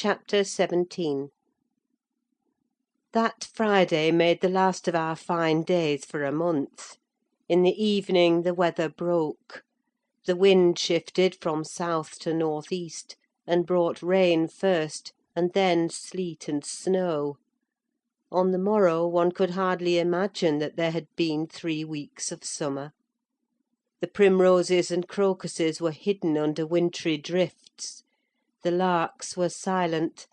Chapter 17. That Friday made the last of our fine days for a month. In the evening the weather broke. The wind shifted from south to north east, and brought rain first, and then sleet and snow. On the morrow one could hardly imagine that there had been 3 weeks of summer. The primroses and crocuses were hidden under wintry drifts. The larks were silent,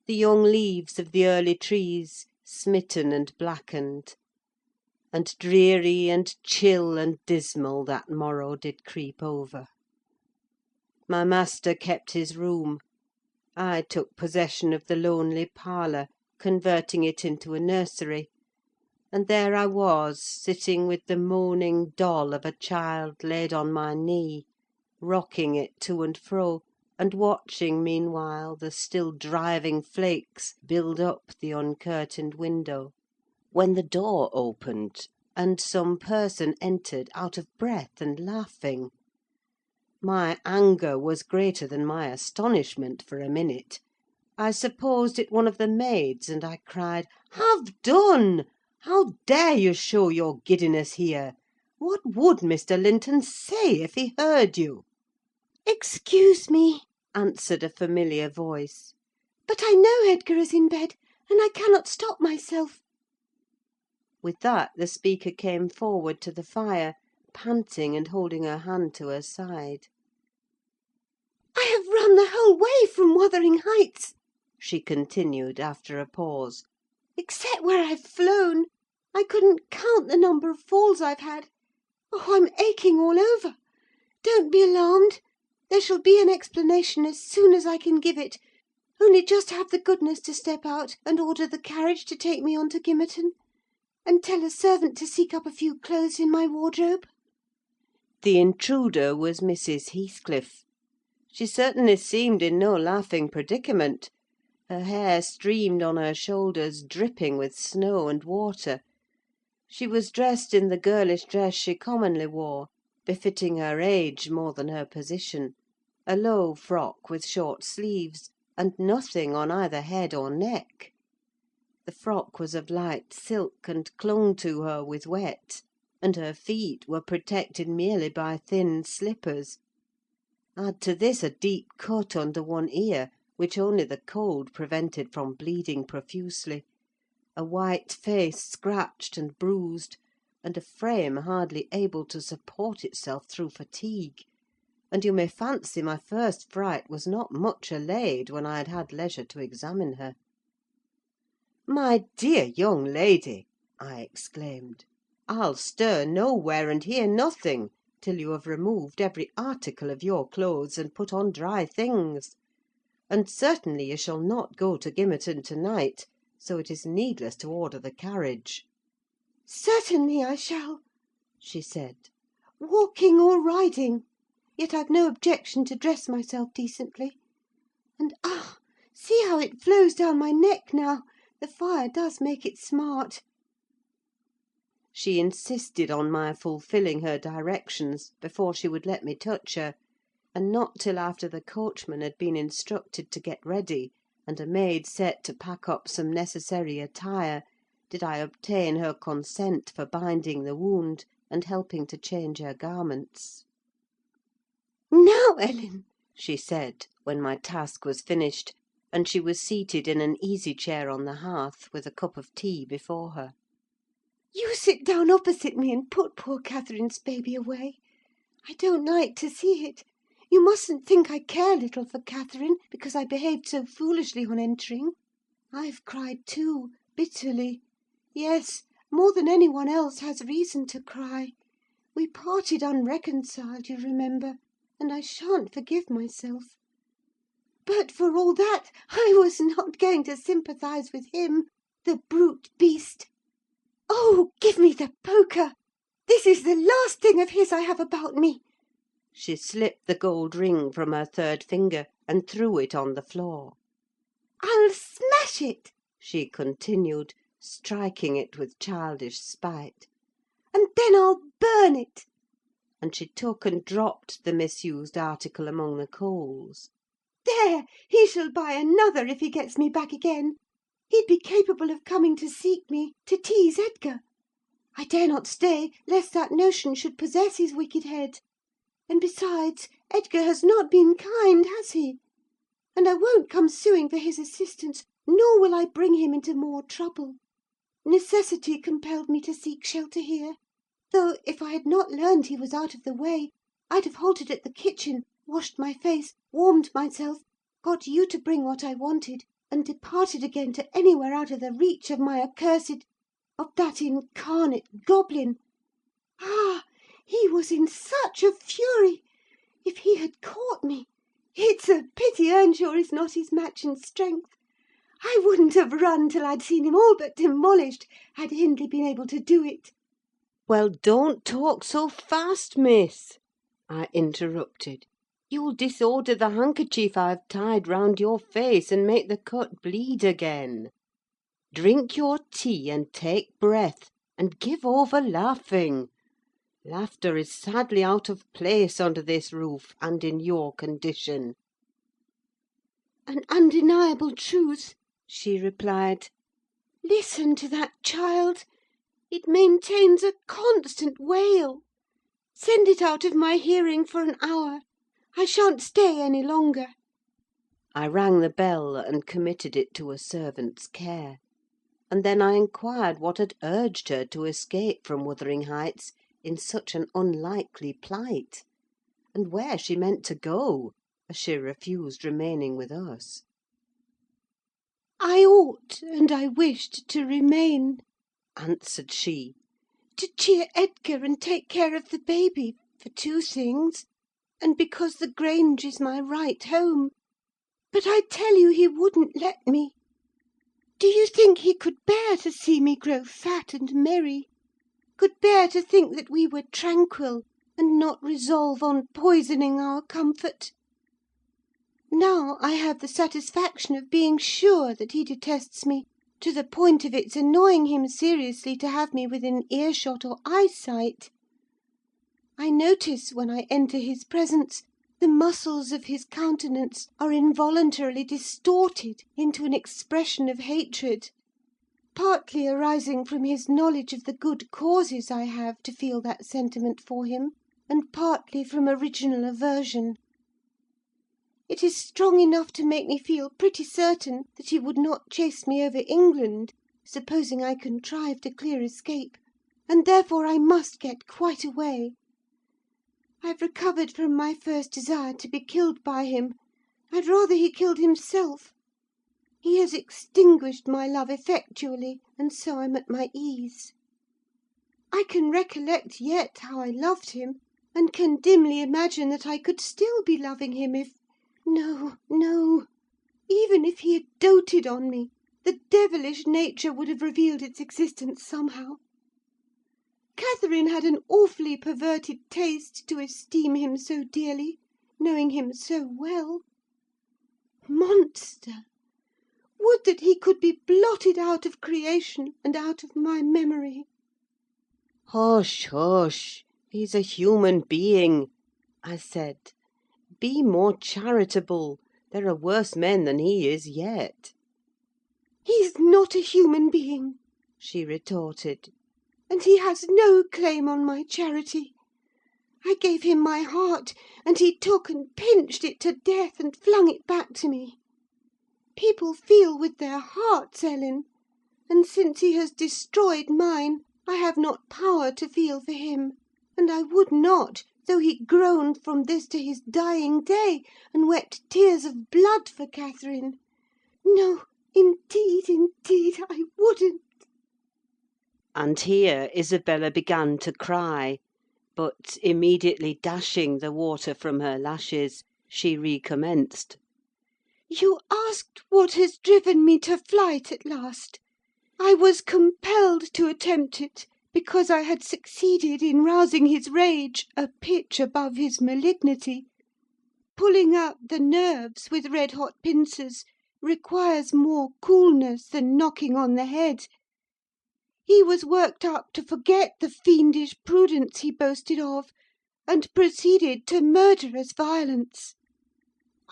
the young leaves of the early trees smitten and blackened; and dreary and chill and dismal that morrow did creep over. My master kept his room. I took possession of the lonely parlour, converting it into a nursery; and there I was, sitting with the moaning doll of a child laid on my knee, rocking it to and fro, and watching meanwhile the still driving flakes build up the uncurtained window, when the door opened, and some person entered out of breath and laughing. My anger was greater than my astonishment for a minute. I supposed it one of the maids, and I cried, "Have done! How dare you show your giddiness here? What would Mr. Linton say if he heard you?" "Excuse me," answered a familiar voice, "but I know Edgar is in bed, and I cannot stop myself." With that the speaker came forward to the fire, panting and holding her hand to her side. "I have run the whole way from Wuthering Heights," she continued, after a pause, "except where I've flown. I couldn't count the number of falls I've had. Oh, I'm aching all over! Don't be alarmed. There shall be an explanation as soon as I can give it. Only just have the goodness to step out, and order the carriage to take me on to Gimmerton; and tell a servant to seek up a few clothes in my wardrobe." The intruder was Mrs. Heathcliff. She certainly seemed in no laughing predicament. Her hair streamed on her shoulders, dripping with snow and water. She was dressed in the girlish dress she commonly wore, befitting her age more than her position: a low frock with short sleeves, and nothing on either head or neck. The frock was of light silk, and clung to her with wet, and her feet were protected merely by thin slippers. Add to this a deep cut under one ear, which only the cold prevented from bleeding profusely; a white face scratched and bruised, and a frame hardly able to support itself through fatigue; and you may fancy my first fright was not much allayed when I had had leisure to examine her. "My dear young lady," I exclaimed, "I'll stir nowhere and hear nothing till you have removed every article of your clothes and put on dry things. And certainly you shall not go to Gimmerton to-night, so it is needless to order the carriage." "Certainly I shall," she said, "walking or riding: yet I've no objection to dress myself decently. And see how it flows down my neck now! The fire does make it smart." She insisted on my fulfilling her directions before she would let me touch her; and not till after the coachman had been instructed to get ready, and a maid set to pack up some necessary attire, did I obtain her consent for binding the wound, and helping to change her garments. "Now, Ellen," she said, when my task was finished, and she was seated in an easy chair on the hearth, with a cup of tea before her, "you sit down opposite me, and put poor Catherine's baby away. I don't like to see it. You mustn't think I care little for Catherine, because I behaved so foolishly on entering. I've cried too, bitterly: yes, more than any one else has reason to cry. We parted unreconciled, you remember, and I shan't forgive myself. But for all that, I was not going to sympathise with him, the brute beast! Oh, give me the poker! This is the last thing of his I have about me." She slipped the gold ring from her third finger, and threw it on the floor. "I'll smash it," she continued, striking it with childish spite. "and then I'll burn it." And she took and dropped the misused article among the coals. There! He shall buy another if he gets me back again. He'd be capable of coming to seek me, to tease Edgar. I dare not stay, lest that notion should possess his wicked head. And besides, Edgar has not been kind, has he? And I won't come suing for his assistance, nor will I bring him into more trouble. Necessity compelled me to seek shelter here; though, if I had not learned he was out of the way, I'd have halted at the kitchen, washed my face, warmed myself, got you to bring what I wanted, and departed again to anywhere out of the reach of my of that incarnate goblin. Ah! He was in such a fury! If he had caught me! It's a pity Earnshaw is not his match in strength. I wouldn't have run till I'd seen him all but demolished, had Hindley been able to do it. "Well, don't talk so fast, miss," I interrupted. "You'll disorder the handkerchief I've tied round your face, and make the cut bleed again. Drink your tea, and take breath, and give over laughing. Laughter is sadly out of place under this roof, and in your condition." An undeniable truth, she replied. Listen to that child! It maintains a constant wail. Send it out of my hearing for an hour. I shan't stay any longer. I rang the bell, and committed it to a servant's care; and then I inquired what had urged her to escape from Wuthering Heights in such an unlikely plight, and where she meant to go, as she refused remaining with us. I ought, and I wished to remain, answered she. To cheer Edgar and take care of the baby, for two things, and because the Grange is my right home. But I tell you he wouldn't let me. Do you think he could bear to see me grow fat and merry? Could bear to think that we were tranquil, and not resolve on poisoning our comfort? Now I have the satisfaction of being sure that he detests me, to the point of its annoying him seriously to have me within earshot or eyesight. I notice, when I enter his presence, the muscles of his countenance are involuntarily distorted into an expression of hatred, partly arising from his knowledge of the good causes I have to feel that sentiment for him, and partly from original aversion. It is strong enough to make me feel pretty certain that he would not chase me over England, supposing I contrived a clear escape, and therefore I must get quite away. I've recovered from my first desire to be killed by him. I'd rather he killed himself. He has extinguished my love effectually, and so I'm at my ease. I can recollect yet how I loved him, and can dimly imagine that I could still be loving him if... No, no! Even if he had doted on me, the devilish nature would have revealed its existence somehow. Catherine had an awfully perverted taste to esteem him so dearly, knowing him so well. Monster! Would that he could be blotted out of creation and out of my memory! "Hush, hush! He's a human being," I said. "Be more charitable. There are worse men than he is yet." "He's not a human being," she retorted, "and he has no claim on my charity. I gave him my heart, and he took and pinched it to death, and flung it back to me. People feel with their hearts, Ellen; and since he has destroyed mine, I have not power to feel for him; and I would not, though he groaned from this to his dying day, and wept tears of blood for Catherine. No, indeed, indeed, I wouldn't." And here Isabella began to cry, but, immediately dashing the water from her lashes, she recommenced. "You asked what has driven me to flight at last. I was compelled to attempt it, because I had succeeded in rousing his rage a pitch above his malignity. Pulling out the nerves with red-hot pincers requires more coolness than knocking on the head. He was worked up to forget the fiendish prudence he boasted of, and proceeded to murderous violence.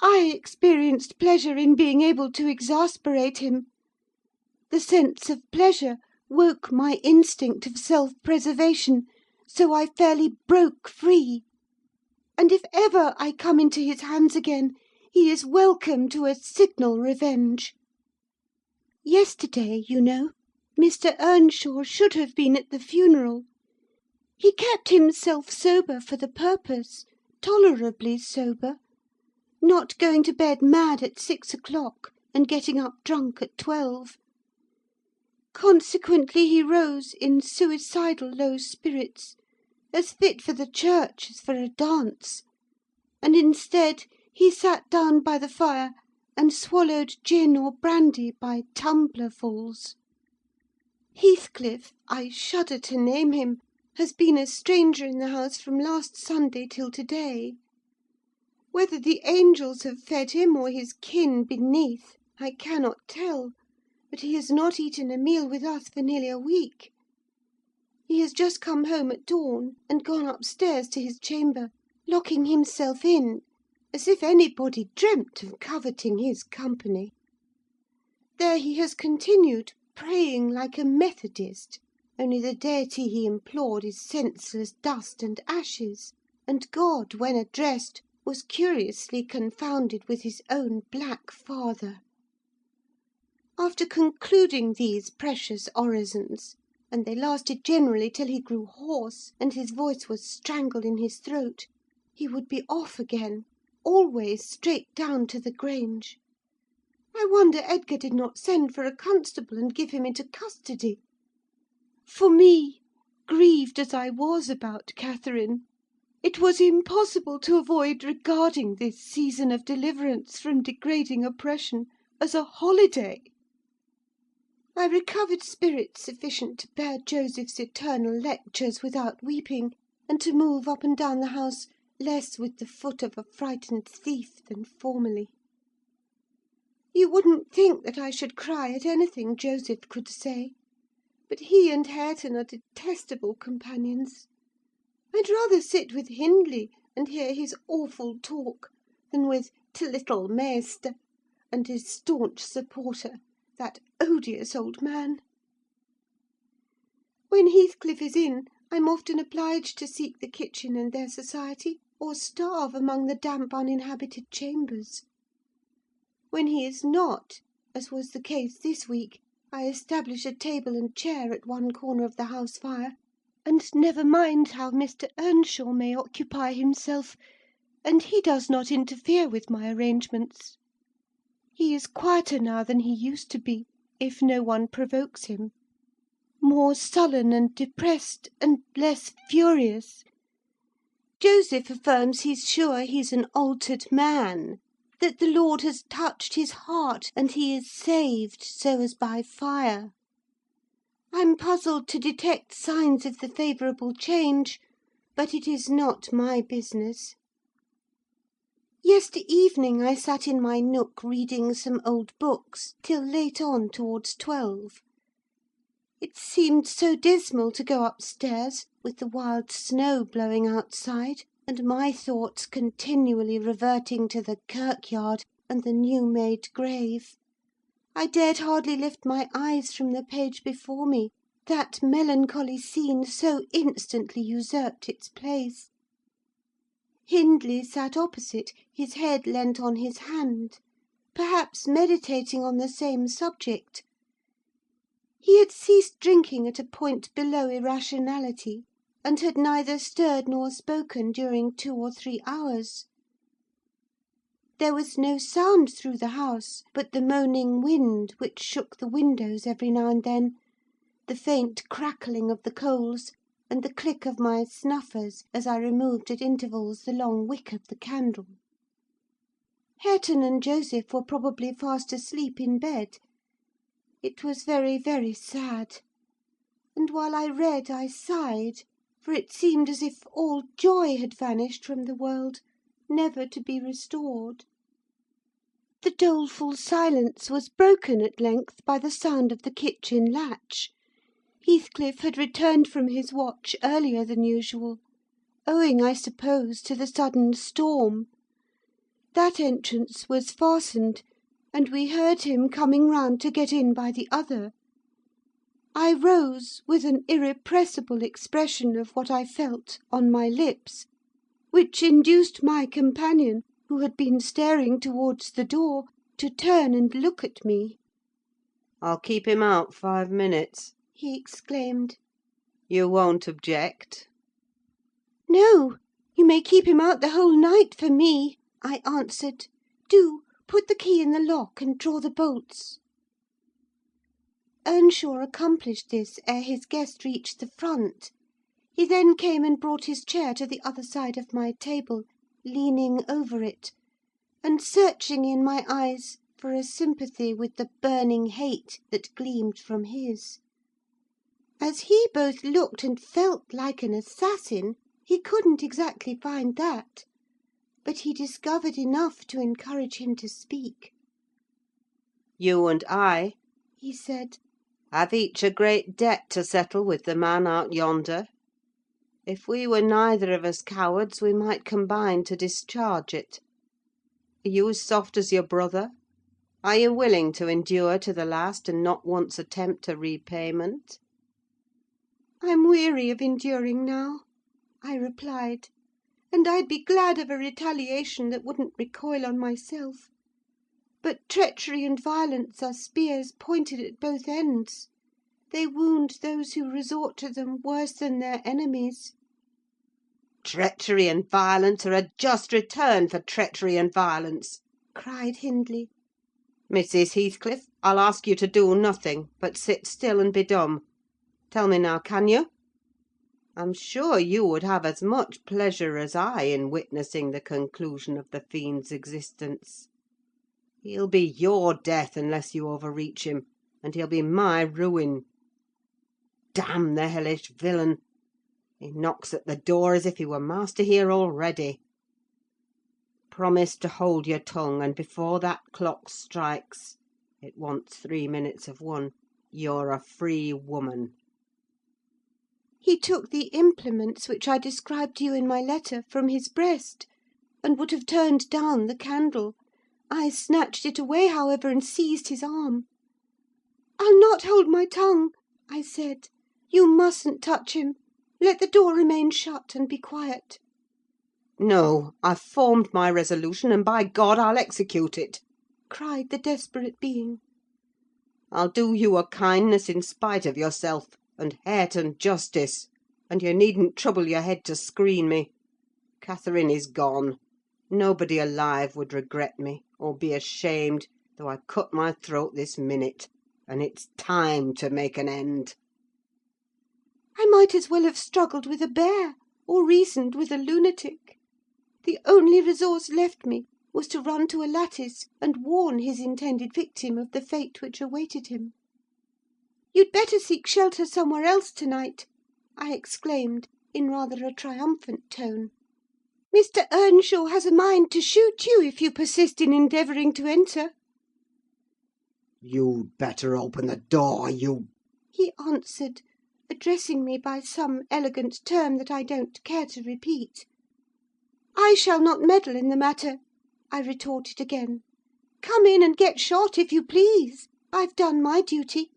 I experienced pleasure in being able to exasperate him. The sense of pleasure woke my instinct of self-preservation, so I fairly broke free. And if ever I come into his hands again, he is welcome to a signal revenge. Yesterday, you know, Mr. Earnshaw should have been at the funeral. He kept himself sober for the purpose, tolerably sober, not going to bed mad at 6 o'clock and getting up drunk at 12. Consequently, he rose in suicidal low spirits, as fit for the church as for a dance, and instead he sat down by the fire and swallowed gin or brandy by tumblerfuls. Heathcliff, I shudder to name him, has been a stranger in the house from last Sunday till to-day. Whether the angels have fed him or his kin beneath, I cannot tell, but he has not eaten a meal with us for nearly a week. He has just come home at dawn, and gone upstairs to his chamber, locking himself in, as if anybody dreamt of coveting his company. There he has continued, praying like a Methodist, only the deity he implored is senseless dust and ashes, and God, when addressed, was curiously confounded with his own black father. After concluding these precious orisons, and they lasted generally till he grew hoarse, and his voice was strangled in his throat, he would be off again, always straight down to the Grange. I wonder Edgar did not send for a constable and give him into custody. For me, grieved as I was about Catherine, it was impossible to avoid regarding this season of deliverance from degrading oppression as a holiday. I recovered spirits sufficient to bear Joseph's eternal lectures without weeping, and to move up and down the house less with the foot of a frightened thief than formerly. You wouldn't think that I should cry at anything Joseph could say, but he and Hareton are detestable companions. I'd rather sit with Hindley and hear his awful talk than with t' little Maister and his staunch supporter, that odious old man. When Heathcliff is in, I'm often obliged to seek the kitchen and their society, or starve among the damp uninhabited chambers. When he is not, as was the case this week, I establish a table and chair at one corner of the house fire, and never mind how Mr. Earnshaw may occupy himself, and he does not interfere with my arrangements. He is quieter now than he used to be, if no one provokes him; more sullen and depressed, and less furious. Joseph affirms he's sure he's an altered man, that the Lord has touched his heart, and he is saved, so as by fire. I'm puzzled to detect signs of the favourable change, but it is not my business. Yester evening I sat in my nook reading some old books till late on towards 12. It seemed so dismal to go upstairs, with the wild snow blowing outside, and my thoughts continually reverting to the kirkyard and the new-made grave. I dared hardly lift my eyes from the page before me, that melancholy scene so instantly usurped its place. Hindley sat opposite, his head leant on his hand, perhaps meditating on the same subject. He had ceased drinking at a point below irrationality, and had neither stirred nor spoken during 2 or 3 hours. There was no sound through the house but the moaning wind which shook the windows every now and then, the faint crackling of the coals, and the click of my snuffers as I removed at intervals the long wick of the candle. Hareton and Joseph were probably fast asleep in bed. It was very, very sad; and while I read I sighed, for it seemed as if all joy had vanished from the world, never to be restored. The doleful silence was broken at length by the sound of the kitchen latch. Heathcliff had returned from his watch earlier than usual, owing, I suppose, to the sudden storm. That entrance was fastened, and we heard him coming round to get in by the other. I rose with an irrepressible expression of what I felt on my lips, which induced my companion, who had been staring towards the door, to turn and look at me. "I'll keep him out 5 minutes," He exclaimed. "You won't object?" "No, you may keep him out the whole night for me," I answered. "Do put the key in the lock, and draw the bolts." Earnshaw accomplished this ere his guest reached the front. He then came and brought his chair to the other side of my table, leaning over it, and searching in my eyes for a sympathy with the burning hate that gleamed from his. As he both looked and felt like an assassin, he couldn't exactly find that; but he discovered enough to encourage him to speak. "You and I," He said, "have each a great debt to settle with the man out yonder. If we were neither of us cowards, we might combine to discharge it. Are you as soft as your brother? Are you willing to endure to the last, and not once attempt a repayment?" "I'm weary of enduring now," I replied, "and I'd be glad of a retaliation that wouldn't recoil on myself. But treachery and violence are spears pointed at both ends. They wound those who resort to them worse than their enemies." "Treachery and violence are a just return for treachery and violence," cried Hindley. "Mrs. Heathcliff, I'll ask you to do nothing, but sit still and be dumb. Tell me now, can you? I'm sure you would have as much pleasure as I in witnessing the conclusion of the fiend's existence. He'll be your death unless you overreach him, and he'll be my ruin. Damn the hellish villain! He knocks at the door as if he were master here already. Promise to hold your tongue, and before that clock strikes—it wants 3 minutes of 1—you're a free woman." He took the implements which I described to you in my letter from his breast, and would have turned down the candle. I snatched it away, however, and seized his arm. "I'll not hold my tongue," I said. "You mustn't touch him. Let the door remain shut, and be quiet." "No, I've formed my resolution, and by God I'll execute it!" cried the desperate being. "I'll do you a kindness in spite of yourself, and Hareton justice; and you needn't trouble your head to screen me. Catherine is gone. Nobody alive would regret me, or be ashamed, though I cut my throat this minute; and it's time to make an end." I might as well have struggled with a bear, or reasoned with a lunatic. The only resource left me was to run to a lattice and warn his intended victim of the fate which awaited him. "You'd better seek shelter somewhere else to-night," I exclaimed, in rather a triumphant tone. "Mr. Earnshaw has a mind to shoot you if you persist in endeavouring to enter." "You'd better open the door, you—" he answered, addressing me by some elegant term that I don't care to repeat. "I shall not meddle in the matter," I retorted again. "Come in and get shot, if you please. I've done my duty."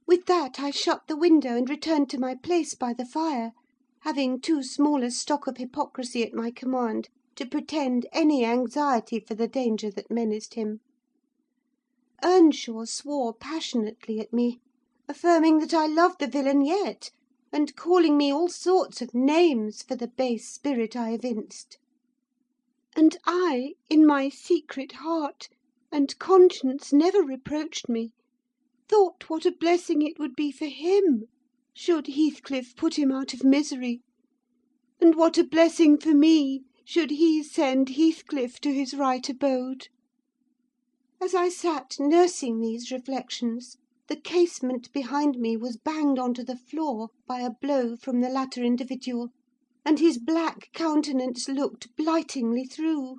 With that I shut the window and returned to my place by the fire, having too small a stock of hypocrisy at my command to pretend any anxiety for the danger that menaced him. Earnshaw swore passionately at me, affirming that I loved the villain yet, and calling me all sorts of names for the base spirit I evinced. And I, in my secret heart, and conscience never reproached me, thought what a blessing it would be for him should Heathcliff put him out of misery, and what a blessing for me should he send Heathcliff to his right abode. As I sat nursing these reflections, the casement behind me was banged on to the floor by a blow from the latter individual, and his black countenance looked blightingly through.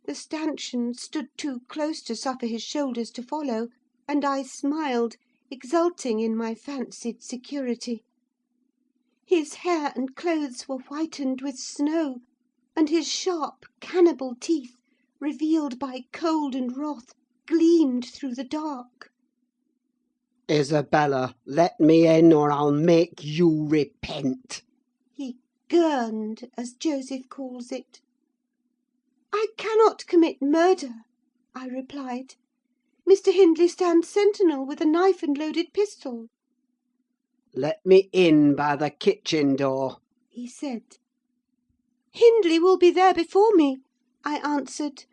The stanchion stood too close to suffer his shoulders to follow, and I smiled, exulting in my fancied security. His hair and clothes were whitened with snow, and his sharp cannibal teeth, revealed by cold and wrath, gleamed through the dark. Isabella, let me in, or I'll make you repent. He gurned, as Joseph calls it. I cannot commit murder, I replied. Mr. Hindley stands sentinel with a knife and loaded pistol. Let me in by the kitchen door. He said. Hindley will be there before me, I answered,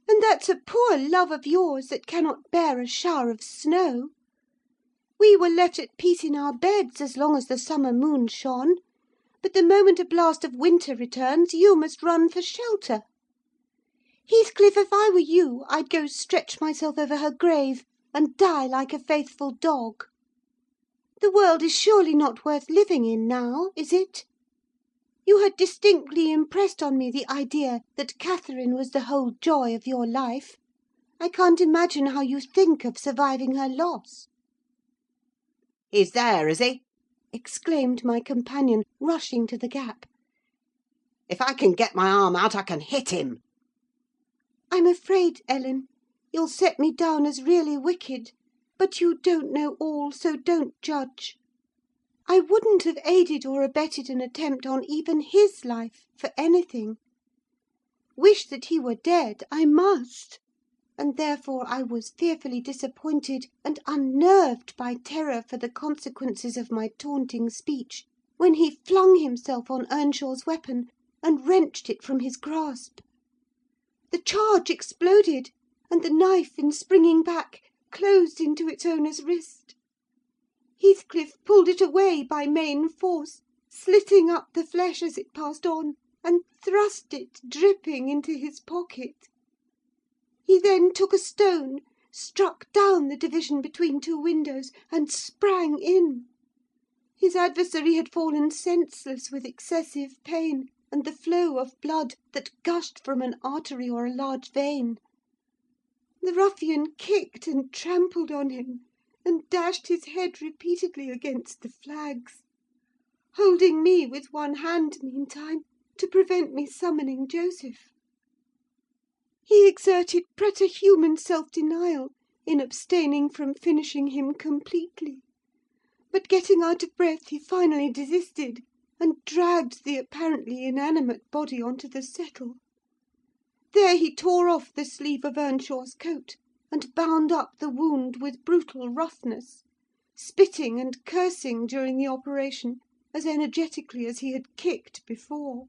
and that's a poor love of yours that cannot bear a shower of snow. We were left at peace in our beds as long as the summer moon shone, but the moment a blast of winter returns, you must run for shelter. Heathcliff, if I were you, I'd go stretch myself over her grave, and die like a faithful dog. The world is surely not worth living in now, is it? You had distinctly impressed on me the idea that Catherine was the whole joy of your life. I can't imagine how you think of surviving her loss. He's there, is he? Exclaimed my companion, rushing to the gap. If I can get my arm out, I can hit him. I'm afraid, Ellen, you'll set me down as really wicked, but you don't know all, so don't judge. I wouldn't have aided or abetted an attempt on even his life for anything. Wish that he were dead, I must, and therefore I was fearfully disappointed and unnerved by terror for the consequences of my taunting speech, when he flung himself on Earnshaw's weapon and wrenched it from his grasp. The charge exploded, and the knife, in springing back, closed into its owner's wrist. Heathcliff pulled it away by main force, slitting up the flesh as it passed on, and thrust it, dripping, into his pocket. He then took a stone, struck down the division between two windows, and sprang in. His adversary had fallen senseless with excessive pain, and the flow of blood that gushed from an artery or a large vein. The ruffian kicked and trampled on him, and dashed his head repeatedly against the flags, holding me with one hand, meantime, to prevent me summoning Joseph. He exerted preterhuman self-denial in abstaining from finishing him completely, but getting out of breath, he finally desisted, and dragged the apparently inanimate body on to the settle. There he tore off the sleeve of Earnshaw's coat, and bound up the wound with brutal roughness, spitting and cursing during the operation as energetically as he had kicked before.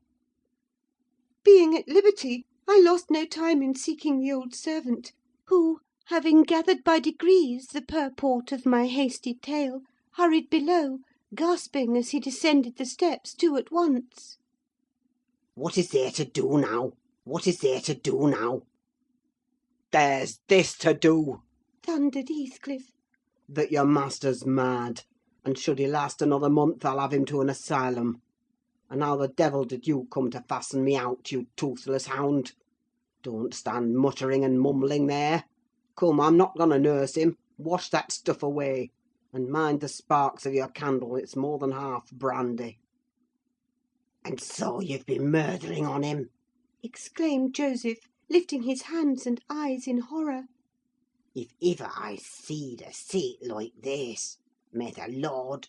Being at liberty, I lost no time in seeking the old servant, who, having gathered by degrees the purport of my hasty tale, hurried below, gasping as he descended the steps, two at once. What is there to do now? What is there to do now? There's this to do, thundered Heathcliff. that your master's mad, and should he last another month, I'll have him to an asylum. And how the devil did you come to fasten me out, you toothless hound? Don't stand muttering and mumbling there. Come, I'm not going to nurse him. Wash that stuff away, and mind the sparks of your candle, it's more than half brandy. And so you've been murdering on him? Exclaimed Joseph, lifting his hands and eyes in horror. If ever I seed a sight like this, may the Lord...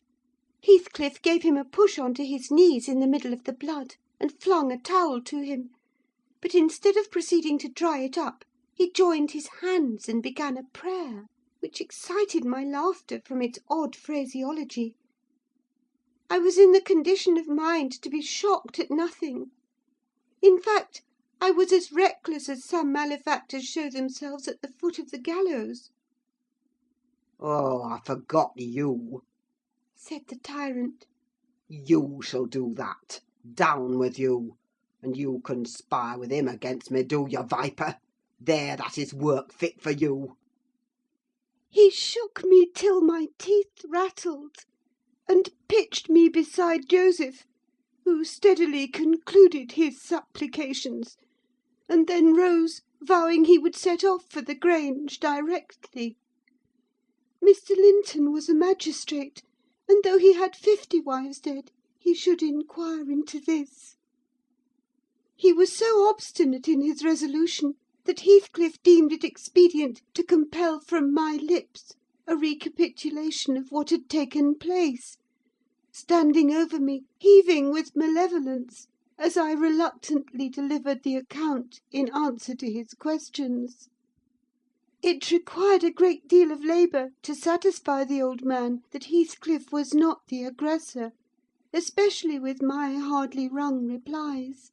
Heathcliff gave him a push on to his knees in the middle of the blood, and flung a towel to him; but instead of proceeding to dry it up, he joined his hands and began a prayer, which excited my laughter from its odd phraseology. I was in the condition of mind to be shocked at nothing. In fact, I was as reckless as some malefactors show themselves at the foot of the gallows. Oh, I forgot you, said the tyrant. You shall do that. Down with you. And you conspire with him against me, do you, viper? There, that is work fit for you. He shook me till my teeth rattled, and pitched me beside Joseph, who steadily concluded his supplications, and then rose, vowing he would set off for the Grange directly. Mr. Linton was a magistrate, and though he had 50 wives dead, he should inquire into this. He was so obstinate in his resolution that Heathcliff deemed it expedient to compel from my lips a recapitulation of what had taken place, standing over me, heaving with malevolence, as I reluctantly delivered the account in answer to his questions. It required a great deal of labour to satisfy the old man that Heathcliff was not the aggressor, especially with my hardly wrung replies.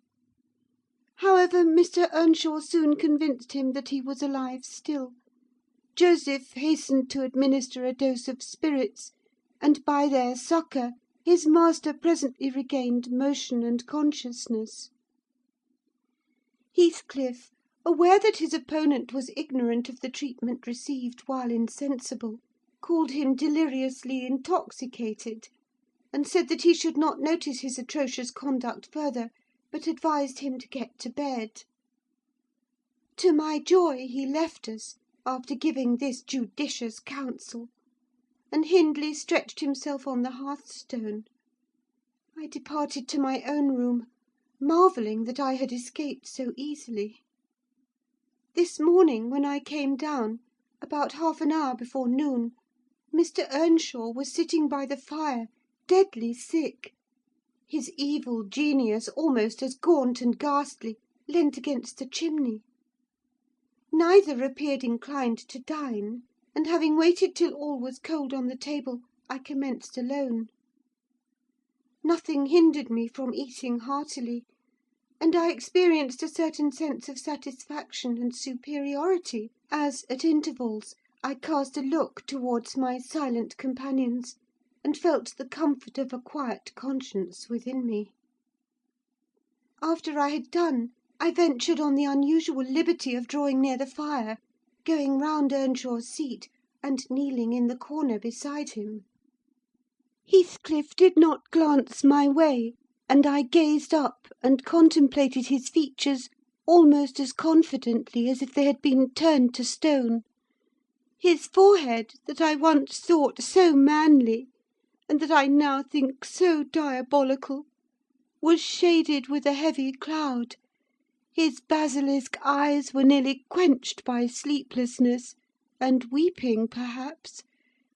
However, Mr. Earnshaw soon convinced him that he was alive still. Joseph hastened to administer a dose of spirits, and by their succour his master presently regained motion and consciousness. Heathcliff, aware that his opponent was ignorant of the treatment received while insensible, called him deliriously intoxicated, and said that he should not notice his atrocious conduct further, but advised him to get to bed. To my joy he left us, after giving this judicious counsel, and Hindley stretched himself on the hearthstone. I departed to my own room, marvelling that I had escaped so easily. This morning, when I came down, about half an hour before noon, Mr. Earnshaw was sitting by the fire, deadly sick. His evil genius, almost as gaunt and ghastly, leant against the chimney. Neither appeared inclined to dine, and having waited till all was cold on the table, I commenced alone. Nothing hindered me from eating heartily, and I experienced a certain sense of satisfaction and superiority, as, at intervals, I cast a look towards my silent companions, and felt the comfort of a quiet conscience within me. After I had done, I ventured on the unusual liberty of drawing near the fire, going round Earnshaw's seat, and kneeling in the corner beside him. Heathcliff did not glance my way, and I gazed up and contemplated his features almost as confidently as if they had been turned to stone. His forehead, that I once thought so manly, and that I now think so diabolical, was shaded with a heavy cloud. His basilisk eyes were nearly quenched by sleeplessness, and weeping, perhaps,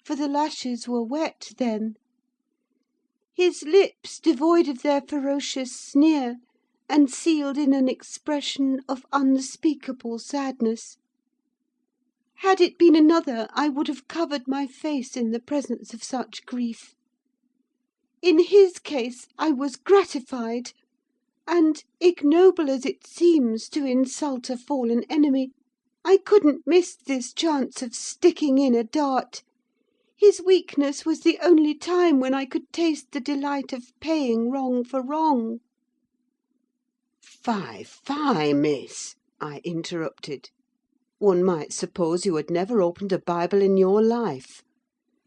for the lashes were wet then. His lips, devoid of their ferocious sneer, and sealed in an expression of unspeakable sadness. Had it been another, I would have covered my face in the presence of such grief. In his case I was gratified, and, ignoble as it seems to insult a fallen enemy, I couldn't miss this chance of sticking in a dart. His weakness was the only time when I could taste the delight of paying wrong for wrong. "Fie, fie, miss!" I interrupted. "One might suppose you had never opened a Bible in your life.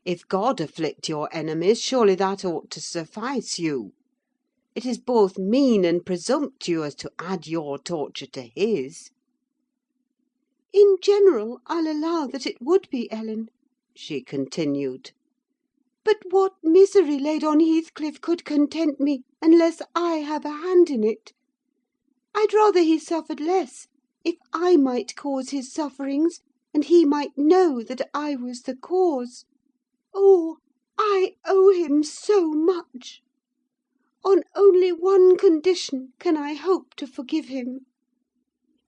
If God afflict your enemies, surely that ought to suffice you. It is both mean and presumptuous to add your torture to his." In general, I'll allow that it would be, Ellen, she continued. but what misery laid on Heathcliff could content me, unless I have a hand in it? I'd rather he suffered less, if I might cause his sufferings, and he might know that I was the cause. Oh, I owe him so much! On only one condition can I hope to forgive him.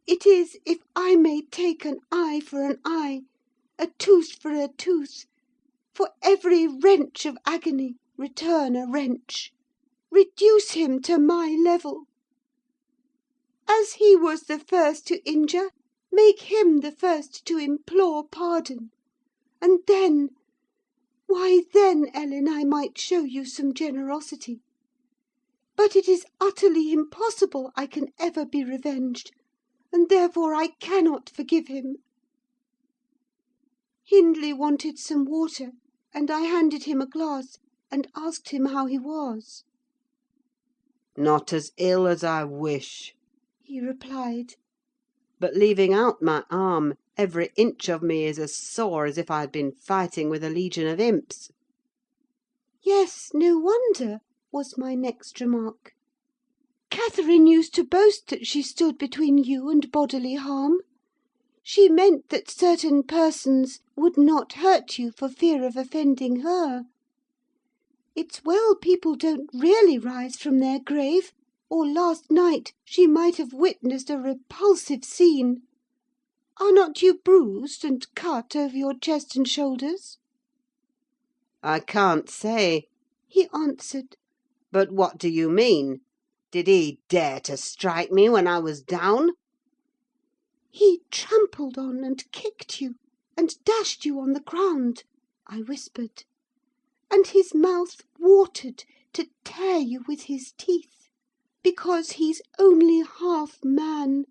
It is, if I may take an eye for an eye, a tooth for a tooth; for every wrench of agony return a wrench. Reduce him to my level. As he was the first to injure, make him the first to implore pardon; and then, why then, Ellen, I might show you some generosity. But it is utterly impossible I can ever be revenged, and therefore I cannot forgive him." Hindley wanted some water, and I handed him a glass, and asked him how he was. "Not as ill as I wish," He replied. "but leaving out my arm, every inch of me is as sore as if I had been fighting with a legion of imps." "Yes, no wonder," was my next remark. Catherine used to boast that she stood between you and bodily harm. She meant that certain persons would not hurt you for fear of offending her. It's well people don't really rise from their grave, or last night she might have witnessed a repulsive scene. Are not you bruised and cut over your chest and shoulders?" "I can't say," he answered. "but what do you mean? Did he dare to strike me when I was down?" "He trampled on and kicked you, and dashed you on the ground," I whispered. "And his mouth watered to tear you with his teeth, because he's only half man,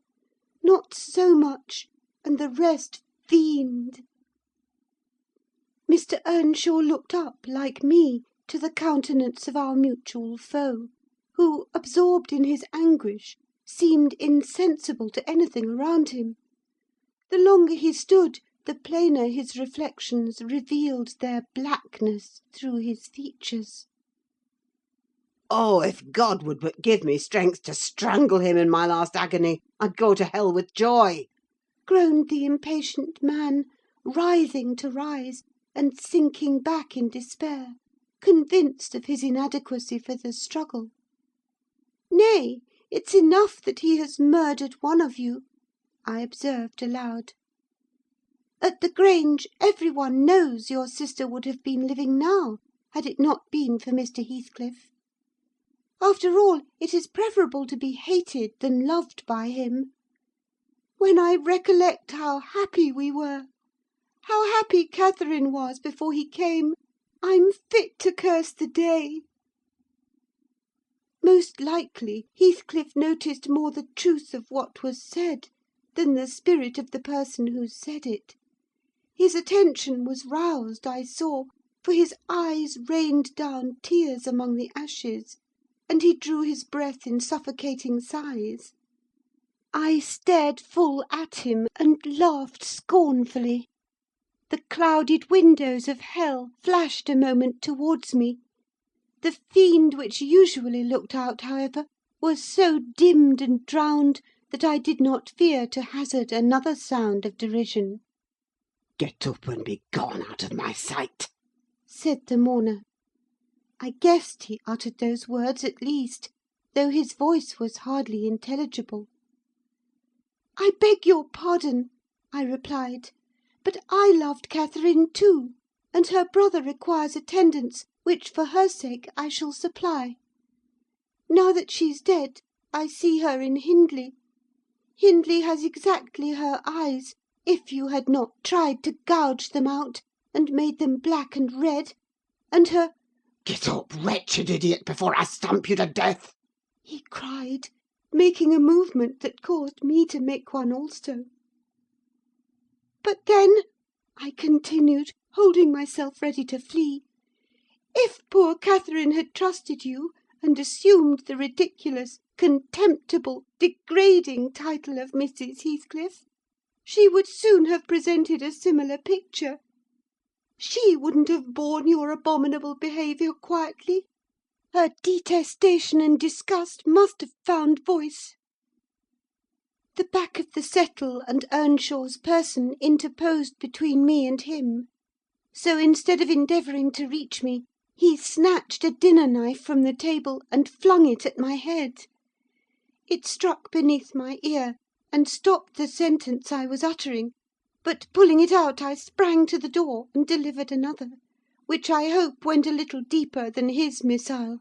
not so much, and the rest fiend." Mr. Earnshaw looked up, like me, to the countenance of our mutual foe, who, absorbed in his anguish, seemed insensible to anything around him. The longer he stood, the plainer his reflections revealed their blackness through his features. "Oh, if God would but give me strength to strangle him in my last agony, I'd go to hell with joy!" groaned the impatient man, writhing to rise, and sinking back in despair, convinced of his inadequacy for the struggle. "Nay, it's enough that he has murdered one of you," I observed aloud. "At the Grange, every one knows your sister would have been living now, had it not been for Mr. Heathcliff. After all, it is preferable to be hated than loved by him. When I recollect how happy we were, how happy Catherine was before he came, I'm fit to curse the day." Most likely, Heathcliff noticed more the truth of what was said than the spirit of the person who said it. His attention was roused, I saw, for his eyes rained down tears among the ashes, and he drew his breath in suffocating sighs. I stared full at him, and laughed scornfully. The clouded windows of hell flashed a moment towards me. The fiend which usually looked out, however, was so dimmed and drowned that I did not fear to hazard another sound of derision. "Get up and be gone out of my sight," said the mourner. I guessed he uttered those words at least, though his voice was hardly intelligible. "I beg your pardon," I replied, "but I loved Catherine too, and her brother requires attendance, which, for her sake, I shall supply. Now that she's dead, I see her in Hindley. Hindley has exactly her eyes, if you had not tried to gouge them out, and made them black and red, and her—" "Get up, wretched idiot, before I stamp you to death!" he cried, making a movement that caused me to make one also. "But then," I continued, holding myself ready to flee, "if poor Catherine had trusted you, and assumed the ridiculous, contemptible, degrading title of Mrs. Heathcliff, she would soon have presented a similar picture. She wouldn't have borne your abominable behaviour quietly. Her detestation and disgust must have found voice." The back of the settle and Earnshaw's person interposed between me and him; so, instead of endeavouring to reach me, he snatched a dinner knife from the table and flung it at my head. It struck beneath my ear, and stopped the sentence I was uttering; but, pulling it out, I sprang to the door and delivered another, which I hope went a little deeper than his missile.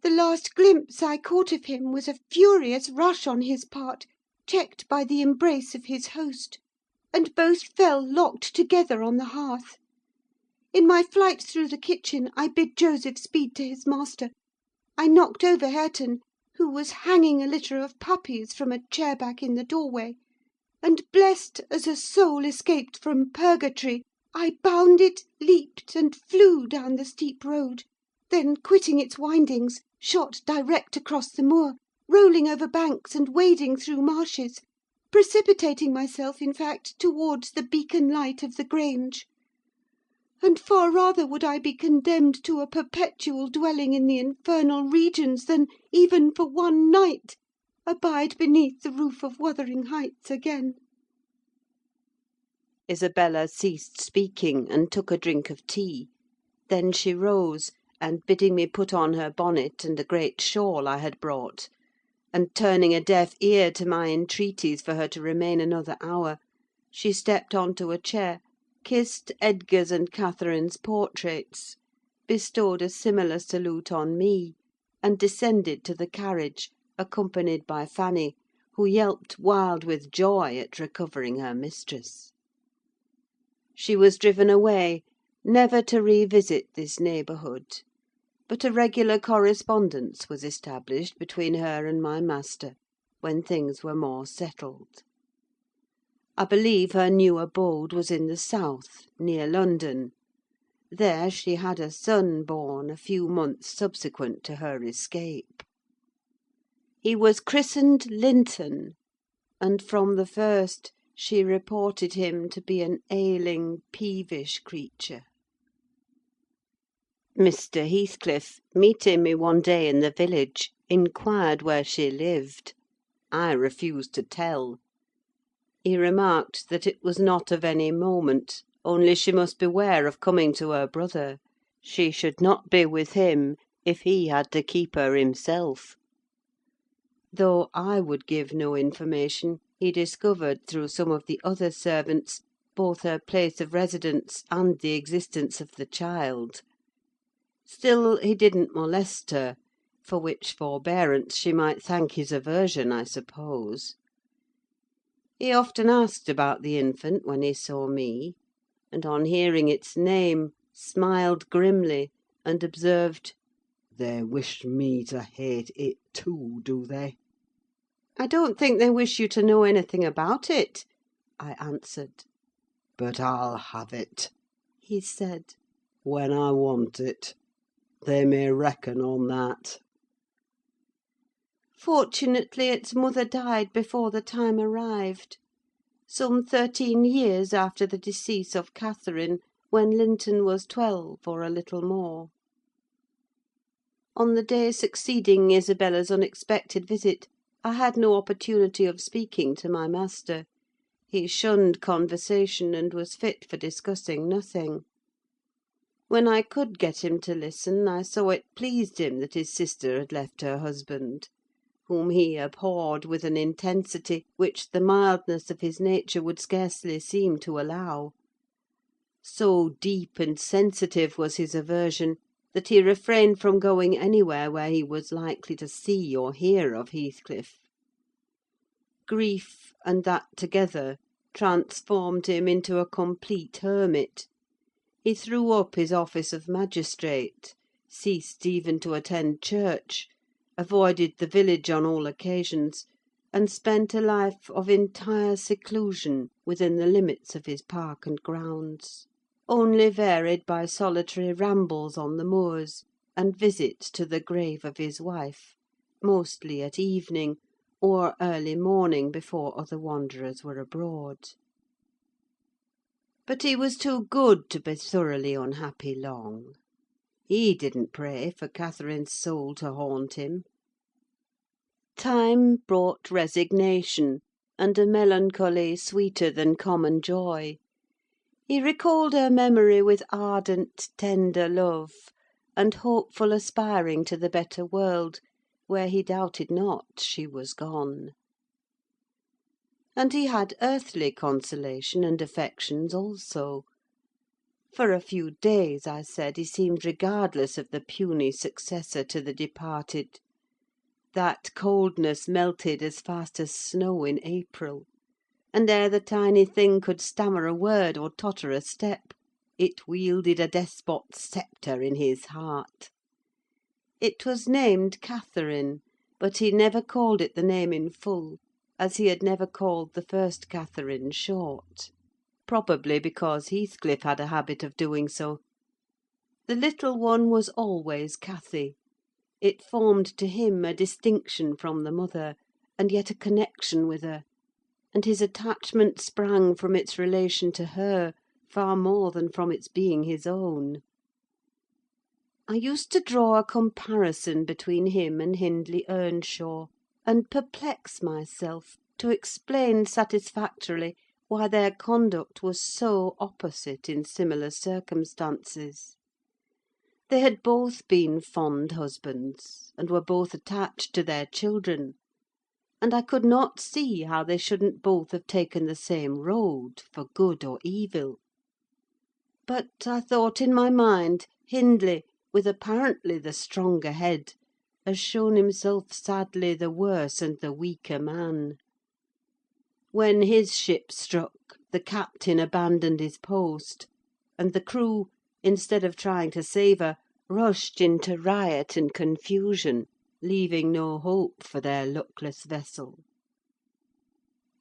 The last glimpse I caught of him was a furious rush on his part, checked by the embrace of his host, and both fell locked together on the hearth. In my flight through the kitchen, I bid Joseph speed to his master. I knocked over Hareton, who was hanging a litter of puppies from a chair back in the doorway, and, blessed as a soul escaped from purgatory, I bounded, leaped, and flew down the steep road; then, quitting its windings, shot direct across the moor, rolling over banks and wading through marshes, precipitating myself, in fact, towards the beacon light of the Grange. and far rather would I be condemned to a perpetual dwelling in the infernal regions than, even for one night, abide beneath the roof of Wuthering Heights again." Isabella ceased speaking, and took a drink of tea. Then she rose, and bidding me put on her bonnet and a great shawl I had brought, and turning a deaf ear to my entreaties for her to remain another hour, she stepped on to a chair, kissed Edgar's and Catherine's portraits, bestowed a similar salute on me, and descended to the carriage, accompanied by Fanny, who yelped wild with joy at recovering her mistress. She was driven away, never to revisit this neighbourhood; but a regular correspondence was established between her and my master, when things were more settled. I believe her new abode was in the south, near London. There she had a son born a few months subsequent to her escape. He was christened Linton, and from the first she reported him to be an ailing, peevish creature. Mr. Heathcliff, meeting me one day in the village, inquired where she lived. I refused to tell. He remarked that it was not of any moment, only she must beware of coming to her brother: she should not be with him, if he had to keep her himself. Though I would give no information, he discovered, through some of the other servants, both her place of residence and the existence of the child. Still, he didn't molest her, for which forbearance she might thank his aversion, I suppose. He often asked about the infant when he saw me, and on hearing its name, smiled grimly, and observed, "They wish me to hate it too, do they?" "I don't think they wish you to know anything about it," I answered. "But I'll have it," he said, "when I want it. They may reckon on that." Fortunately, its mother died before the time arrived: some 13 years after the decease of Catherine, when Linton was 12, or a little more. On the day succeeding Isabella's unexpected visit, I had no opportunity of speaking to my master. He shunned conversation, and was fit for discussing nothing. When I could get him to listen, I saw it pleased him that his sister had left her husband, whom he abhorred with an intensity which the mildness of his nature would scarcely seem to allow. So deep and sensitive was his aversion, that he refrained from going anywhere where he was likely to see or hear of Heathcliff. Grief, and that together, transformed him into a complete hermit. He threw up his office of magistrate, ceased even to attend church, avoided the village on all occasions, and spent a life of entire seclusion within the limits of his park and grounds, only varied by solitary rambles on the moors, and visits to the grave of his wife, mostly at evening, or early morning before other wanderers were abroad. But he was too good to be thoroughly unhappy long. He didn't pray for Catherine's soul to haunt him. Time brought resignation, and a melancholy sweeter than common joy. He recalled her memory with ardent, tender love, and hopeful aspiring to the better world, where he doubted not she was gone. And he had earthly consolation and affections also. For a few days, I said, he seemed regardless of the puny successor to the departed. That coldness melted as fast as snow in April; and ere the tiny thing could stammer a word or totter a step, it wielded a despot's sceptre in his heart. It was named Catherine, but he never called it the name in full, as he had never called the first Catherine short; probably because Heathcliff had a habit of doing so. The little one was always Cathy: it formed to him a distinction from the mother, and yet a connection with her; and his attachment sprang from its relation to her, far more than from its being his own. I used to draw a comparison between him and Hindley Earnshaw, and perplex myself to explain satisfactorily why their conduct was so opposite in similar circumstances. They had both been fond husbands, and were both attached to their children, and I could not see how they shouldn't both have taken the same road, for good or evil. But I thought in my mind, Hindley, with apparently the stronger head, has shown himself sadly the worse and the weaker man. When his ship struck, the captain abandoned his post, and the crew, instead of trying to save her, rushed into riot and confusion, leaving no hope for their luckless vessel.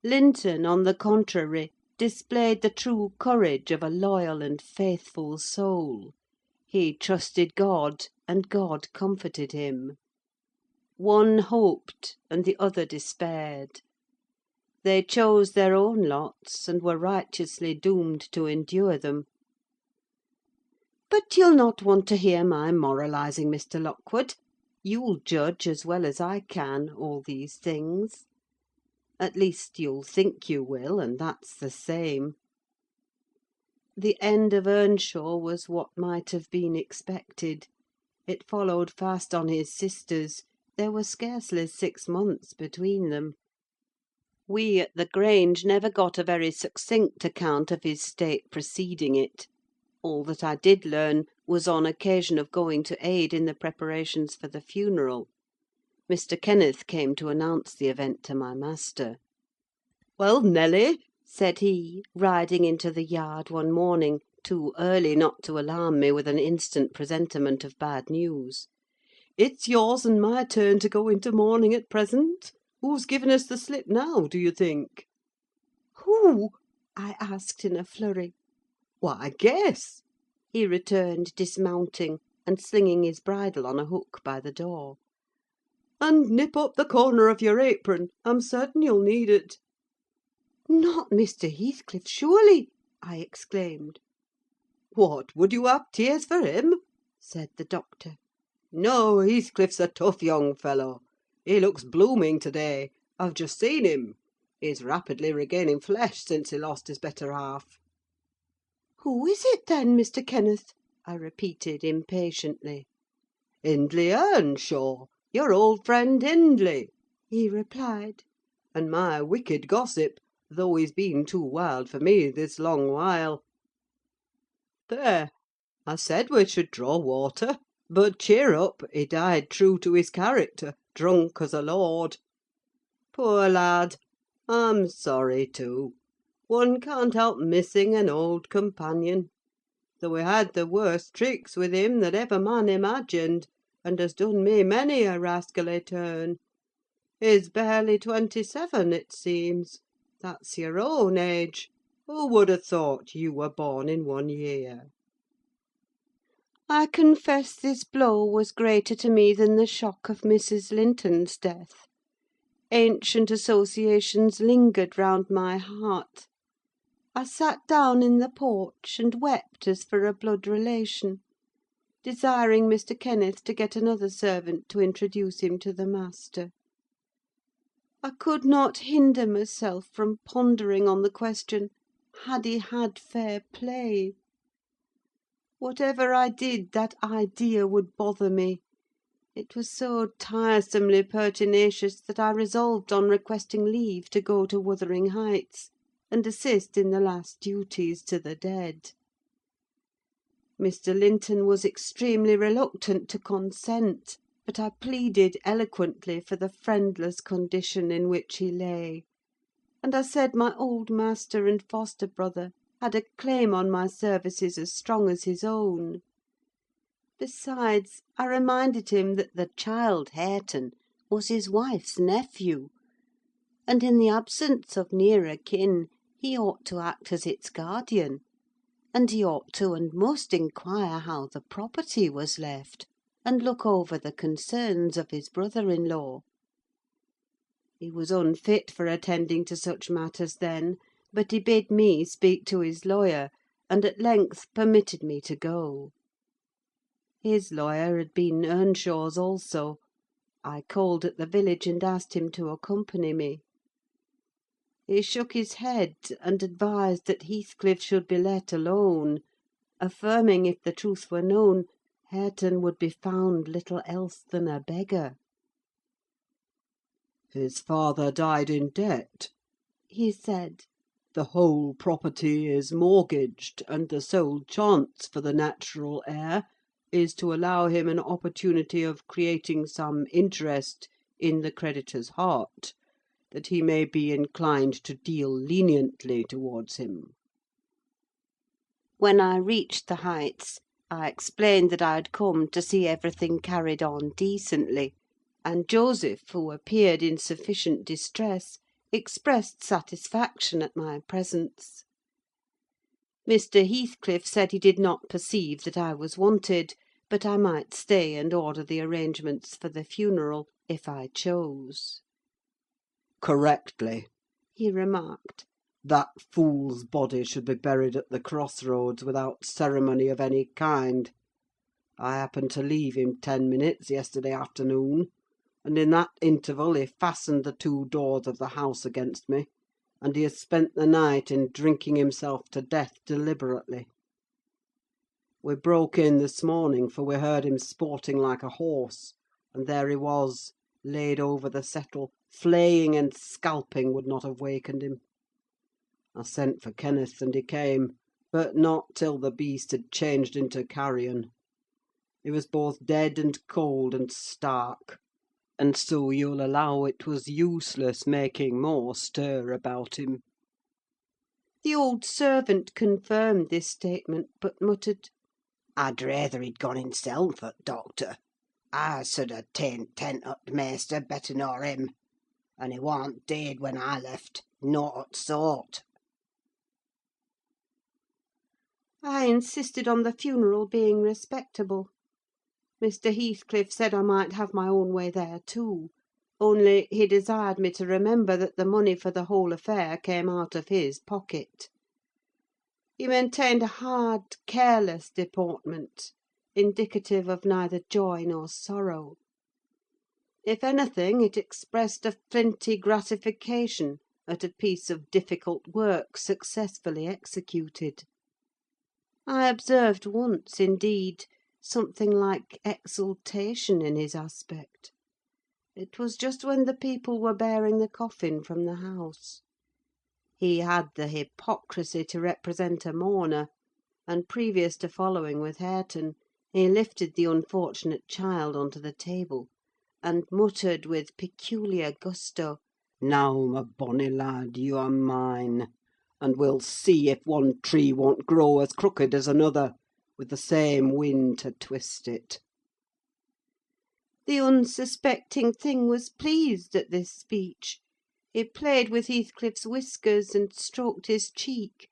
Linton, on the contrary, displayed the true courage of a loyal and faithful soul. He trusted God, and God comforted him. One hoped, and the other despaired. They chose their own lots, and were righteously doomed to endure them. But you'll not want to hear my moralising, Mr. Lockwood. You'll judge as well as I can all these things. At least you'll think you will, and that's the same. The end of Earnshaw was what might have been expected. It followed fast on his sister's. There were scarcely 6 months between them. We at the Grange never got a very succinct account of his state preceding it. All that I did learn was on occasion of going to aid in the preparations for the funeral. Mr. Kenneth came to announce the event to my master. "Well, Nelly," said he, riding into the yard one morning, too early not to alarm me with an instant presentiment of bad news, "it's yours and my turn to go into mourning at present. Who's given us the slip now, do you think?" Who? I asked in a flurry. "Why, guess!" he returned, dismounting, and slinging his bridle on a hook by the door. "And nip up the corner of your apron. I'm certain you'll need it." Not Mr. Heathcliff, surely? I exclaimed. "What, would you have tears for him?" said the doctor. "No, Heathcliff's a tough young fellow. He looks blooming to-day. I've just seen him. He's rapidly regaining flesh since he lost his better half." Who is it, then, Mr. Kenneth? I repeated impatiently. "Hindley Earnshaw, your old friend Hindley," he replied; "and my wicked gossip, though he's been too wild for me this long while. There! I said we should draw water. But cheer up, he died true to his character, drunk as a lord. Poor lad! I'm sorry too. One can't help missing an old companion; though he had the worst tricks with him that ever man imagined, and has done me many a rascally turn. He's barely 27, it seems. That's your own age. Who would have thought you were born in one year?" I confess this blow was greater to me than the shock of Mrs. Linton's death. Ancient associations lingered round my heart. I sat down in the porch and wept as for a blood relation, desiring Mr. Kenneth to get another servant to introduce him to the master. I could not hinder myself from pondering on the question, had he had fair play? Whatever I did, that idea would bother me. It was so tiresomely pertinacious that I resolved on requesting leave to go to Wuthering Heights, and assist in the last duties to the dead. Mr. Linton was extremely reluctant to consent, but I pleaded eloquently for the friendless condition in which he lay; and I said my old master and foster brother had a claim on my services as strong as his own. Besides, I reminded him that the child Hareton was his wife's nephew, and in the absence of nearer kin he ought to act as its guardian, and he ought to and must inquire how the property was left, and look over the concerns of his brother-in-law. He was unfit for attending to such matters then, but he bid me speak to his lawyer, and at length permitted me to go. His lawyer had been Earnshaw's also. I called at the village and asked him to accompany me. He shook his head, and advised that Heathcliff should be let alone, affirming, if the truth were known, Hareton would be found little else than a beggar. His father died in debt, He said. the whole property is mortgaged, and the sole chance for the natural heir is to allow him an opportunity of creating some interest in the creditor's heart, that he may be inclined to deal leniently towards him. When I reached the Heights, I explained that I had come to see everything carried on decently, and Joseph, who appeared in sufficient distress, expressed satisfaction at my presence. Mr. Heathcliff said he did not perceive that I was wanted, but I might stay and order the arrangements for the funeral, if I chose. Correctly. He remarked. That fool's body should be buried at the cross-roads without ceremony of any kind. I happened to leave him 10 minutes yesterday afternoon, and in that interval he fastened the 2 doors of the house against me, and he has spent the night in drinking himself to death deliberately. We broke in this morning, for we heard him sporting like a horse, and there he was, laid over the settle. Flaying and scalping would not have wakened him. I sent for Kenneth, and he came, but not till the beast had changed into carrion. He was both dead and cold and stark, and so you'll allow it was useless making more stir about him. The old servant confirmed this statement, but muttered, "I'd rayther he'd gone himself, doctor. I sud ha' tent up th' maister better nor him, and he warn't dead when I left, nought o' t' sort." I insisted on the funeral being respectable. Mr. Heathcliff said I might have my own way there too, only he desired me to remember that the money for the whole affair came out of his pocket. He maintained a hard, careless deportment, indicative of neither joy nor sorrow. If anything, it expressed a flinty gratification at a piece of difficult work successfully executed. I observed once, indeed, something like exultation in his aspect. It was just when the people were bearing the coffin from the house. He had the hypocrisy to represent a mourner, and previous to following with Hareton, he lifted the unfortunate child onto the table, and muttered with peculiar gusto, "Now, my bonny lad, you are mine, and we'll see if one tree won't grow as crooked as another, with the same wind to twist it." The unsuspecting thing was pleased at this speech. He played with Heathcliff's whiskers and stroked his cheek;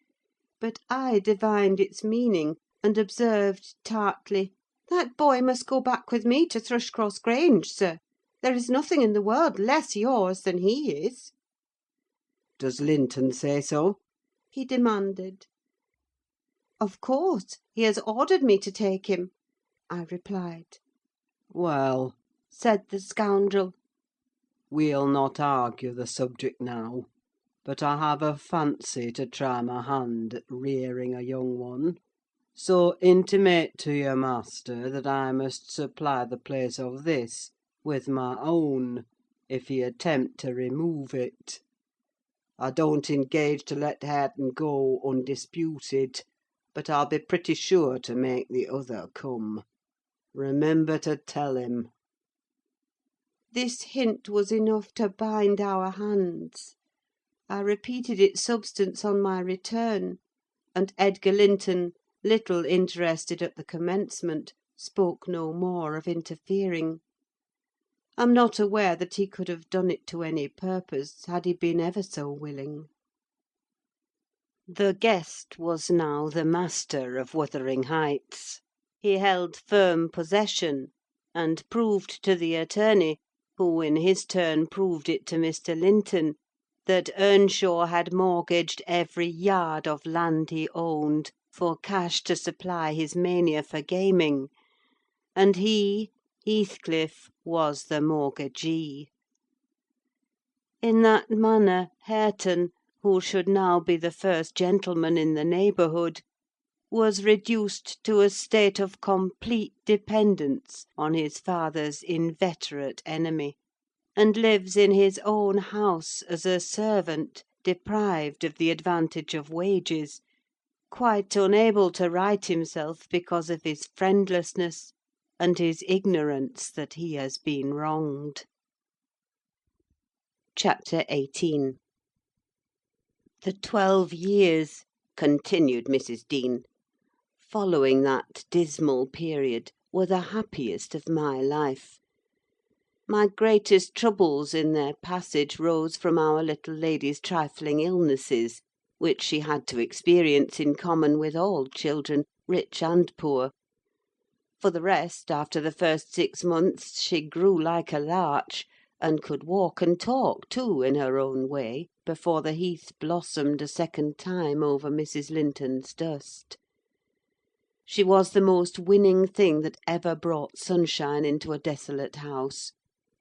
but I divined its meaning, and observed tartly, "That boy must go back with me to Thrushcross Grange, sir. There is nothing in the world less yours than he is." "Does Linton say so?" he demanded. "Of course, he has ordered me to take him," I replied. "Well," said the scoundrel, "we'll not argue the subject now; but I have a fancy to try my hand at rearing a young one: so intimate to your master that I must supply the place of this with my own, if he attempt to remove it. I don't engage to let Hareton go undisputed, but I'll be pretty sure to make the other come. Remember to tell him." This hint was enough to bind our hands. I repeated its substance on my return, and Edgar Linton, little interested at the commencement, spoke no more of interfering. I'm not aware that he could have done it to any purpose, had he been ever so willing. The guest was now the master of Wuthering Heights. He held firm possession, and proved to the attorney, who in his turn proved it to Mr. Linton, that Earnshaw had mortgaged every yard of land he owned, for cash to supply his mania for gaming, and he, Heathcliff, was the mortgagee. In that manner, Hareton, who should now be the first gentleman in the neighbourhood, was reduced to a state of complete dependence on his father's inveterate enemy, and lives in his own house as a servant, deprived of the advantage of wages, quite unable to right himself because of his friendlessness and his ignorance that he has been wronged. Chapter 18. "The 12 years," continued Mrs. Dean, "following that dismal period, were the happiest of my life. My greatest troubles in their passage rose from our little lady's trifling illnesses, which she had to experience in common with all children, rich and poor. For the rest, after the first 6 months, she grew like a larch, and could walk and talk too, in her own way, before the heath blossomed a second time over Mrs. Linton's dust. She was the most winning thing that ever brought sunshine into a desolate house: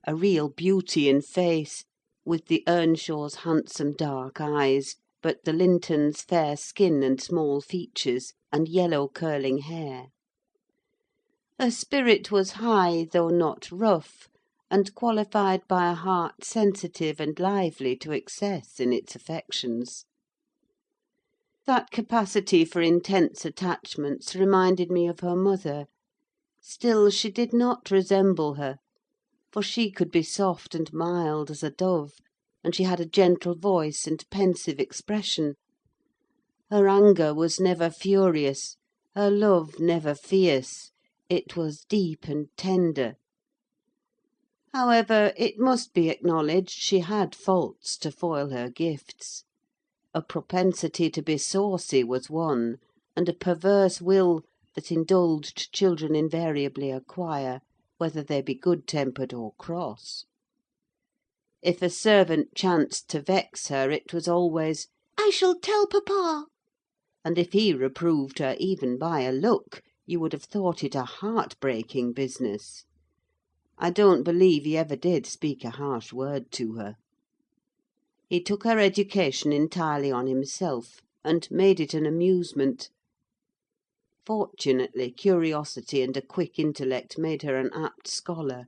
a real beauty in face, with the Earnshaws' handsome dark eyes, but the Lintons' fair skin and small features, and yellow curling hair. Her spirit was high, though not rough, and qualified by a heart sensitive and lively to excess in its affections. That capacity for intense attachments reminded me of her mother: still she did not resemble her, for she could be soft and mild as a dove, and she had a gentle voice and pensive expression. Her anger was never furious, her love never fierce: it was deep and tender. However, it must be acknowledged she had faults to foil her gifts. A propensity to be saucy was one, and a perverse will that indulged children invariably acquire, whether they be good-tempered or cross. If a servant chanced to vex her, it was always, "I shall tell papa;" and if he reproved her, even by a look, you would have thought it a heart-breaking business. I don't believe he ever did speak a harsh word to her. He took her education entirely on himself, and made it an amusement. Fortunately, curiosity and a quick intellect made her an apt scholar: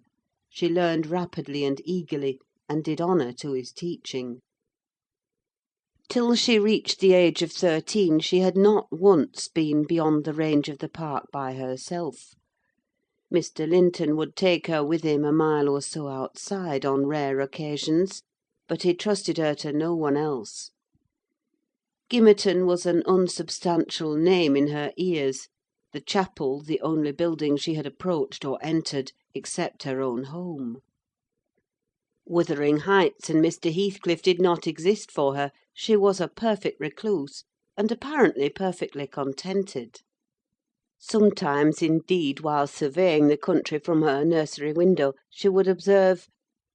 she learned rapidly and eagerly, and did honour to his teaching. Till she reached the age of 13, she had not once been beyond the range of the park by herself. Mr. Linton would take her with him a mile or so outside, on rare occasions, but he trusted her to no one else. Gimmerton was an unsubstantial name in her ears: the chapel the only building she had approached or entered, except her own home. Wuthering Heights and Mr. Heathcliff did not exist for her: she was a perfect recluse, and apparently perfectly contented. Sometimes, indeed, while surveying the country from her nursery window, she would observe,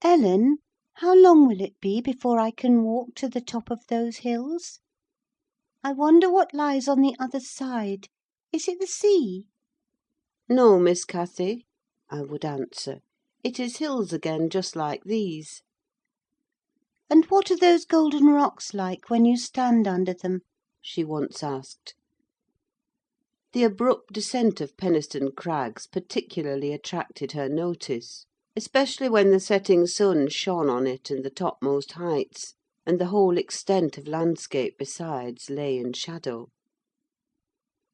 Ellen, how long will it be before I can walk to the top of those hills? I wonder what lies on the other side. Is it the sea? "No, Miss Cathy," I would answer. "It is hills again, just like these." And what are those golden rocks like when you stand under them? she once asked. The abrupt descent of Penistone Crags particularly attracted her notice, especially when the setting sun shone on it and the topmost heights, and the whole extent of landscape besides lay in shadow.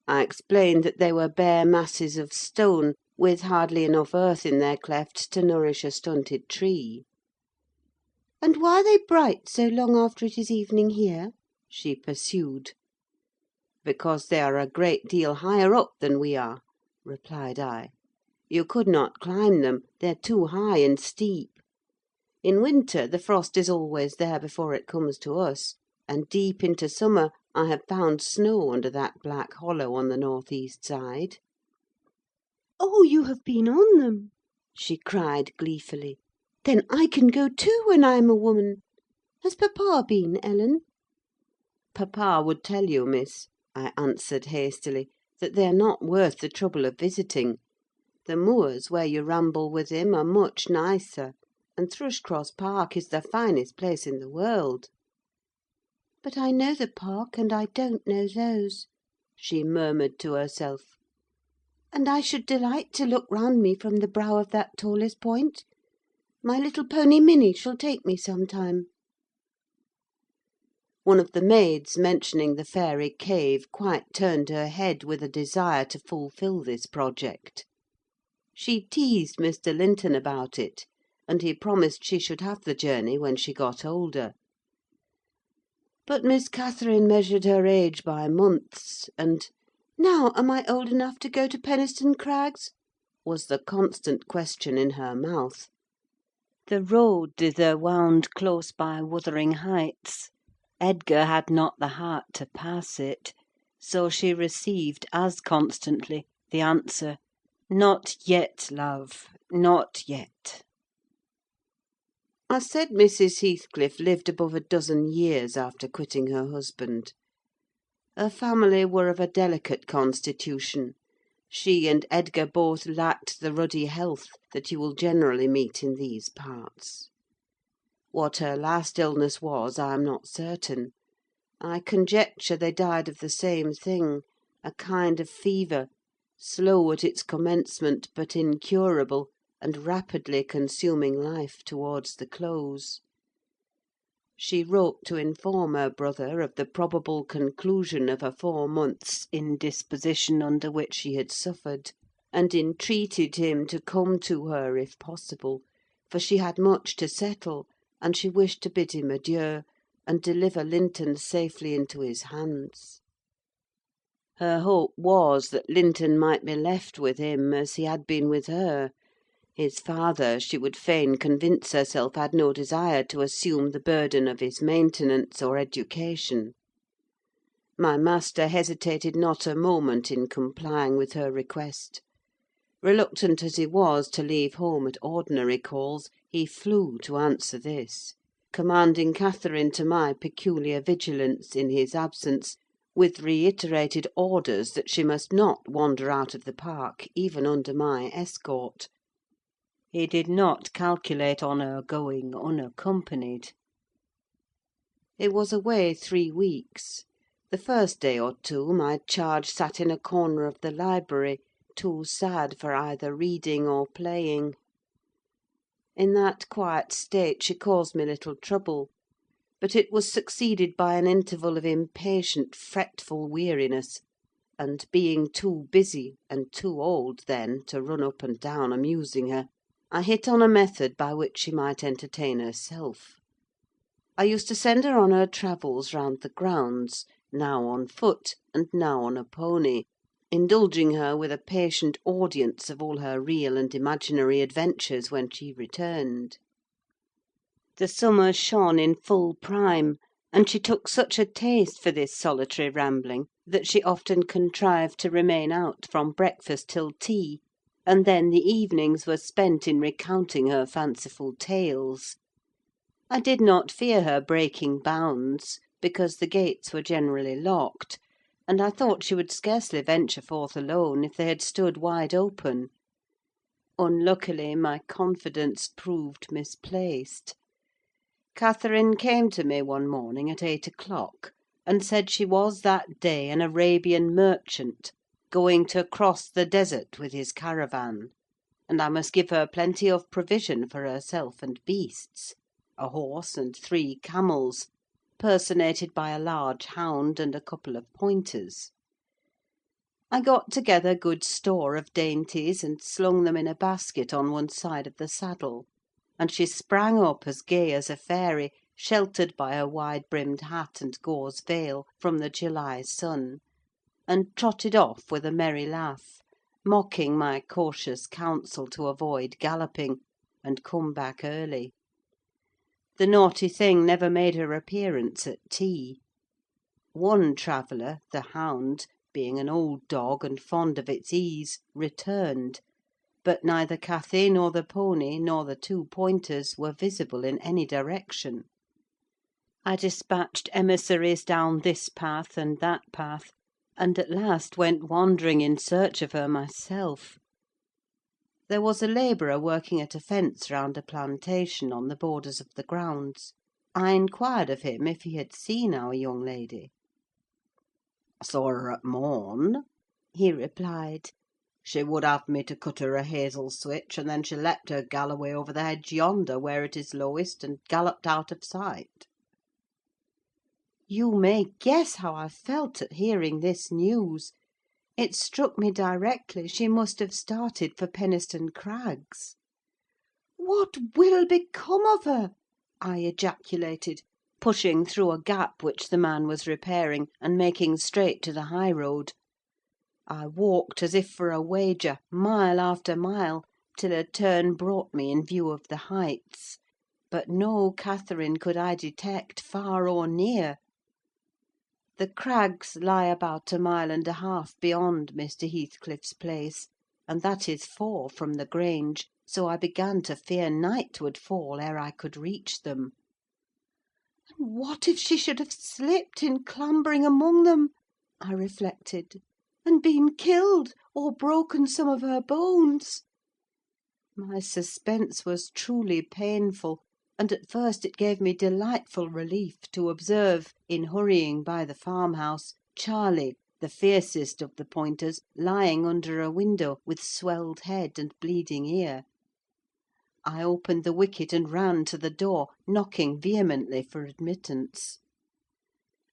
I explained that they were bare masses of stone, with hardly enough earth in their clefts to nourish a stunted tree. And why are they bright so long after it is evening here? she pursued. "Because they are a great deal higher up than we are," replied I. "You could not climb them: they're too high and steep. In winter the frost is always there before it comes to us, and deep into summer I have found snow under that black hollow on the north-east side." Oh, you have been on them! she cried gleefully. "Then I can go too when I am a woman. Has papa been, Ellen?" "Papa would tell you, miss. I answered hastily, "that they are not worth the trouble of visiting. The moors where you ramble with him are much nicer, and Thrushcross Park is the finest place in the world." "But I know the park, and I don't know those," she murmured to herself. "And I should delight to look round me from the brow of that tallest point. My little pony Minnie shall take me some time." One of the maids mentioning the fairy cave quite turned her head with a desire to fulfil this project. She teased Mr. Linton about it, and he promised she should have the journey when she got older. But Miss Catherine measured her age by months, and "Now am I old enough to go to Penistone Crags?" was the constant question in her mouth. The road thither wound close by Wuthering Heights. Edgar had not the heart to pass it, so she received as constantly the answer, "Not yet, love, not yet." I said Mrs. Heathcliff lived above a dozen years after quitting her husband. Her family were of a delicate constitution: she and Edgar both lacked the ruddy health that you will generally meet in these parts. What her last illness was, I am not certain. I conjecture they died of the same thing, a kind of fever, slow at its commencement, but incurable, and rapidly consuming life towards the close. She wrote to inform her brother of the probable conclusion of a 4 months' indisposition under which she had suffered, and entreated him to come to her if possible, for she had much to settle, and she wished to bid him adieu, and deliver Linton safely into his hands. Her hope was that Linton might be left with him as he had been with her. His father, she would fain convince herself, had no desire to assume the burden of his maintenance or education. My master hesitated not a moment in complying with her request. Reluctant as he was to leave home at ordinary calls, he flew to answer this, commanding Catherine to my peculiar vigilance in his absence, with reiterated orders that she must not wander out of the park, even under my escort. He did not calculate on her going unaccompanied. He was away 3 weeks. The first day or two my charge sat in a corner of the library, too sad for either reading or playing. In that quiet state she caused me little trouble; but it was succeeded by an interval of impatient, fretful weariness, and being too busy, and too old then, to run up and down amusing her, I hit on a method by which she might entertain herself. I used to send her on her travels round the grounds, now on foot, and now on a pony, indulging her with a patient audience of all her real and imaginary adventures when she returned. The summer shone in full prime, and she took such a taste for this solitary rambling that she often contrived to remain out from breakfast till tea, and then the evenings were spent in recounting her fanciful tales. I did not fear her breaking bounds, because the gates were generally locked, and I thought she would scarcely venture forth alone if they had stood wide open. Unluckily, my confidence proved misplaced. Catherine came to me one morning at 8 o'clock, and said she was that day an Arabian merchant, going to cross the desert with his caravan, and I must give her plenty of provision for herself and beasts: a horse and 3 camels, personated by a large hound and a couple of pointers. I got together good store of dainties, and slung them in a basket on one side of the saddle; and she sprang up as gay as a fairy, sheltered by her wide-brimmed hat and gauze veil from the July sun, and trotted off with a merry laugh, mocking my cautious counsel to avoid galloping, and come back early. The naughty thing never made her appearance at tea. One traveller, the hound, being an old dog and fond of its ease, returned; but neither Cathy, nor the pony, nor the 2 pointers were visible in any direction. I dispatched emissaries down this path and that path, and at last went wandering in search of her myself. There was a labourer working at a fence round a plantation on the borders of the grounds. I inquired of him if he had seen our young lady. "I saw her at morn," he replied. "She would have me to cut her a hazel switch, and then she leapt her galloway over the hedge yonder, where it is lowest, and galloped out of sight." You may guess how I felt at hearing this news. It struck me directly she must have started for Penistone Crags. "What will become of her?" I ejaculated, pushing through a gap which the man was repairing, and making straight to the high road. I walked as if for a wager, mile after mile, till a turn brought me in view of the Heights; but no Catherine could I detect, far or near. The Crags lie about 1.5 miles beyond Mr. Heathcliff's place, and that is 4 from the Grange, so I began to fear night would fall ere I could reach them. And what if she should have slipped in clambering among them, I reflected, and been killed, or broken some of her bones? My suspense was truly painful, and at first it gave me delightful relief to observe, in hurrying by the farmhouse, Charlie, the fiercest of the pointers, lying under a window, with swelled head and bleeding ear. I opened the wicket and ran to the door, knocking vehemently for admittance.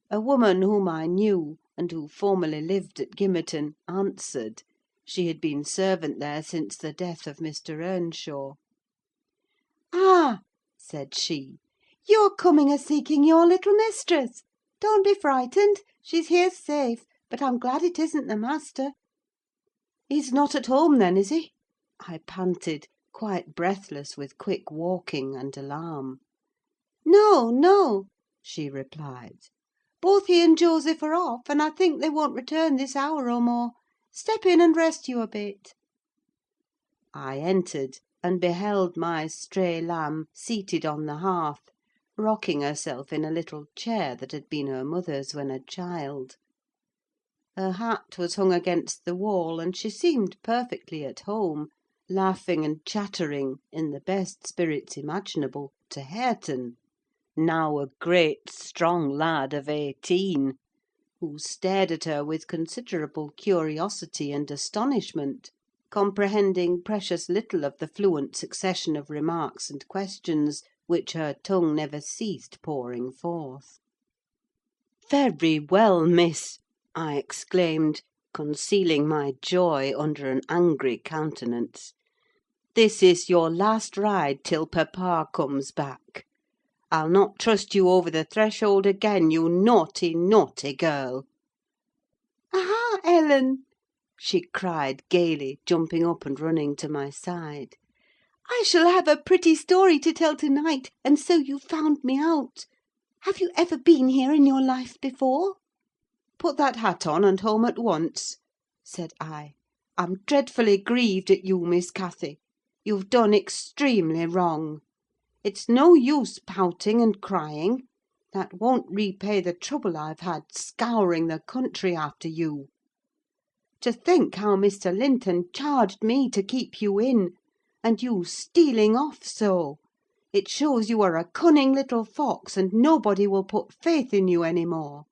A woman whom I knew, and who formerly lived at Gimmerton, answered. She had been servant there since the death of Mr. Earnshaw. "Ah!" said she, "you're coming a-seeking your little mistress. Don't be frightened: she's here safe, but I'm glad it isn't the master." "He's not at home, then, is he?" I panted, quite breathless with quick walking and alarm. "No, no," she replied. "Both he and Joseph are off, and I think they won't return this hour or more. Step in and rest you a bit." I entered, and beheld my stray lamb seated on the hearth, rocking herself in a little chair that had been her mother's when a child. Her hat was hung against the wall, and she seemed perfectly at home, laughing and chattering, in the best spirits imaginable, to Hareton, now a great strong lad of 18, who stared at her with considerable curiosity and astonishment, comprehending precious little of the fluent succession of remarks and questions which her tongue never ceased pouring forth. "Very well, miss," I exclaimed, concealing my joy under an angry countenance. "This is your last ride till papa comes back. I'll not trust you over the threshold again, you naughty, naughty girl!" "Aha, Ellen!" she cried gaily, jumping up and running to my side. "I shall have a pretty story to tell to-night, and so you found me out. Have you ever been here in your life before?" "Put that hat on, and home at once," said I. "I'm dreadfully grieved at you, Miss Cathy. You've done extremely wrong. It's no use pouting and crying: that won't repay the trouble I've had scouring the country after you. To think how Mr. Linton charged me to keep you in, and you stealing off so! It shows you are a cunning little fox, and nobody will put faith in you any more."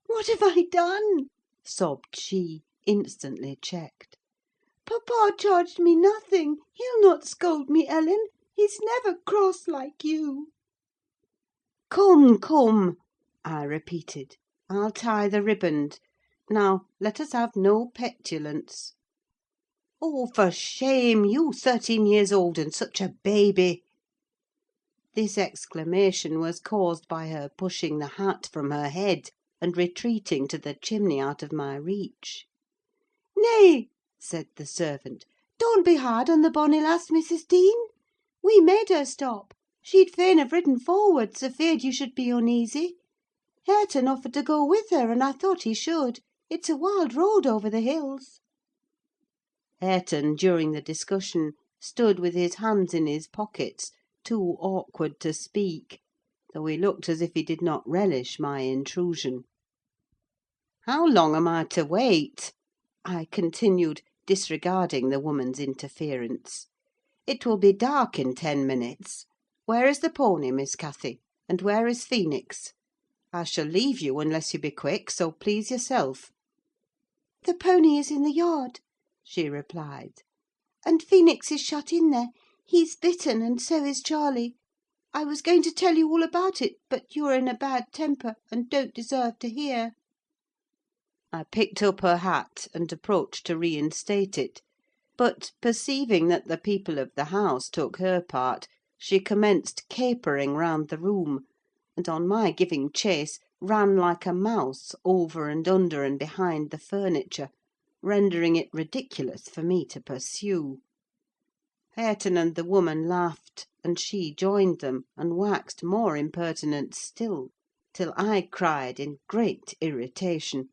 "What have I done?" sobbed she, instantly checked. "Papa charged me nothing. He'll not scold me, Ellen. He's never cross like you." "Come, come," I repeated. "I'll tie the riband. Now, let us have no petulance. Oh, for shame! You 13 years old, and such a baby!" This exclamation was caused by her pushing the hat from her head, and retreating to the chimney out of my reach. "Nay," said the servant, "don't be hard on the bonny lass, Mrs. Dean. We made her stop: she'd fain have ridden forwards, afeard you should be uneasy. Hareton offered to go with her, and I thought he should: it's a wild road over the hills." Hareton, during the discussion, stood with his hands in his pockets, too awkward to speak, though he looked as if he did not relish my intrusion. How long am I to wait?" I continued, disregarding the woman's interference. "It will be dark in 10 minutes. Where is the pony, Miss Cathy? And where is Phoenix? I shall leave you unless you be quick, so please yourself." "The pony is in the yard," she replied, "and Phoenix is shut in there. He's bitten, and so is Charlie. I was going to tell you all about it, but you are in a bad temper, and don't deserve to hear." I picked up her hat, and approached to reinstate it; but, perceiving that the people of the house took her part, she commenced capering round the room, and, on my giving chase, ran like a mouse over and under and behind the furniture, rendering it ridiculous for me to pursue. Hareton and the woman laughed, and she joined them, and waxed more impertinent still, till I cried, in great irritation,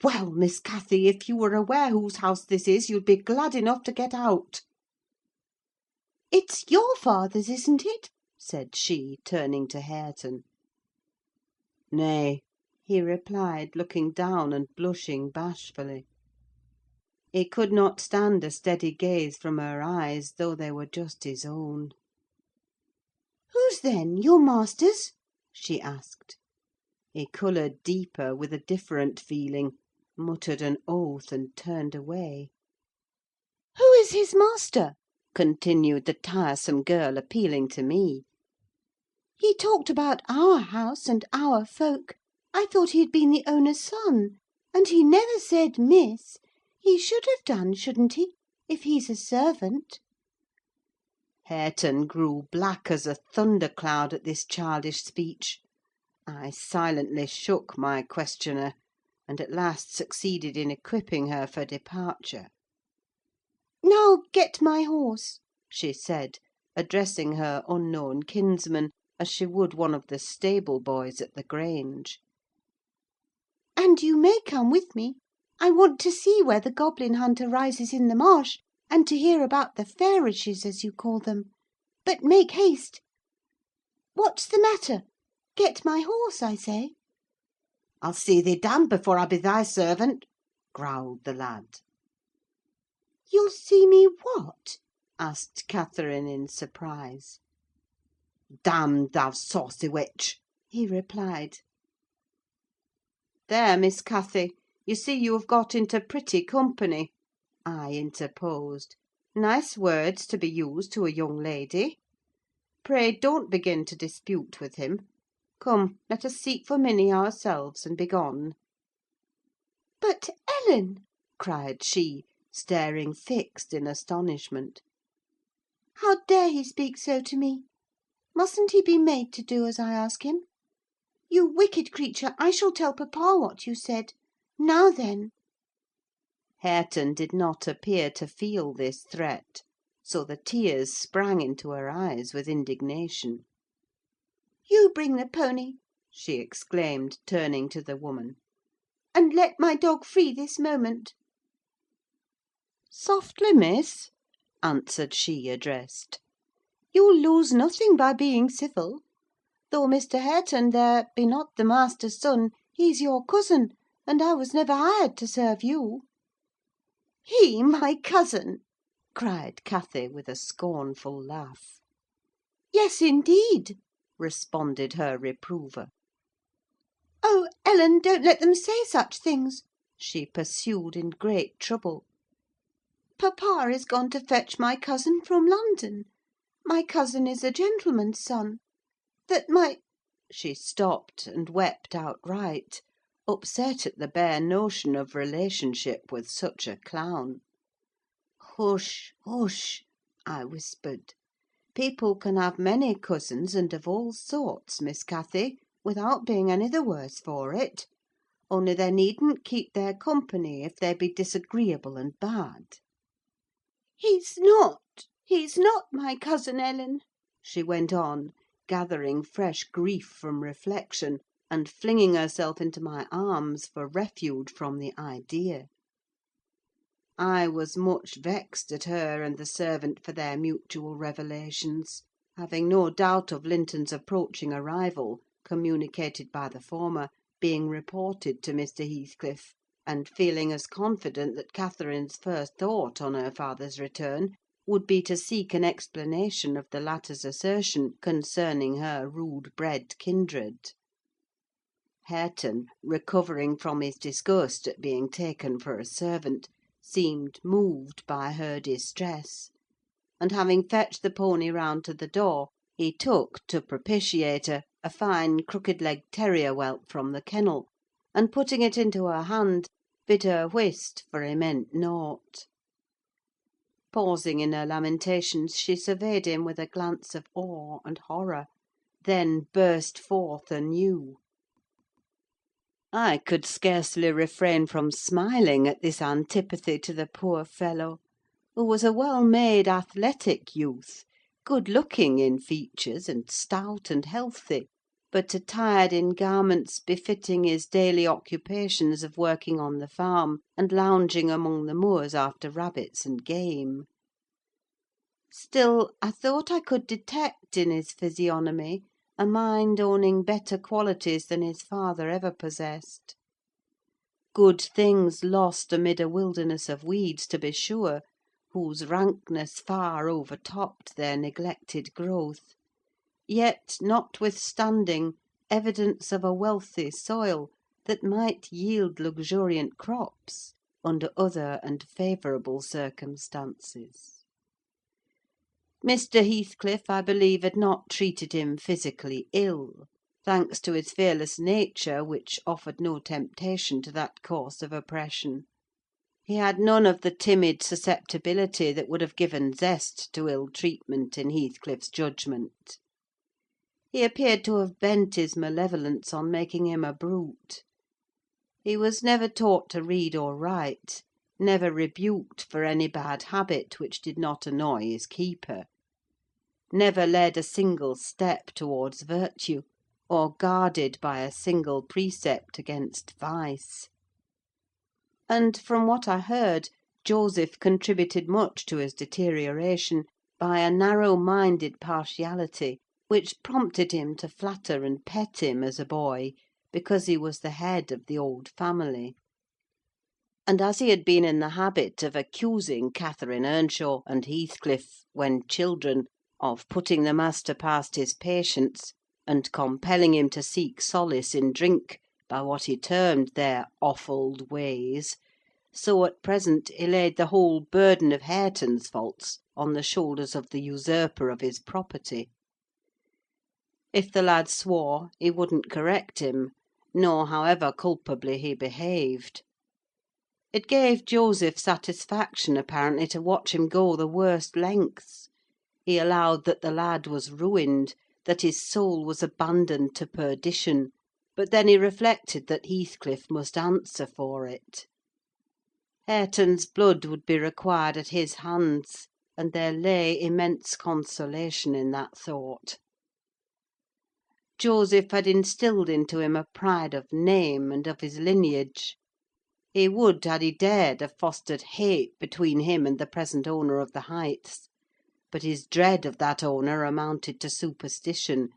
"Well, Miss Cathy, if you were aware whose house this is, you'd be glad enough to get out." "It's your father's, isn't it?" said she, turning to Hareton. "Nay," he replied, looking down and blushing bashfully. He could not stand a steady gaze from her eyes, though they were just his own. "Whose then? Your master's?" she asked. He coloured deeper, with a different feeling, muttered an oath, and turned away. "Who is his master?" continued the tiresome girl, appealing to me. "He talked about our house and our folk. I thought he had been the owner's son. And he never said Miss. He should have done, shouldn't he, if he's a servant?" Hareton grew black as a thundercloud at this childish speech. I silently shook my questioner, and at last succeeded in equipping her for departure. "Now get my horse," she said, addressing her unknown kinsman as she would one of the stable boys at the Grange. "and you may come with me. I want to see where the goblin hunter rises in the marsh, and to hear about the fairishes, as you call them. But make haste. What's the matter? Get my horse, I say." "I'll see thee damned before I be thy servant," growled the lad. "You'll see me what?" asked Catherine in surprise. "Damned, thou saucy witch!" he replied. "There, Miss Cathy, you see you have got into pretty company," I interposed. "Nice words to be used to a young lady. Pray don't begin to dispute with him. Come, let us seek for Minnie ourselves, and be gone." "But, Ellen," cried she, staring fixed in astonishment. "how dare he speak so to me? Mustn't he be made to do as I ask him? You wicked creature, I shall tell papa what you said. Now then!" Hareton did not appear to feel this threat, so the tears sprang into her eyes with indignation. "You bring the pony," she exclaimed, turning to the woman, "and let my dog free this moment." "Softly, miss," answered she addressed. "You'll lose nothing by being civil. Though Mr. Hareton there be not the master's son, he's your cousin, and I was never hired to serve you." "He my cousin!" cried Cathy, with a scornful laugh. "Yes, indeed," responded her reprover. "Oh, Ellen, don't let them say such things!" she pursued, in great trouble. "Papa is gone to fetch my cousin from London. My cousin is a gentleman's son. That my—" She stopped, and wept outright, upset at the bare notion of relationship with such a clown. "Hush, hush!" I whispered. "People can have many cousins, and of all sorts, Miss Cathy, without being any the worse for it: only they needn't keep their company if they be disagreeable and bad." He's not my cousin, Ellen," she went on, gathering fresh grief from reflection, and flinging herself into my arms for refuge from the idea. I was much vexed at her and the servant for their mutual revelations, having no doubt of Linton's approaching arrival, communicated by the former, being reported to Mr. Heathcliff, and feeling as confident that Catherine's first thought on her father's return would be to seek an explanation of the latter's assertion concerning her rude-bred kindred. Hareton, recovering from his disgust at being taken for a servant, seemed moved by her distress, and having fetched the pony round to the door, he took, to propitiate her, a fine crooked-legged terrier whelp from the kennel, and putting it into her hand, bid her whist, for he meant nought. Pausing in her lamentations, she surveyed him with a glance of awe and horror, then burst forth anew. I could scarcely refrain from smiling at this antipathy to the poor fellow, who was a well-made, athletic youth, good-looking in features, and stout and healthy, but attired in garments befitting his daily occupations of working on the farm, and lounging among the moors after rabbits and game. Still, I thought I could detect in his physiognomy a mind owning better qualities than his father ever possessed. Good things lost amid a wilderness of weeds, to be sure, whose rankness far overtopped their neglected growth; yet, notwithstanding, evidence of a wealthy soil that might yield luxuriant crops under other and favourable circumstances. Mr. Heathcliff, I believe, had not treated him physically ill, thanks to his fearless nature, which offered no temptation to that course of oppression. He had none of the timid susceptibility that would have given zest to ill-treatment in Heathcliff's judgment. He appeared to have bent his malevolence on making him a brute. He was never taught to read or write, never rebuked for any bad habit which did not annoy his keeper, never led a single step towards virtue, or guarded by a single precept against vice. And, from what I heard, Joseph contributed much to his deterioration by a narrow-minded partiality, which prompted him to flatter and pet him as a boy, because he was the head of the old family. And as he had been in the habit of accusing Catherine Earnshaw and Heathcliff, when children, of putting the master past his patience, and compelling him to seek solace in drink by what he termed their offald ways, so at present he laid the whole burden of Hareton's faults on the shoulders of the usurper of his property. If the lad swore, he wouldn't correct him, nor however culpably he behaved. It gave Joseph satisfaction, apparently, to watch him go the worst lengths. He allowed that the lad was ruined, that his soul was abandoned to perdition; but then he reflected that Heathcliff must answer for it. Hareton's blood would be required at his hands, and there lay immense consolation in that thought. Joseph had instilled into him a pride of name and of his lineage. He would, had he dared, have fostered hate between him and the present owner of the Heights; but his dread of that owner amounted to superstition,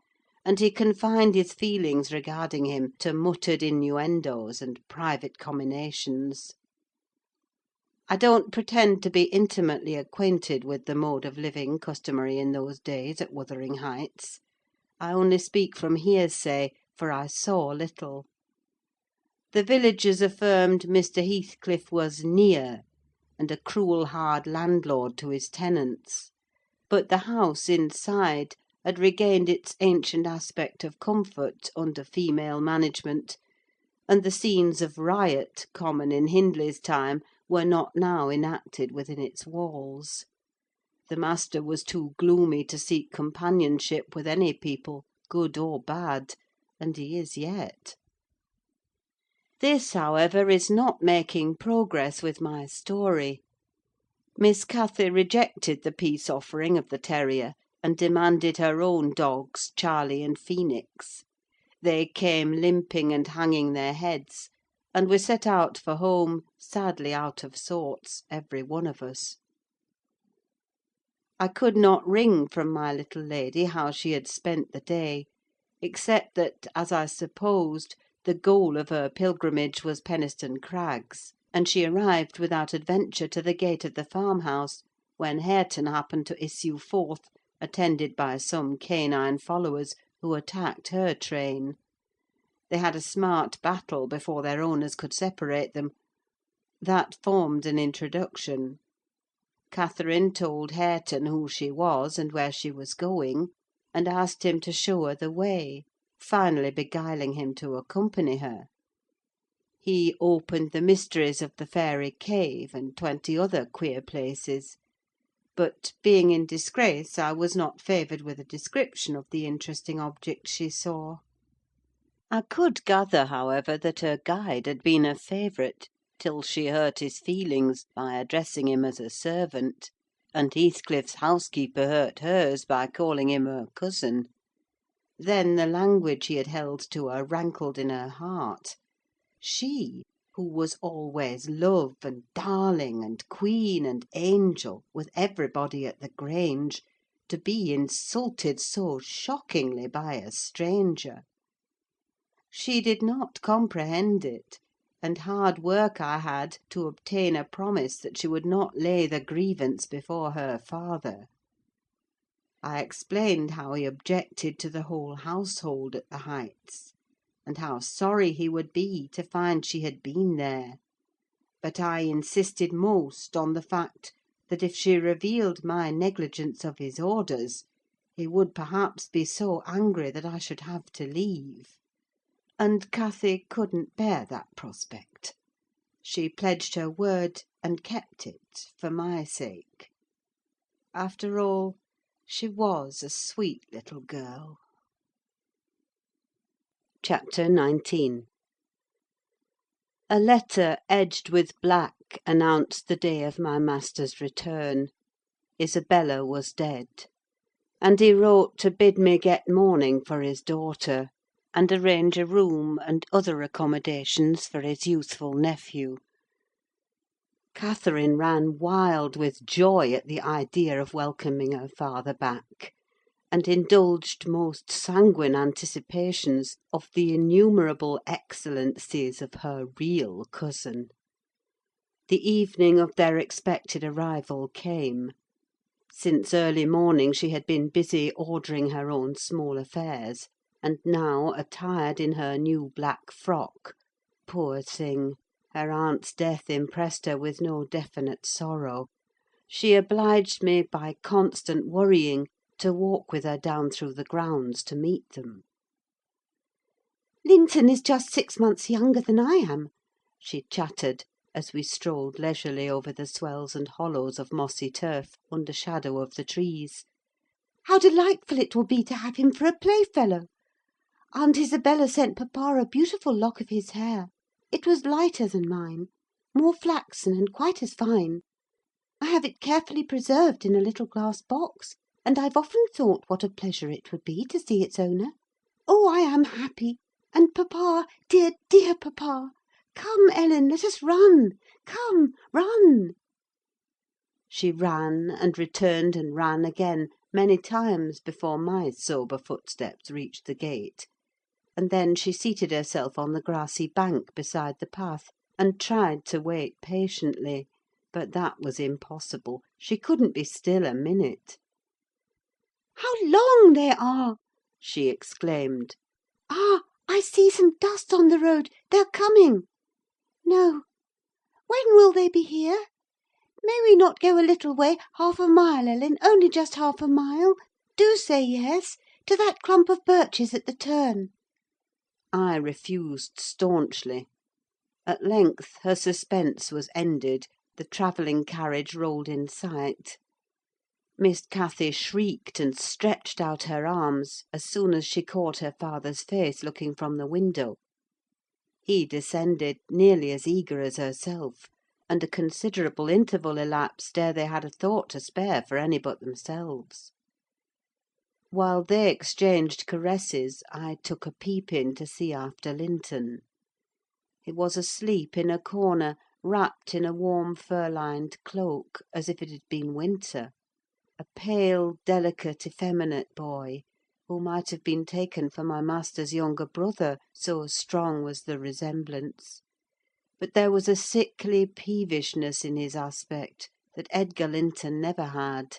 and he confined his feelings regarding him to muttered innuendos and private comminations. I don't pretend to be intimately acquainted with the mode of living customary in those days at Wuthering Heights. I only speak from hearsay, for I saw little. The villagers affirmed Mr. Heathcliff was near, and a cruel hard landlord to his tenants; but the house inside had regained its ancient aspect of comfort under female management, and the scenes of riot, common in Hindley's time, were not now enacted within its walls. The master was too gloomy to seek companionship with any people, good or bad, and he is yet. This, however, is not making progress with my story. Miss Cathy rejected the peace offering of the terrier, and demanded her own dogs, Charlie and Phoenix. They came limping and hanging their heads, and we set out for home, sadly out of sorts, every one of us. I could not wring from my little lady how she had spent the day, except that, as I supposed, the goal of her pilgrimage was Penistone Crags, and she arrived without adventure to the gate of the farmhouse, when Hareton happened to issue forth, attended by some canine followers, who attacked her train. They had a smart battle before their owners could separate them. That formed an introduction. Catherine told Hareton who she was and where she was going, and asked him to show her the way, finally beguiling him to accompany her. He opened the mysteries of the Fairy Cave, and 20 other queer places; but, being in disgrace, I was not favoured with a description of the interesting objects she saw. I could gather, however, that her guide had been a favourite, till she hurt his feelings by addressing him as a servant, and Heathcliff's housekeeper hurt hers by calling him her cousin. Then the language he had held to her rankled in her heart. She, who was always love and darling and queen and angel with everybody at the Grange, to be insulted so shockingly by a stranger! She did not comprehend it, and hard work I had to obtain a promise that she would not lay the grievance before her father. I explained how he objected to the whole household at the Heights, and how sorry he would be to find she had been there; but I insisted most on the fact that if she revealed my negligence of his orders, he would perhaps be so angry that I should have to leave. And Cathy couldn't bear that prospect. She pledged her word, and kept it, for my sake. After all, she was a sweet little girl. Chapter 19. A letter edged with black announced the day of my master's return. Isabella was dead; and he wrote to bid me get mourning for his daughter, and arrange a room and other accommodations for his youthful nephew. Catherine ran wild with joy at the idea of welcoming her father back, and indulged most sanguine anticipations of the innumerable excellencies of her real cousin. The evening of their expected arrival came. Since early morning she had been busy ordering her own small affairs, and now, attired in her new black frock, poor thing, her aunt's death impressed her with no definite sorrow, she obliged me by constant worrying to walk with her down through the grounds to meet them. Linton is just 6 months younger than I am, she chattered, as we strolled leisurely over the swells and hollows of mossy turf, under shadow of the trees. How delightful it will be to have him for a playfellow! Aunt Isabella sent papa a beautiful lock of his hair. It was lighter than mine, more flaxen and quite as fine. I have it carefully preserved in a little glass box, and I've often thought what a pleasure it would be to see its owner. Oh, I am happy! And papa, dear, dear papa! Come, Ellen, let us run! Come, run!" She ran, and returned and ran again, many times before my sober footsteps reached the gate; and then she seated herself on the grassy bank beside the path, and tried to wait patiently; but that was impossible: she couldn't be still a minute. "How long they are!" she exclaimed. "Ah, I see some dust on the road: they're coming. No! When will they be here? May we not go a little way, half a mile, Ellen, only just half a mile? Do say yes, to that clump of birches at the turn." I refused staunchly. At length her suspense was ended: the travelling carriage rolled in sight. Miss Cathy shrieked and stretched out her arms as soon as she caught her father's face looking from the window. He descended, nearly as eager as herself, and a considerable interval elapsed ere they had a thought to spare for any but themselves. While they exchanged caresses, I took a peep in to see after Linton. He was asleep in a corner, wrapped in a warm fur-lined cloak, as if it had been winter: a pale, delicate, effeminate boy, who might have been taken for my master's younger brother, so strong was the resemblance; but there was a sickly peevishness in his aspect that Edgar Linton never had.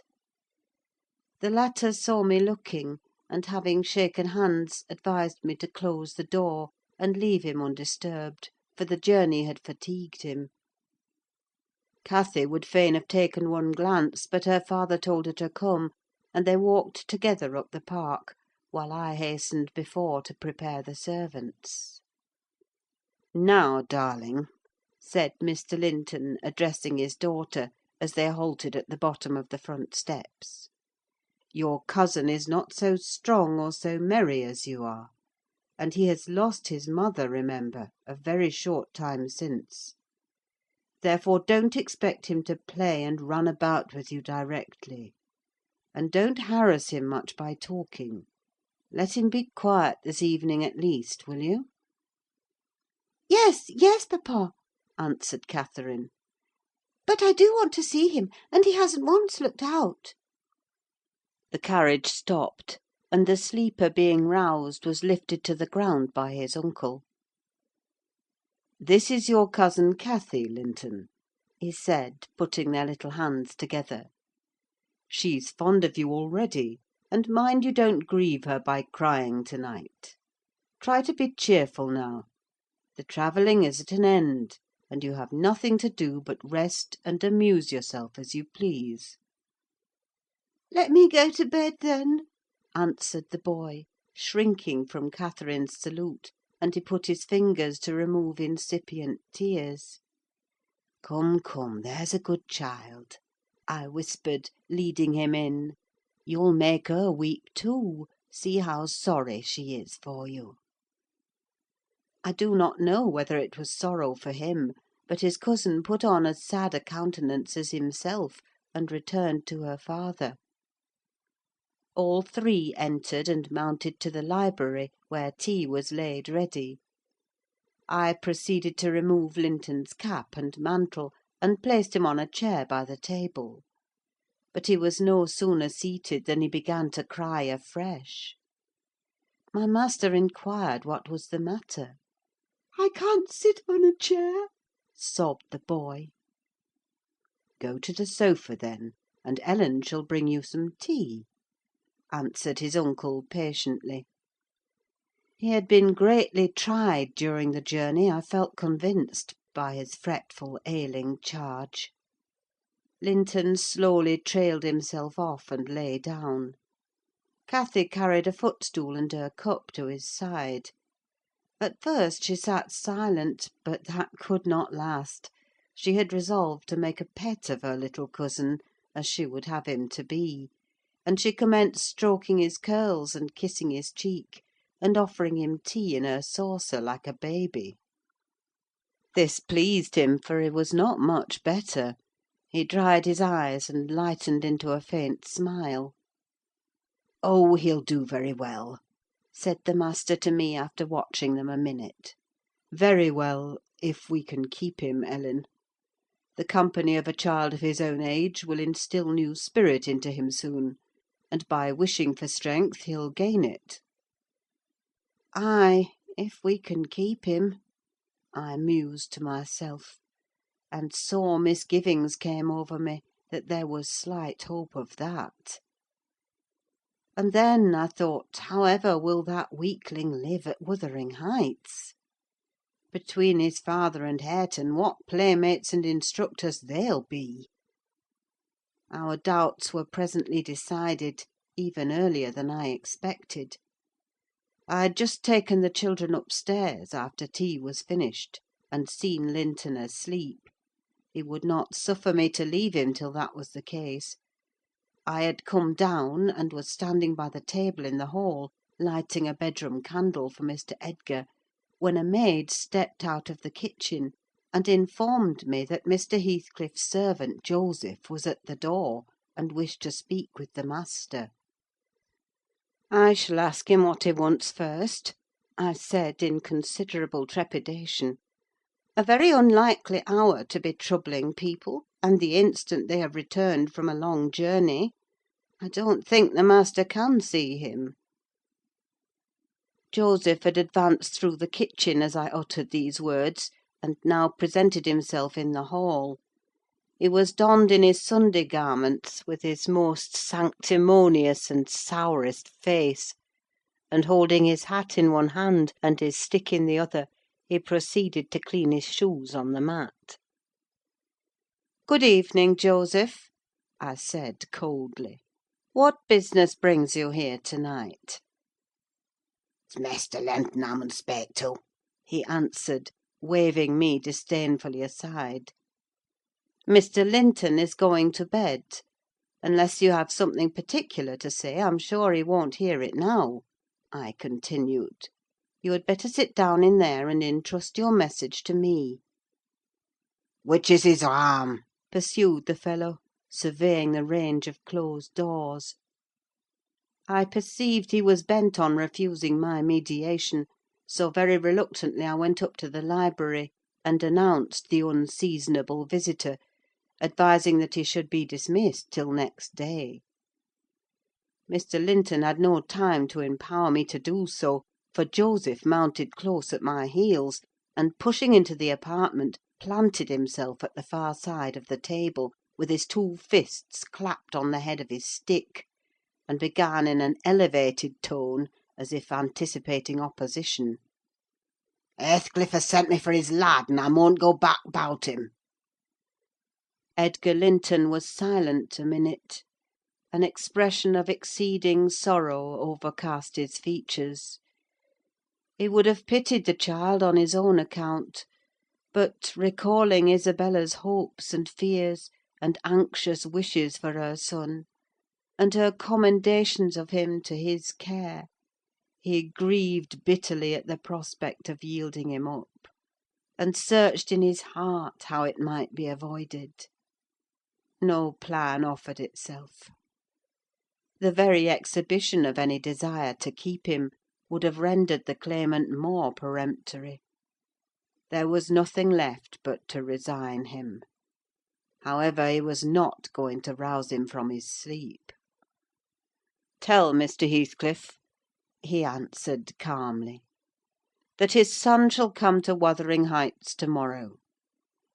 The latter saw me looking, and having shaken hands, advised me to close the door, and leave him undisturbed, for the journey had fatigued him. Cathy would fain have taken one glance, but her father told her to come, and they walked together up the park, while I hastened before to prepare the servants. "Now, darling," said Mr. Linton, addressing his daughter, as they halted at the bottom of the front steps, "your cousin is not so strong or so merry as you are; and he has lost his mother, remember, a very short time since. Therefore don't expect him to play and run about with you directly; and don't harass him much by talking. Let him be quiet this evening at least, will you?" Yes, yes, papa, answered Catherine. "But I do want to see him, and he hasn't once looked out." The carriage stopped, and the sleeper being roused was lifted to the ground by his uncle. "This is your cousin Cathy, Linton," he said, putting their little hands together. "She's fond of you already, and mind you don't grieve her by crying to-night. Try to be cheerful now. The travelling is at an end, and you have nothing to do but rest and amuse yourself as you please." "Let me go to bed, then," answered the boy, shrinking from Catherine's salute, and he put his fingers to remove incipient tears. "Come, come, there's a good child," I whispered, leading him in. "You'll make her weep too: see how sorry she is for you." I do not know whether it was sorrow for him, but his cousin put on as sad a countenance as himself, and returned to her father. All three entered and mounted to the library, where tea was laid ready. I proceeded to remove Linton's cap and mantle, and placed him on a chair by the table. But he was no sooner seated than he began to cry afresh. My master inquired what was the matter. "I can't sit on a chair," sobbed the boy. "Go to the sofa, then, and Ellen shall bring you some tea," answered his uncle patiently. He had been greatly tried during the journey, I felt convinced, by his fretful, ailing charge. Linton slowly trailed himself off and lay down. Cathy carried a footstool and her cup to his side. At first she sat silent, but that could not last. She had resolved to make a pet of her little cousin, as she would have him to be; and she commenced stroking his curls and kissing his cheek, and offering him tea in her saucer like a baby. This pleased him, for he was not much better. He dried his eyes and lightened into a faint smile. "Oh, he'll do very well," said the master to me, after watching them a minute. "Very well, if we can keep him, Ellen. The company of a child of his own age will instil new spirit into him soon, and by wishing for strength he'll gain it." "Ay, if we can keep him," I mused to myself; and sore misgivings came over me that there was slight hope of that. And then I thought, however will that weakling live at Wuthering Heights? Between his father and Hareton, what playmates and instructors they'll be! Our doubts were presently decided, even earlier than I expected. I had just taken the children upstairs, after tea was finished, and seen Linton asleep: he would not suffer me to leave him till that was the case. I had come down, and was standing by the table in the hall, lighting a bedroom candle for Mr. Edgar, when a maid stepped out of the kitchen, and informed me that Mr. Heathcliff's servant, Joseph, was at the door, and wished to speak with the master. "I shall ask him what he wants first," I said, in considerable trepidation. "A very unlikely hour to be troubling people, and the instant they have returned from a long journey. I don't think the master can see him." Joseph had advanced through the kitchen as I uttered these words, and now presented himself in the hall. He was donned in his Sunday garments, with his most sanctimonious and sourest face, and holding his hat in one hand and his stick in the other, he proceeded to clean his shoes on the mat. "Good evening, Joseph," I said coldly. "What business brings you here to-night?" "It's Mester Linton I mun speak to," he answered, waving me disdainfully aside. "Mr. Linton is going to bed. Unless you have something particular to say, I'm sure he won't hear it now," I continued. "You had better sit down in there and entrust your message to me." "Which is his arm?" pursued the fellow, surveying the range of closed doors. I perceived he was bent on refusing my mediation, so very reluctantly I went up to the library, and announced the unseasonable visitor, advising that he should be dismissed till next day. Mr. Linton had no time to empower me to do so, for Joseph mounted close at my heels, and pushing into the apartment, planted himself at the far side of the table, with his two fists clapped on the head of his stick, and began in an elevated tone, as if anticipating opposition. "Heathcliff has sent me for his lad, and I mun't go back 'bout him." Edgar Linton was silent a minute. An expression of exceeding sorrow overcast his features. He would have pitied the child on his own account, but, recalling Isabella's hopes and fears, and anxious wishes for her son, and her commendations of him to his care, he grieved bitterly at the prospect of yielding him up, and searched in his heart how it might be avoided. No plan offered itself. The very exhibition of any desire to keep him would have rendered the claimant more peremptory. There was nothing left but to resign him. However, he was not going to rouse him from his sleep. "Tell Mr. Heathcliff," he answered calmly, "that his son shall come to Wuthering Heights to-morrow.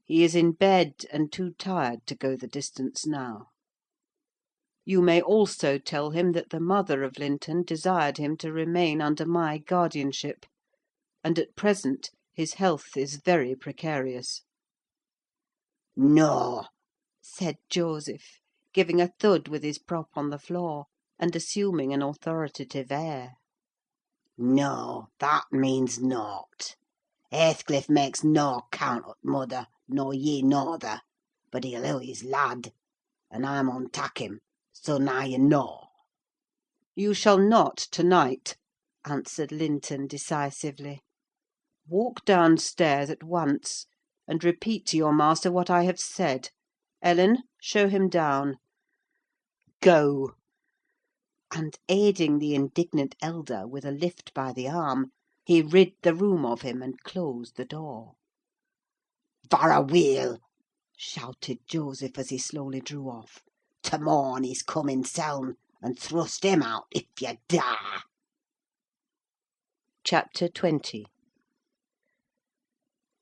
He is in bed, and too tired to go the distance now. You may also tell him that the mother of Linton desired him to remain under my guardianship, and at present his health is very precarious." "No," said Joseph, giving a thud with his prop on the floor, and assuming an authoritative air. "No, that means nought. Heathcliff makes no count o' t' mother, nor ye norther; but he'll hev his lad, and I mun tak' him: so now you know." "You shall not to-night," answered Linton decisively. "Walk downstairs at once, and repeat to your master what I have said. Ellen, show him down. Go!" And aiding the indignant elder with a lift by the arm, he rid the room of him and closed the door. "Varra weel!" shouted Joseph, as he slowly drew off. "To morn he's coming seln, and thrust him out if you dare." Chapter 20.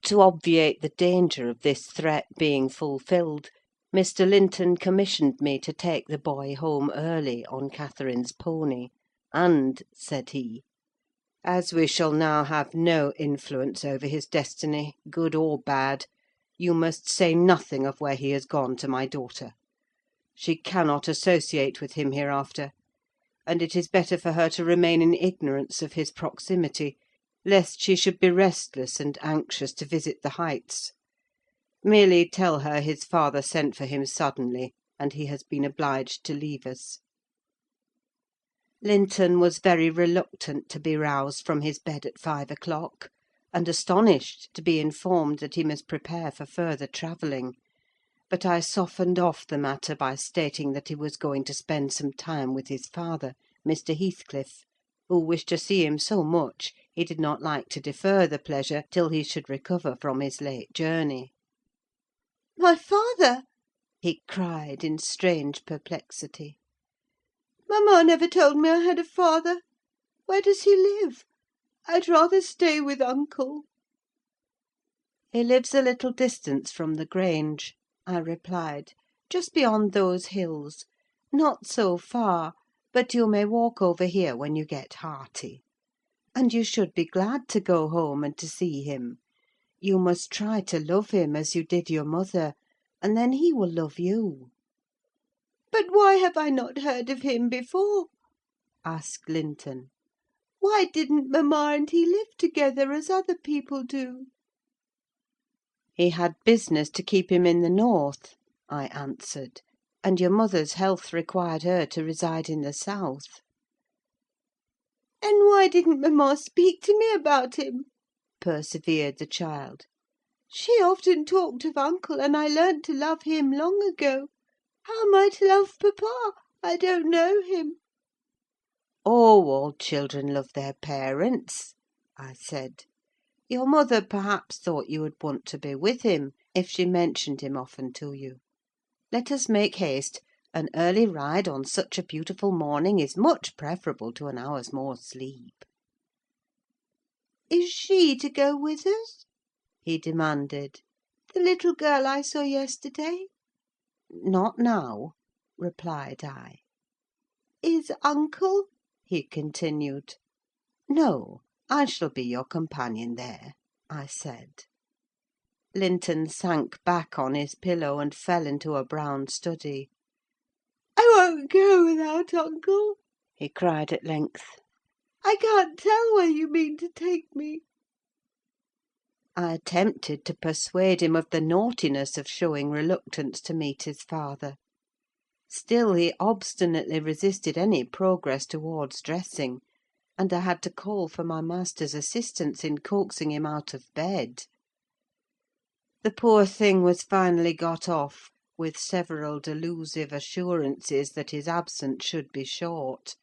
To obviate the danger of this threat being fulfilled, Mr. Linton commissioned me to take the boy home early on Catherine's pony; and, said he, "as we shall now have no influence over his destiny, good or bad, you must say nothing of where he has gone to my daughter. She cannot associate with him hereafter, and it is better for her to remain in ignorance of his proximity, lest she should be restless and anxious to visit the Heights. Merely tell her his father sent for him suddenly, and he has been obliged to leave us." Linton was very reluctant to be roused from his bed at 5 o'clock, and astonished to be informed that he must prepare for further travelling; but I softened off the matter by stating that he was going to spend some time with his father, Mr. Heathcliff, who wished to see him so much he did not like to defer the pleasure till he should recover from his late journey. My father! He cried in strange perplexity. Mamma never told me I had a father. Where does he live? I'd rather stay with uncle." "He lives a little distance from the Grange," I replied, "just beyond those hills: not so far, but you may walk over here when you get hearty. And you should be glad to go home and to see him. You must try to love him as you did your mother, and then he will love you." "But why have I not heard of him before?" asked Linton. "Why didn't mamma and he live together as other people do?" "He had business to keep him in the north," I answered, "and your mother's health required her to reside in the south." "And why didn't mamma speak to me about him?" persevered the child. "She often talked of uncle, and I learnt to love him long ago. How am I to love papa? I don't know him." "Oh, all children love their parents," I said. "Your mother perhaps thought you would want to be with him, if she mentioned him often to you. Let us make haste: an early ride on such a beautiful morning is much preferable to an hour's more sleep." "Is she to go with us?" he demanded. "The little girl I saw yesterday?" "Not now," replied I. "Is uncle?" he continued. "No, I shall be your companion there," I said. Linton sank back on his pillow, and fell into a brown study. "I won't go without uncle," he cried at length. "I can't tell where you mean to take me." I attempted to persuade him of the naughtiness of showing reluctance to meet his father. Still he obstinately resisted any progress towards dressing, and I had to call for my master's assistance in coaxing him out of bed. The poor thing was finally got off, with several delusive assurances that his absence should be short,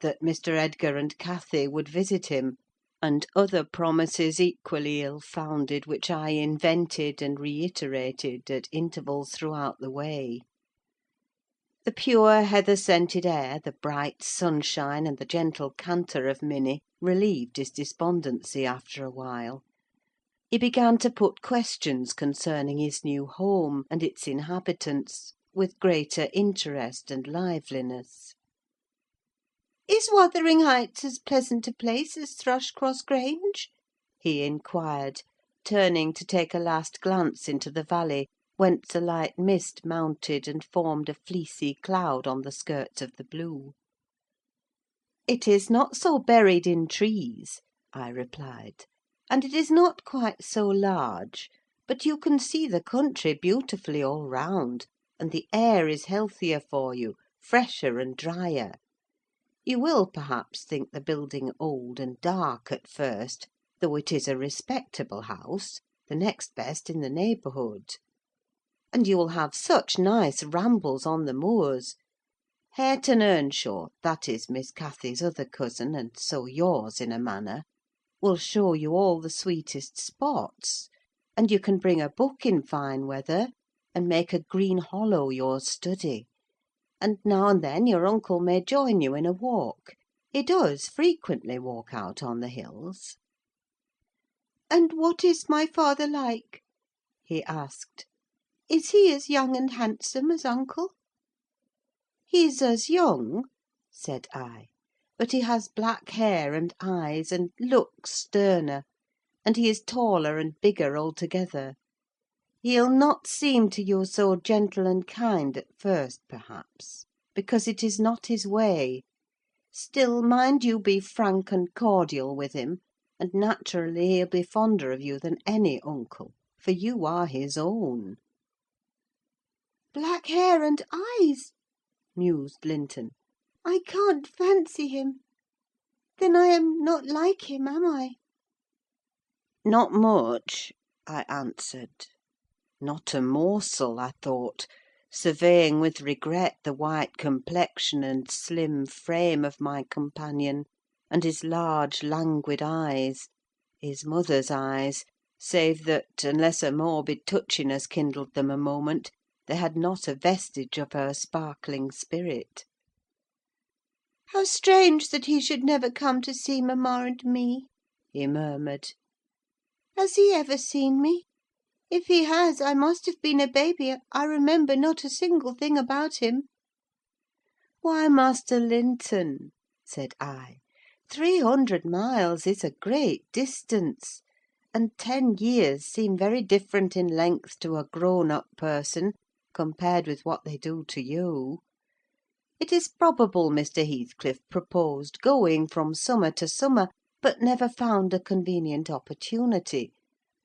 that Mr. Edgar and Cathy would visit him, and other promises equally ill-founded, which I invented and reiterated at intervals throughout the way. The pure heather-scented air, the bright sunshine, and the gentle canter of Minnie relieved his despondency after a while. He began to put questions concerning his new home and its inhabitants with greater interest and liveliness. "Is Wuthering Heights as pleasant a place as Thrushcross Grange?" he inquired, turning to take a last glance into the valley, whence a light mist mounted and formed a fleecy cloud on the skirts of the blue. "It is not so buried in trees," I replied, "and it is not quite so large; but you can see the country beautifully all round, and the air is healthier for you, fresher and drier. You will, perhaps, think the building old and dark at first, though it is a respectable house, the next best in the neighbourhood. And you will have such nice rambles on the moors. Hareton Earnshaw, that is Miss Cathy's other cousin, and so yours in a manner, will show you all the sweetest spots; and you can bring a book in fine weather, and make a green hollow your study; and now and then your uncle may join you in a walk: he does frequently walk out on the hills." "And what is my father like?" he asked. "Is he as young and handsome as uncle?" "He's as young," said I, "but he has black hair and eyes, and looks sterner; and he is taller and bigger altogether. He'll not seem to you so gentle and kind at first, perhaps, because it is not his way: still, mind you be frank and cordial with him, and naturally he'll be fonder of you than any uncle, for you are his own." "Black hair and eyes," mused Linton. "I can't fancy him. Then I am not like him, am I?" "Not much," I answered. Not a morsel, I thought, surveying with regret the white complexion and slim frame of my companion, and his large, languid eyes: his mother's eyes, save that, unless a morbid touchiness kindled them a moment, they had not a vestige of her sparkling spirit. "How strange that he should never come to see mamma and me!" he murmured. Has he ever seen me? If he has, I must have been a baby. I remember not a single thing about him. "Why, Master Linton," said I, 300 miles is a great distance, and 10 years seem very different in length to a grown-up person, compared with what they do to you. It is probable Mr. Heathcliff proposed going from summer to summer, but never found a convenient opportunity,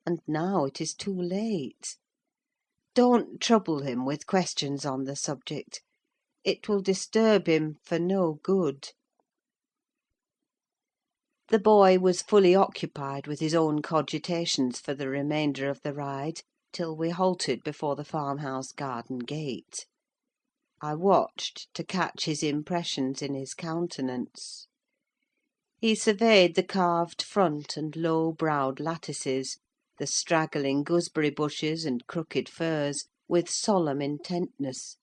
and now it is too late. Don't trouble him with questions on the subject. It will disturb him for no good." The boy was fully occupied with his own cogitations for the remainder of the ride, till we halted before the farmhouse garden gate. I watched to catch his impressions in his countenance. He surveyed the carved front and low-browed lattices, the straggling gooseberry bushes and crooked firs, with solemn intentness,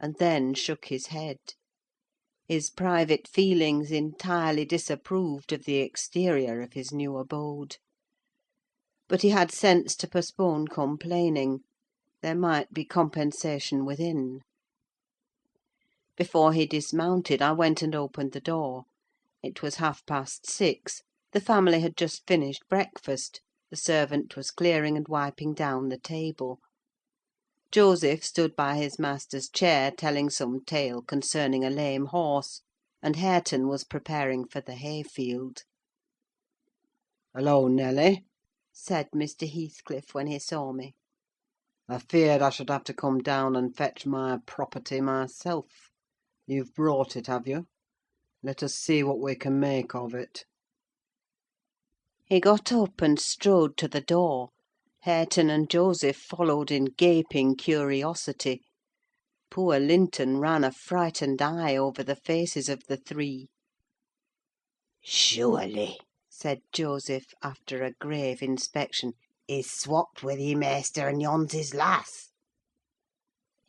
and then shook his head. His private feelings entirely disapproved of the exterior of his new abode. But he had sense to postpone complaining: there might be compensation within. Before he dismounted, I went and opened the door. It was 6:30. The family had just finished breakfast. The servant was clearing and wiping down the table. Joseph stood by his master's chair, telling some tale concerning a lame horse, and Hareton was preparing for the hayfield. "Hello, Nelly," said Mr. Heathcliff, when he saw me. "I feared I should have to come down and fetch my property myself. You've brought it, have you? Let us see what we can make of it." He got up and strode to the door. Hareton and Joseph followed in gaping curiosity. Poor Linton ran a frightened eye over the faces of the three. "Surely," said Joseph, after a grave inspection, "he's swapped with ye, maister, and yon's his lass."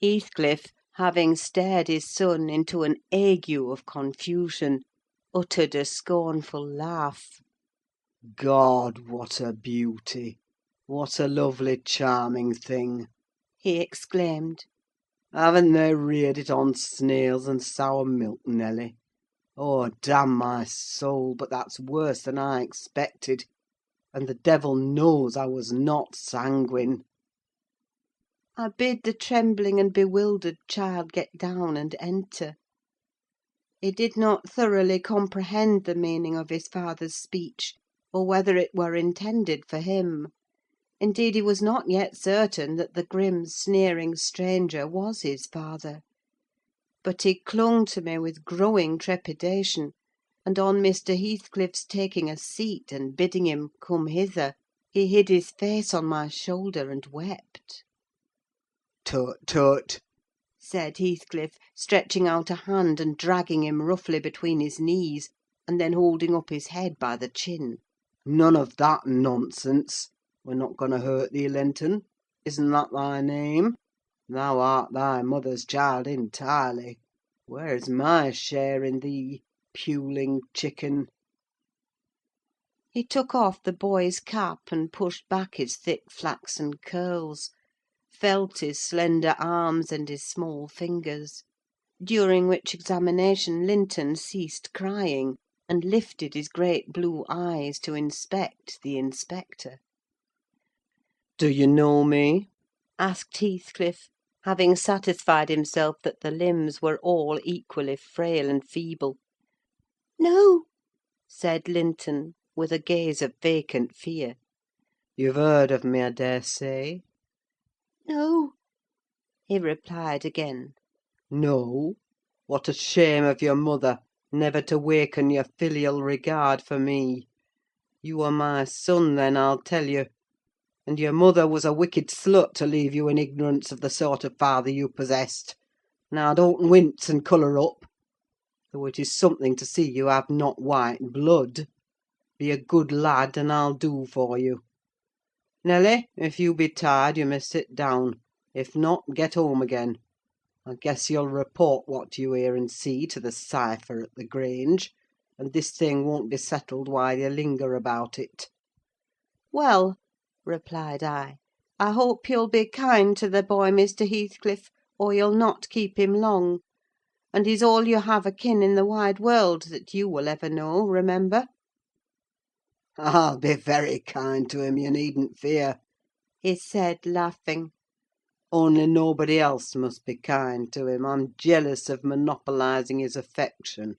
Heathcliff, having stared his son into an ague of confusion, uttered a scornful laugh. "God, what a beauty! What a lovely, charming thing!" he exclaimed. "Haven't they reared it on snails and sour milk, Nelly? Oh, damn my soul, but that's worse than I expected; and the devil knows I was not sanguine." I bid the trembling and bewildered child get down and enter. He did not thoroughly comprehend the meaning of his father's speech, or whether it were intended for him. Indeed, he was not yet certain that the grim, sneering stranger was his father. But he clung to me with growing trepidation, and on Mr. Heathcliff's taking a seat and bidding him come hither, he hid his face on my shoulder and wept. "Tut, tut!" said Heathcliff, stretching out a hand and dragging him roughly between his knees, and then holding up his head by the chin. "None of that nonsense! We're not going to hurt thee, Linton. Isn't that thy name? Thou art thy mother's child entirely. Where's my share in thee, puling chicken?" He took off the boy's cap and pushed back his thick flaxen curls, felt his slender arms and his small fingers; during which examination Linton ceased crying, and lifted his great blue eyes to inspect the inspector. "Do you know me?" asked Heathcliff, having satisfied himself that the limbs were all equally frail and feeble. No, said Linton, with a gaze of vacant fear. "You've heard of me, I daresay?" no. he replied again. "No? What a shame of your mother, never to waken your filial regard for me! You are my son, then, I'll tell you. And your mother was a wicked slut to leave you in ignorance of the sort of father you possessed. Now don't wince and colour up, though it is something to see you have not white blood. Be a good lad, and I'll do for you. Nelly, if you be tired, you may sit down; if not, get home again. I guess you'll report what you hear and see to the cipher at the Grange, and this thing won't be settled while you linger about it." "Well," replied I hope you'll be kind to the boy, Mr. Heathcliff, or you'll not keep him long; and he's all you have akin in the wide world that you will ever know, remember." "I'll be very kind to him, you needn't fear," he said, laughing. "only nobody else must be kind to him. I'm jealous of monopolising his affection.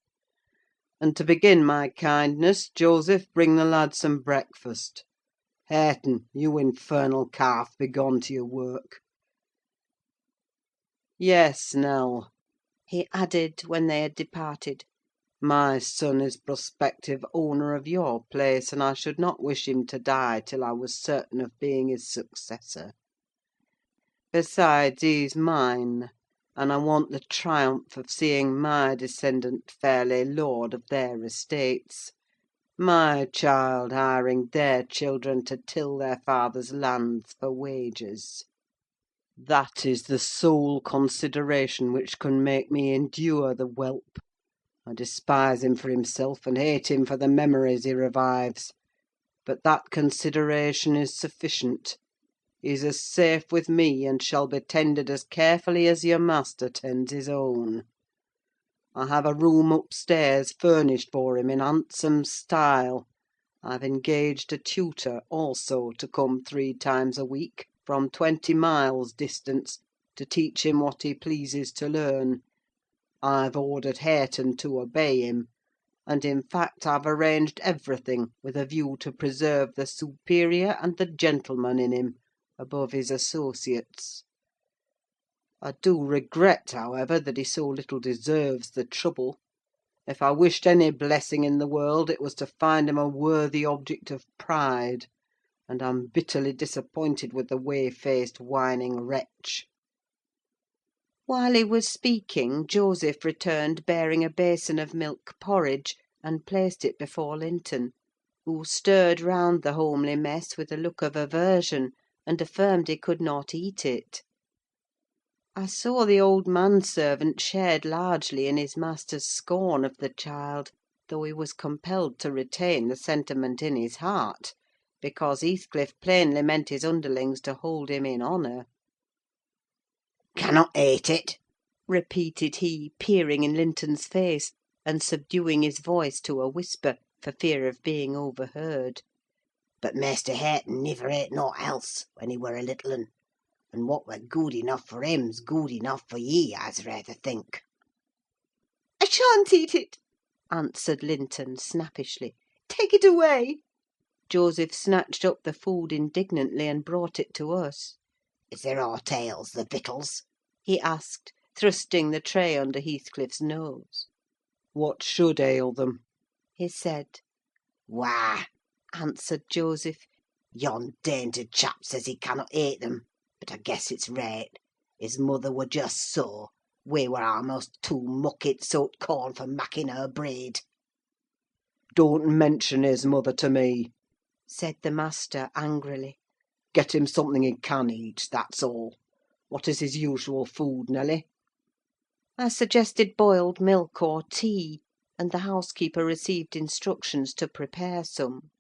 And to begin my kindness, Joseph, bring the lad some breakfast. Hareton, you infernal calf, begone to your work. Yes, Nell," he added, when they had departed, "my son is prospective owner of your place, and I should not wish him to die till I was certain of being his successor. Besides, he's mine, and I want the triumph of seeing my descendant fairly lord of their estates: my child hiring their children to till their father's lands for wages. That is the sole consideration which can make me endure the whelp. I despise him for himself, and hate him for the memories he revives; but that consideration is sufficient. He's as safe with me, and shall be tended as carefully as your master tends his own. I have a room upstairs furnished for him in handsome style. I've engaged a tutor, also, to come 3 times a week, from 20 miles distance, to teach him what he pleases to learn. I've ordered Hareton to obey him; and, in fact, I've arranged everything with a view to preserve the superior and the gentleman in him above his associates. I do regret, however, that he so little deserves the trouble. If I wished any blessing in the world, it was to find him a worthy object of pride; and I'm bitterly disappointed with the whey-faced, whining wretch." While he was speaking, Joseph returned bearing a basin of milk porridge, and placed it before Linton, who stirred round the homely mess with a look of aversion, and affirmed he could not eat it. I saw the old manservant shared largely in his master's scorn of the child, though he was compelled to retain the sentiment in his heart, because Heathcliff plainly meant his underlings to hold him in honour. "Cannot eat it?" repeated he, peering in Linton's face, and subduing his voice to a whisper, for fear of being overheard. "But Maister Hareton niver ate nought else when he were a little un; and what were good enough for him's good enough for ye, I'se rayther think." I shan't eat it," answered Linton, snappishly. "Take it away." Joseph snatched up the food indignantly, and brought it to us. "Is there aught ails the victuals?" he asked, thrusting the tray under Heathcliff's nose. "What should ail them?" he said. "Why," answered Joseph, "yon dainty chap says he cannot eat them; but I guess it's raight. His mother were just so: we were almost too muckit soaked corn for macking her breed." "Don't mention his mother to me," said the master, angrily. "Get him something he can eat, that's all. What is his usual food, Nelly?" I suggested boiled milk or tea, and the housekeeper received instructions to prepare some.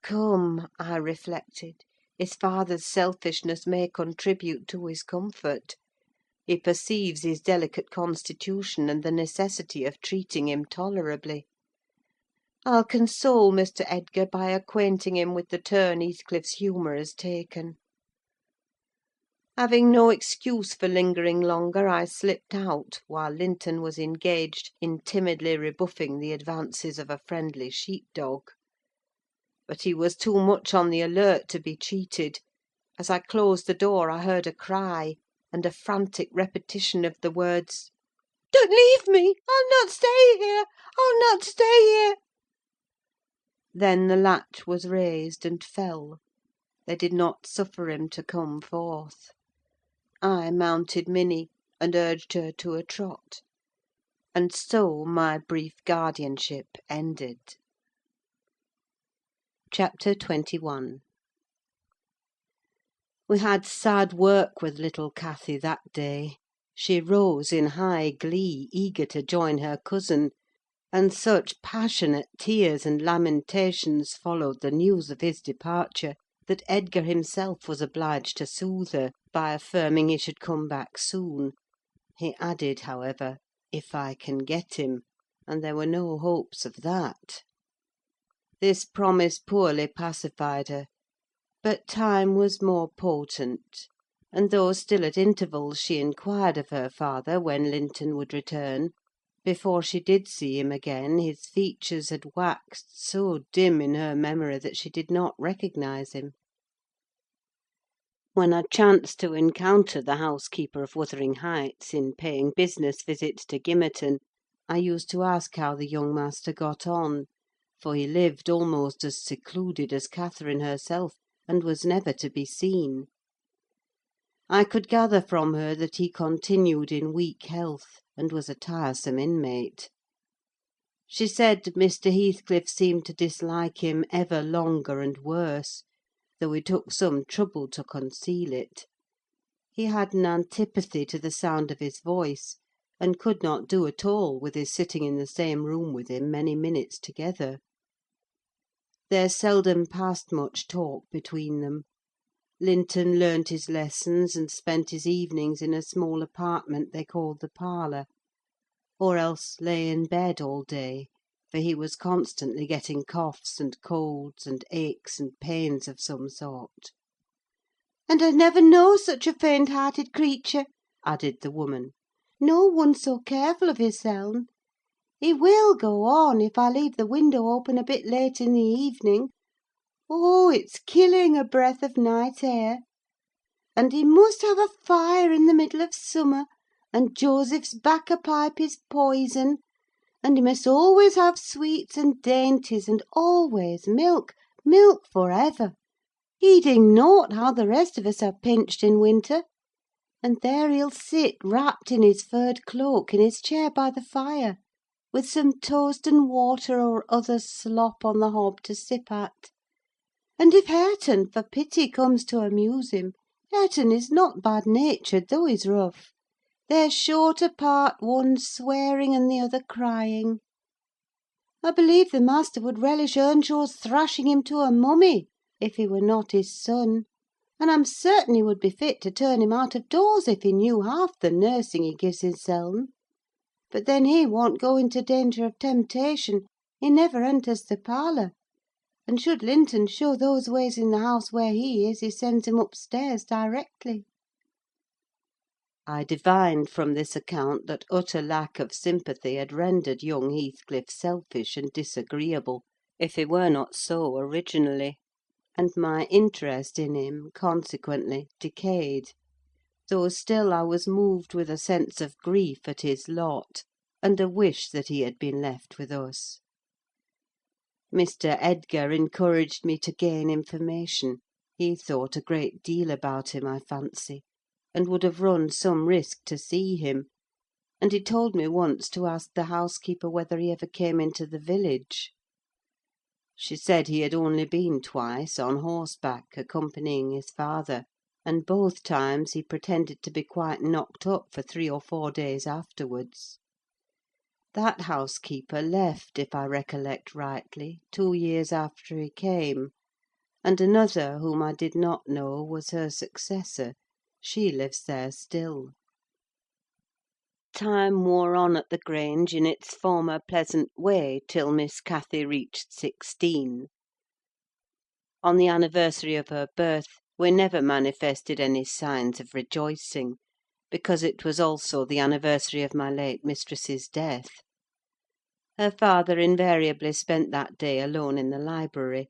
Come, I reflected, his father's selfishness may contribute to his comfort. He perceives his delicate constitution, and the necessity of treating him tolerably. I'll console Mr. Edgar by acquainting him with the turn Heathcliff's humour has taken. Having no excuse for lingering longer, I slipped out, while Linton was engaged in timidly rebuffing the advances of a friendly sheep-dog. But he was too much on the alert to be cheated. As I closed the door, I heard a cry, and a frantic repetition of the words, "Don't leave me! I'll not stay here! I'll not stay here!" Then the latch was raised and fell. They did not suffer him to come forth. I mounted Minnie, and urged her to a trot. And so my brief guardianship ended. CHAPTER 21 We had sad work with little Cathy that day. She rose in high glee, eager to join her cousin. and such passionate tears and lamentations followed the news of his departure, that Edgar himself was obliged to soothe her by affirming he should come back soon. He added, however, "if I can get him," and there were no hopes of that. This promise poorly pacified her, but time was more potent; and though still at intervals she inquired of her father when Linton would return, before she did see him again his features had waxed so dim in her memory that she did not recognise him. When I chanced to encounter the housekeeper of Wuthering Heights in paying business visits to Gimmerton, I used to ask how the young master got on, for he lived almost as secluded as Catherine herself, and was never to be seen. I could gather from her that he continued in weak health, and was a tiresome inmate. She said Mr. Heathcliff seemed to dislike him ever longer and worse, though he took some trouble to conceal it. He had an antipathy to the sound of his voice, and could not do at all with his sitting in the same room with him many minutes together. There seldom passed much talk between them. Linton learnt his lessons and spent his evenings in a small apartment they called the parlour, or else lay in bed all day, for he was constantly getting coughs and colds and aches and pains of some sort. "And I never know such a faint-hearted creature," added the woman. "No one so careful of hisseln. He will go on, if I leave the window open a bit late in the evening. Oh, it's killing a breath of night air! And he must have a fire in the middle of summer, and Joseph's bacca pipe is poison, and he must always have sweets and dainties, and always milk, milk for ever, heeding naught how the rest of us are pinched in winter. And there he'll sit wrapped in his furred cloak in his chair by the fire, with some toast and water or other slop on the hob to sip at. And if Hareton, for pity, comes to amuse him, Hareton is not bad-natured, though he's rough. They're sure to part, one swearing and the other crying. I believe the master would relish Earnshaw's thrashing him to a mummy, if he were not his son; and I'm certain he would be fit to turn him out of doors if he knew half the nursing he gives hisseln. But then he won't go into danger of temptation: he never enters the parlour; and should Linton show those ways in the house where he is, he sends him upstairs directly." I divined from this account that utter lack of sympathy had rendered young Heathcliff selfish and disagreeable, if he were not so originally; and my interest in him, consequently, decayed; though still I was moved with a sense of grief at his lot, and a wish that he had been left with us. Mr. Edgar encouraged me to gain information: he thought a great deal about him, I fancy, and would have run some risk to see him; and he told me once to ask the housekeeper whether he ever came into the village. She said he had only been twice, on horseback, accompanying his father; and both times he pretended to be quite knocked up for 3 or 4 days afterwards. That housekeeper left, if I recollect rightly, 2 years after he came; and another, whom I did not know, was her successor. She lives there still. Time wore on at the Grange in its former pleasant way till Miss Cathy reached 16. On the anniversary of her birth we never manifested any signs of rejoicing, because it was also the anniversary of my late mistress's death. Her father invariably spent that day alone in the library,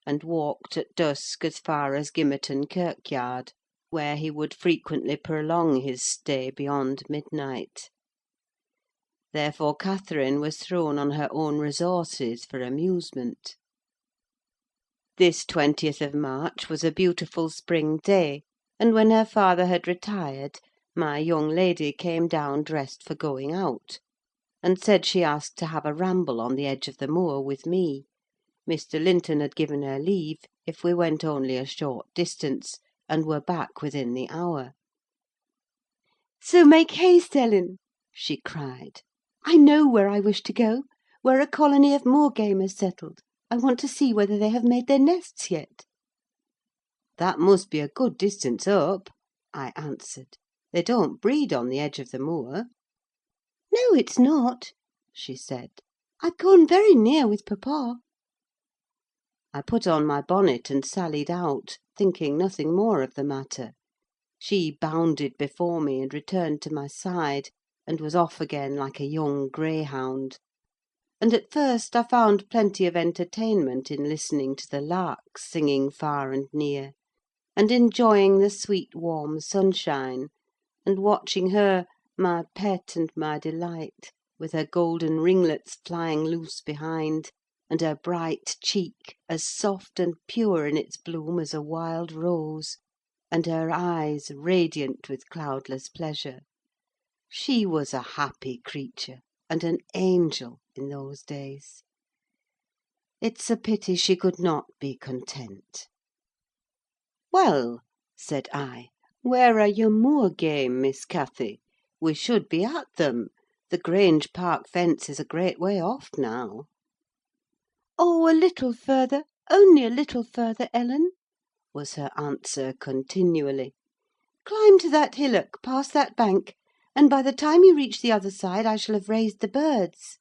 and walked at dusk as far as Gimmerton kirkyard, where he would frequently prolong his stay beyond midnight. Therefore Catherine was thrown on her own resources for amusement. This 20th of March was a beautiful spring day, and when her father had retired, my young lady came down dressed for going out, and said she asked to have a ramble on the edge of the moor with me. Mr. Linton had given her leave, if we went only a short distance, and were back within the hour. "So make haste, Ellen," she cried. "I know where I wish to go. where a colony of moor-game has settled. I want to see whether they have made their nests yet." "That must be a good distance up," I answered. "They don't breed on the edge of the moor." "No, it's not," she said. "I've gone very near with papa." I put on my bonnet and sallied out, thinking nothing more of the matter. She bounded before me, and returned to my side, and was off again like a young greyhound. And at first I found plenty of entertainment in listening to the larks singing far and near, and enjoying the sweet warm sunshine, and watching her, my pet and my delight, with her golden ringlets flying loose behind, and her bright cheek as soft and pure in its bloom as a wild rose, and her eyes radiant with cloudless pleasure. She was a happy creature, and an angel in those days. It's a pity she could not be content. "Well," said I, "where are your moor game, Miss Cathy? We should be at them. The Grange Park fence is a great way off now." "Oh, a little further, only a little further, Ellen," was her answer continually. "Climb to that hillock, past that bank, and by the time you reach the other side I shall have raised the birds."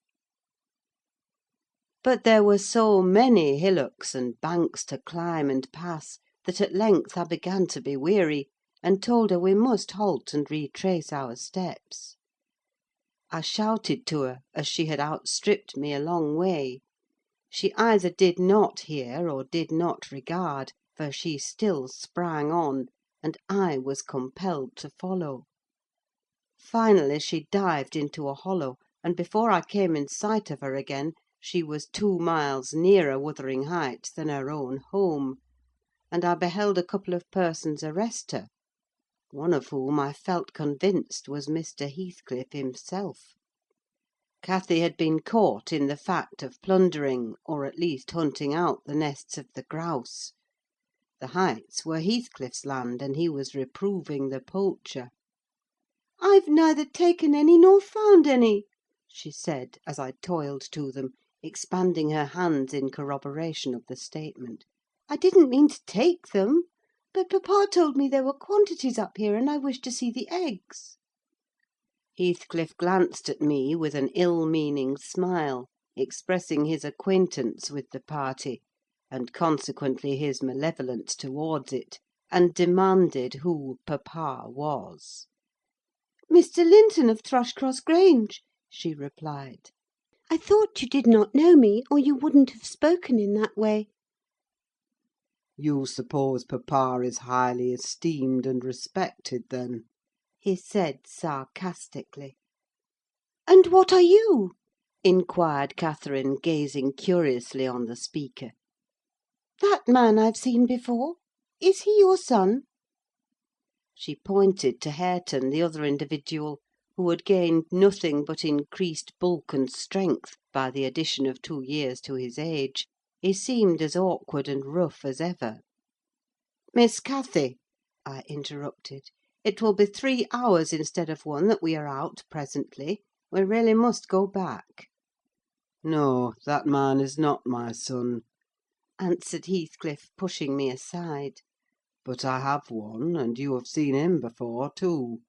But there were so many hillocks and banks to climb and pass, that at length I began to be weary, and told her we must halt and retrace our steps. I shouted to her, as she had outstripped me a long way. She either did not hear or did not regard, for she still sprang on, and I was compelled to follow. Finally she dived into a hollow, and before I came in sight of her again, she was 2 miles nearer Wuthering Heights than her own home, and I beheld a couple of persons arrest her, one of whom I felt convinced was Mr. Heathcliff himself. Cathy had been caught in the fact of plundering, or at least hunting out, the nests of the grouse. The Heights were Heathcliff's land, and he was reproving the poacher. "I've neither taken any nor found any," she said, as I toiled to them, expanding her hands in corroboration of the statement. "I didn't mean to take them; but papa told me there were quantities up here, and I wished to see the eggs." Heathcliff glanced at me with an ill-meaning smile, expressing his acquaintance with the party, and consequently his malevolence towards it, and demanded who papa was. "Mr. Linton of Thrushcross Grange," she replied. "I thought you did not know me, or you wouldn't have spoken in that way." You suppose papa is highly esteemed and respected, then?" he said sarcastically. "And what are you?" inquired Catherine, gazing curiously on the speaker. "That man I've seen before. Is he your son?" She pointed to Hareton, the other individual, who had gained nothing but increased bulk and strength by the addition of 2 years to his age. He seemed as awkward and rough as ever. "Miss Cathy," I interrupted, "it will be 3 hours instead of 1 that we are out presently. We really must go back." "No, that man is not my son," answered Heathcliff, pushing me aside. "but I have one, and you have seen him before, too.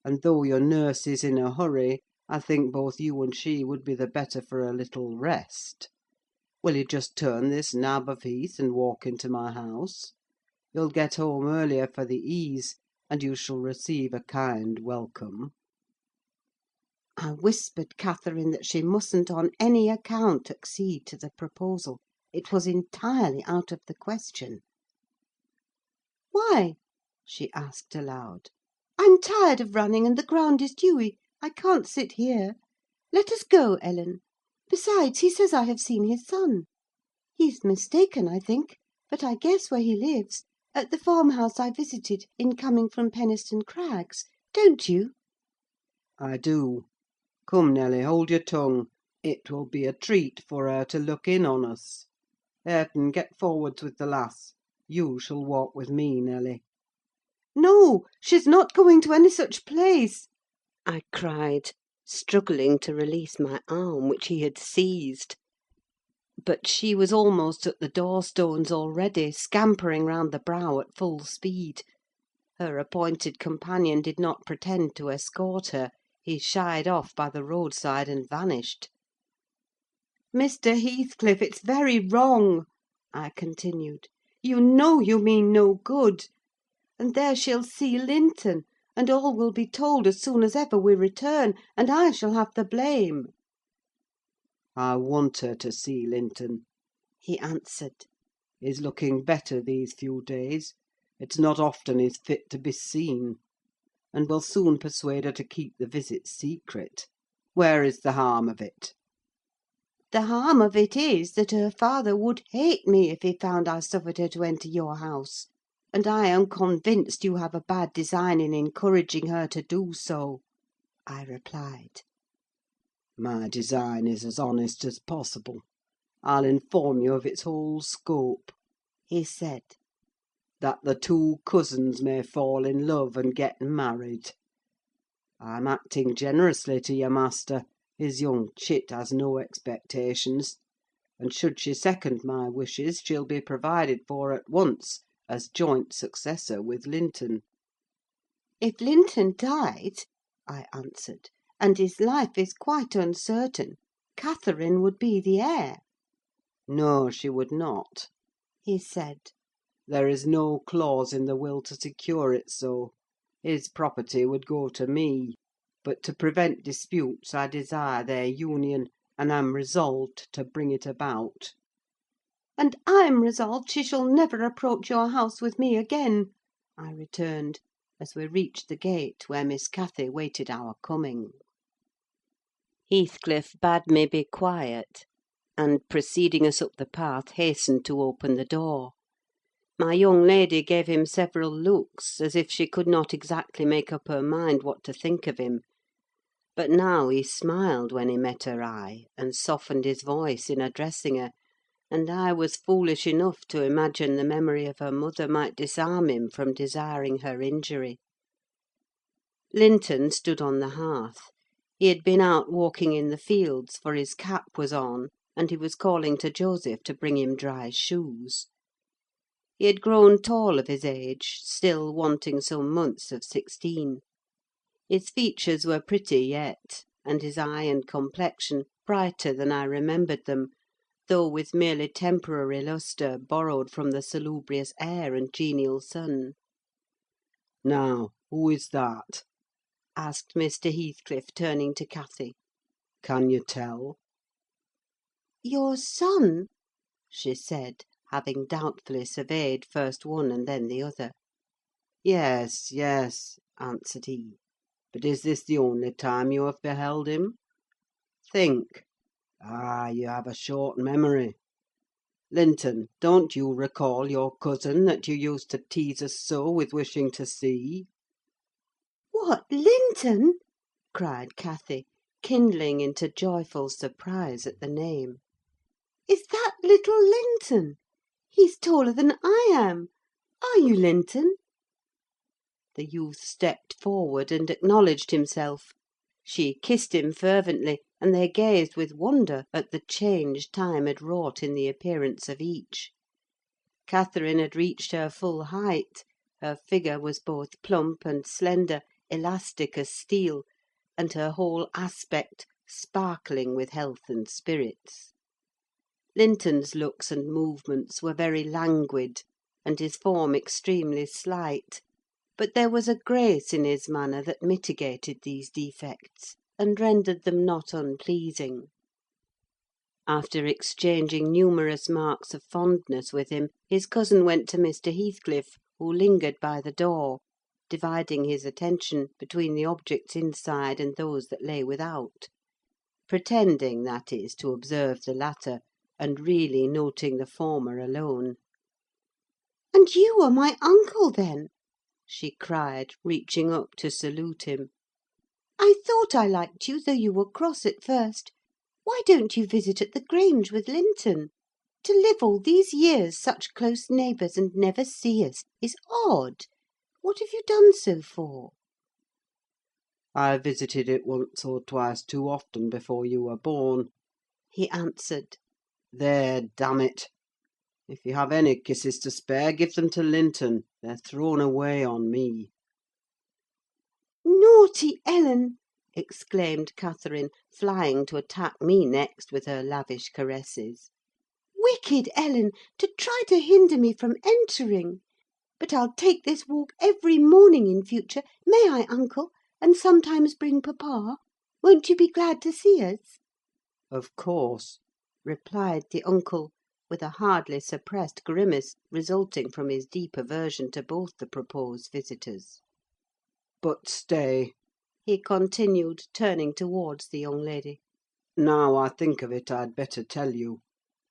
And though your nurse is in a hurry, I think both you and she would be the better for a little rest. Will you just turn this nab of heath and walk into my house? You'll get home earlier for the ease, and you shall receive a kind welcome." I whispered Catherine that she mustn't on any account accede to the proposal: it was entirely out of the question. "Why?" she asked aloud. "I'm tired of running, and the ground is dewy. I can't sit here. Let us go, Ellen. Besides, he says I have seen his son. He's mistaken, I think; but I guess where he lives: at the farmhouse I visited in coming from Penistone Crags. Don't you?" "I do. Come, Nelly, hold your tongue. It will be a treat for her to look in on us. Hareton, get forwards with the lass. You shall walk with me, Nelly." "No, she's not going to any such place!" I cried, struggling to release my arm, which he had seized. But she was almost at the door-stones already, scampering round the brow at full speed. Her appointed companion did not pretend to escort her: he shied off by the roadside and vanished. "Mr. Heathcliff, it's very wrong," I continued. "You know you mean no good. And there she'll see Linton, and all will be told as soon as ever we return, and I shall have the blame." I want her to see Linton, he answered. he's looking better these few days. It's not often he's fit to be seen. And we'll soon persuade her to keep the visit secret. Where is the harm of it? "The harm of it is, that her father would hate me if he found I suffered her to enter your house; and I am convinced you have a bad design in encouraging her to do so," I replied. My design is as honest as possible. I'll inform you of its whole scope. he said. That the two cousins may fall in love and get married. I'm acting generously to your master: his young chit has no expectations; and should she second my wishes, she'll be provided for at once as joint successor with Linton. "If Linton died," I answered, "and his life is quite uncertain, Catherine would be the heir." No, she would not. he said. There is no clause in the will to secure it so. His property would go to me. But to prevent disputes, I desire their union, and am resolved to bring it about. "And I'm resolved she shall never approach your house with me again," I returned, as we reached the gate where Miss Cathy waited our coming. Heathcliff bade me be quiet, and, preceding us up the path, hastened to open the door. My young lady gave him several looks, as if she could not exactly make up her mind what to think of him; but now he smiled when he met her eye, and softened his voice in addressing her, and I was foolish enough to imagine the memory of her mother might disarm him from desiring her injury. Linton stood on the hearth. He had been out walking in the fields, for his cap was on, and he was calling to Joseph to bring him dry shoes. He had grown tall of his age, still wanting some months of 16. His features were pretty yet, and his eye and complexion brighter than I remembered them, though with merely temporary lustre borrowed from the salubrious air and genial sun. Now, who is that? asked Mr. Heathcliff, turning to Cathy. Can you tell? "Your son," she said, having doubtfully surveyed first one and then the other. Yes, yes, answered he. But is this the only time you have beheld him? Think. Ah, you have a short memory. Linton, don't you recall your cousin that you used to tease us so with wishing to see? "What, Linton?" cried Cathy, kindling into joyful surprise at the name. "Is that little Linton? He's taller than I am. Are you Linton?" The youth stepped forward and acknowledged himself. She kissed him fervently, and they gazed with wonder at the change time had wrought in the appearance of each. Catherine had reached her full height; her figure was both plump and slender, elastic as steel, and her whole aspect sparkling with health and spirits. Linton's looks and movements were very languid, and his form extremely slight; but there was a grace in his manner that mitigated these defects, and rendered them not unpleasing. After exchanging numerous marks of fondness with him, his cousin went to Mr. Heathcliff, who lingered by the door, dividing his attention between the objects inside and those that lay without; pretending, that is, to observe the latter, and really noting the former alone. "And you are my uncle, then?" she cried, reaching up to salute him. "I thought I liked you, though you were cross at first. Why don't you visit at the Grange with Linton? To live all these years such close neighbours and never see us, is odd. What have you done so for?" I visited it once or twice too often before you were born," he answered. "There, damn it! If you have any kisses to spare, give them to Linton: they're thrown away on me." "Naughty Ellen!" exclaimed Catherine, flying to attack me next with her lavish caresses. "Wicked Ellen, to try to hinder me from entering! But I'll take this walk every morning in future, may I, uncle? And sometimes bring papa? Won't you be glad to see us?" "Of course," replied the uncle, with a hardly suppressed grimace resulting from his deep aversion to both the proposed visitors. "but stay. He continued, turning towards the young lady. Now I think of it, I'd better tell you.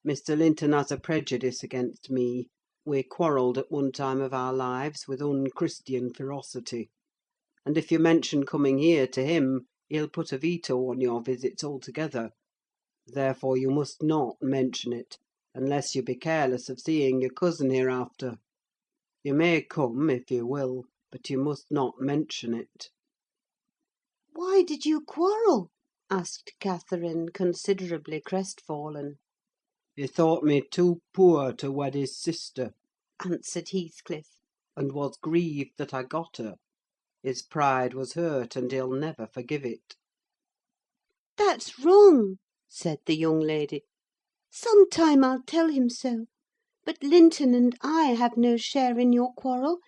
Mr. Linton has a prejudice against me. We quarrelled at one time of our lives with unchristian ferocity; and if you mention coming here to him, he'll put a veto on your visits altogether. Therefore you must not mention it, unless you be careless of seeing your cousin hereafter. You may come, if you will, but you must not mention it." "Why did you quarrel?" asked Catherine, considerably crestfallen. "He thought me too poor to wed his sister," answered Heathcliff. "and was grieved that I got her. His pride was hurt, and he'll never forgive it." "That's wrong," said the young lady. "Some time I'll tell him so. But Linton and I have no share in your quarrel.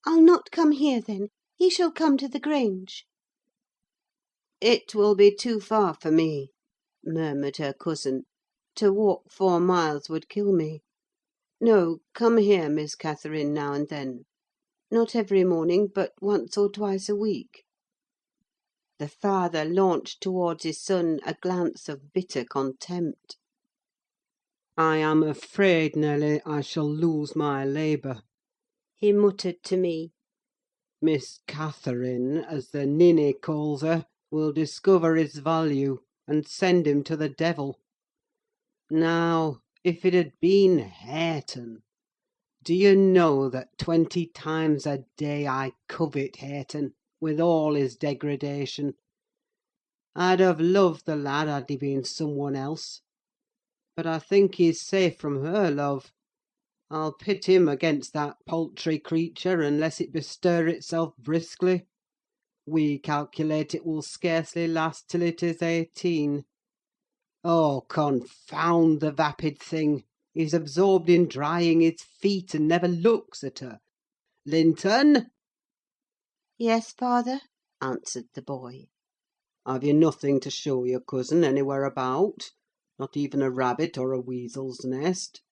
I'll not come here, then. He shall come to the Grange." "It will be too far for me," murmured her cousin. "To walk 4 miles would kill me. No, come here, Miss Catherine, now and then. Not every morning, but once or twice a week." The father launched towards his son a glance of bitter contempt. "I am afraid, Nelly, I shall lose my labour. He muttered to me. Miss Catherine, as the ninny calls her, will discover his value, and send him to the devil. Now, if it had been Hareton! Do you know that 20 times a day I covet Hareton, with all his degradation? I'd have loved the lad had he been some one else. But I think he's safe from her love. I'll pit him against that paltry creature, unless it bestir itself briskly. We calculate it will scarcely last till it is 18. Oh, confound the vapid thing! He's absorbed in drying his feet, and never looks at her. Linton!" "Yes, father," answered the boy. "Have you nothing to show your cousin anywhere about? Not even a rabbit or a weasel's nest?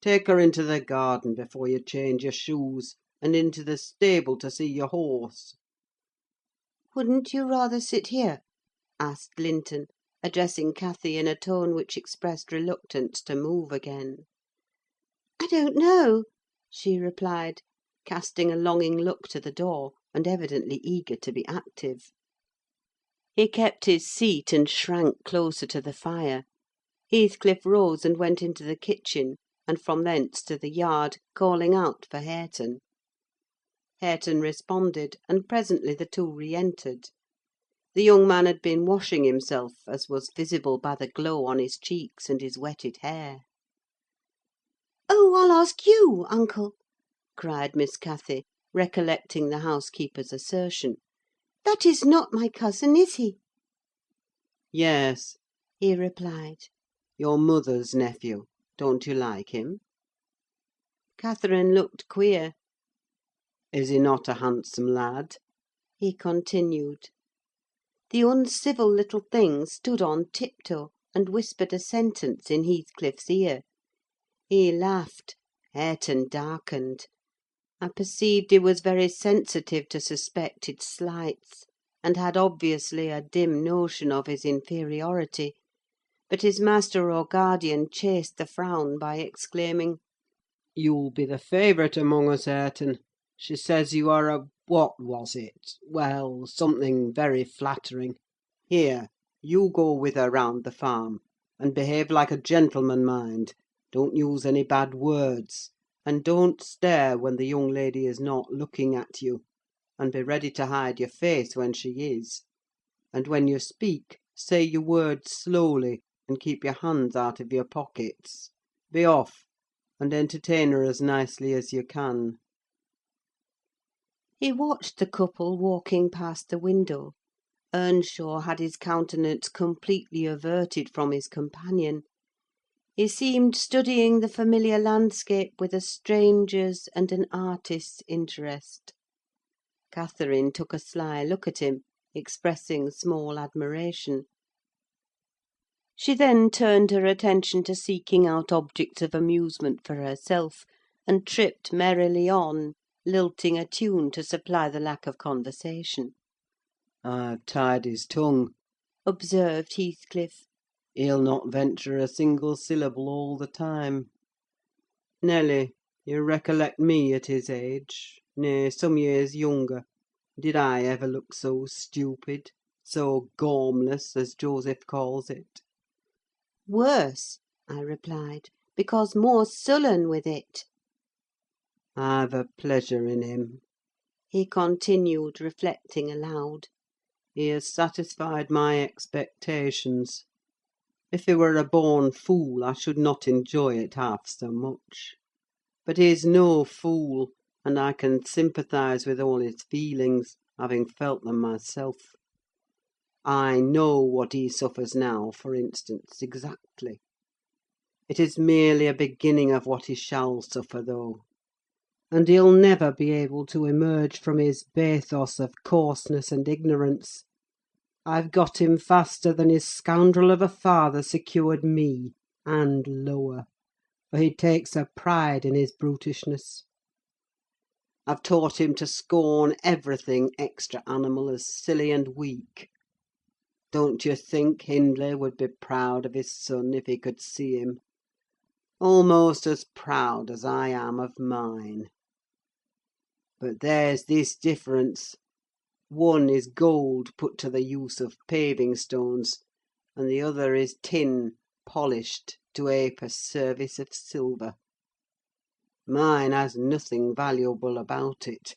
Take her into the garden before you change your shoes, and into the stable to see your horse." "Wouldn't you rather sit here?" asked Linton, addressing Cathy in a tone which expressed reluctance to move again. "I don't know," she replied, casting a longing look to the door, and evidently eager to be active. He kept his seat, and shrank closer to the fire. Heathcliff rose and went into the kitchen, and from thence to the yard, calling out for Hareton. Hareton responded, and presently the two re-entered. The young man had been washing himself, as was visible by the glow on his cheeks and his wetted hair. "Oh, I'll ask you, uncle," cried Miss Cathy, recollecting the housekeeper's assertion. "That is not my cousin, is he?" "Yes," he replied. "your mother's nephew. Don't you like him?" Catherine looked queer. "Is he not a handsome lad?" he continued. The uncivil little thing stood on tiptoe, and whispered a sentence in Heathcliff's ear. He laughed. Hareton darkened. I perceived he was very sensitive to suspected slights, and had obviously a dim notion of his inferiority; but his master or guardian chased the frown by exclaiming— "You'll be the favourite among us, Hareton. She says you are a—what was it? Well, something very flattering. Here, you go with her round the farm, and behave like a gentleman, mind. Don't use any bad words, and don't stare when the young lady is not looking at you. and be ready to hide your face when she is. And when you speak, say your words slowly, and keep your hands out of your pockets. Be off, and entertain her as nicely as you can." He watched the couple walking past the window. Earnshaw had his countenance completely averted from his companion. He seemed studying the familiar landscape with a stranger's and an artist's interest. Catherine took a sly look at him, expressing small admiration. She then turned her attention to seeking out objects of amusement for herself, and tripped merrily on, lilting a tune to supply the lack of conversation. "I've tied his tongue," Observed Heathcliff. "He'll not venture a single syllable all the time. Nelly, you recollect me at his age, nay, some years younger. Did I ever look so stupid, so gormless, as Joseph calls it?" "Worse," I replied, "because more sullen with it," "I've a pleasure in him," he continued, reflecting aloud. "He has satisfied my expectations. If he were a born fool, I should not enjoy it half so much. But he's no fool, and I can sympathise with all his feelings, having felt them myself. I know what he suffers now, for instance, exactly. It is merely a beginning of what he shall suffer, though. And he'll never be able to emerge from his bathos of coarseness and ignorance. I've got him faster than his scoundrel of a father secured me, and lower, for he takes a pride in his brutishness. I've taught him to scorn everything extra-animal as silly and weak. Don't you think Hindley would be proud of his son if he could see him? Almost as proud as I am of mine. But there's this difference. One is gold put to the use of paving stones, and the other is tin polished to ape a service of silver. Mine has nothing valuable about it,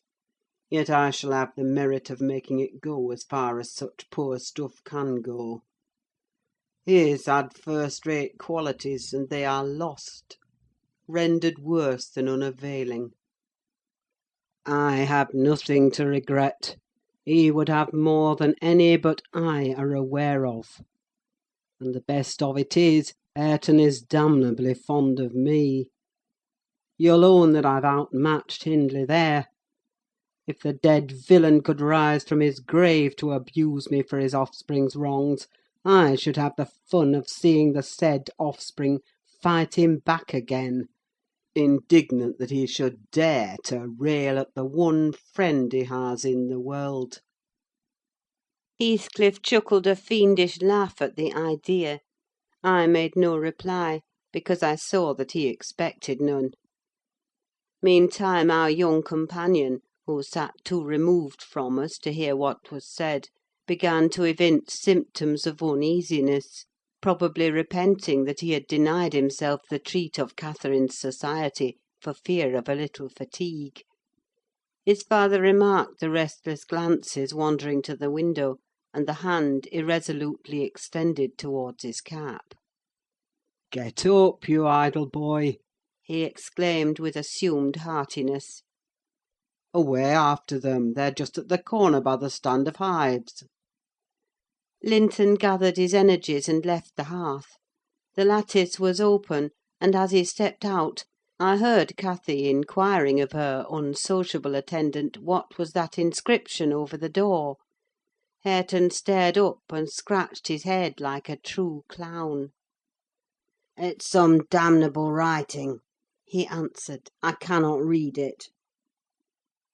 yet I shall have the merit of making it go as far as such poor stuff can go. His had first-rate qualities, and they are lost, rendered worse than unavailing. I have nothing to regret. He would have more than any but I are aware of. And the best of it is, Hareton is damnably fond of me. You'll own that I've outmatched Hindley there. If the dead villain could rise from his grave to abuse me for his offspring's wrongs, I should have the fun of seeing the said offspring fight him back again, indignant that he should dare to rail at the one friend he has in the world. Heathcliff chuckled a fiendish laugh at the idea. I made no reply, because I saw that he expected none. Meantime, our young companion, who sat too removed from us to hear what was said, began to evince symptoms of uneasiness, probably repenting that he had denied himself the treat of Catherine's society for fear of a little fatigue. His father remarked the restless glances wandering to the window, and the hand irresolutely extended towards his cap. "Get up, you idle boy!" he exclaimed with assumed heartiness. "Away after them! They're just at the corner by the stand of hives." Linton gathered his energies and left the hearth. The lattice was open, and as he stepped out, I heard Cathy inquiring of her unsociable attendant what was that inscription over the door. Hareton stared up and scratched his head like a true clown. "It's some damnable writing," he answered. "I cannot read it."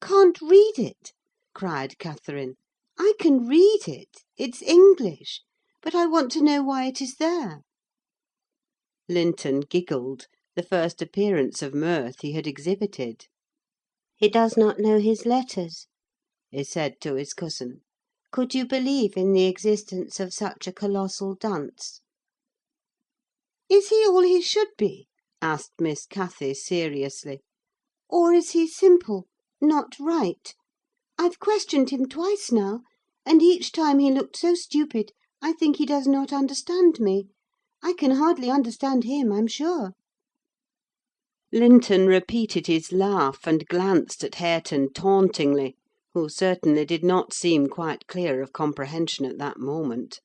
"Can't read it?" cried Catherine. "I can read it. It's English. But I want to know why it is there." Linton giggled, the first appearance of mirth he had exhibited. "He does not know his letters," he said to his cousin. "Could you believe in the existence of such a colossal dunce?" "Is he all he should be?" asked Miss Cathy seriously. "Or is he simple, not right? I've questioned him twice now, and each time he looked so stupid I think he does not understand me. I can hardly understand him, I'm sure." Linton repeated his laugh, and glanced at Hareton tauntingly, who certainly did not seem quite clear of comprehension at that moment.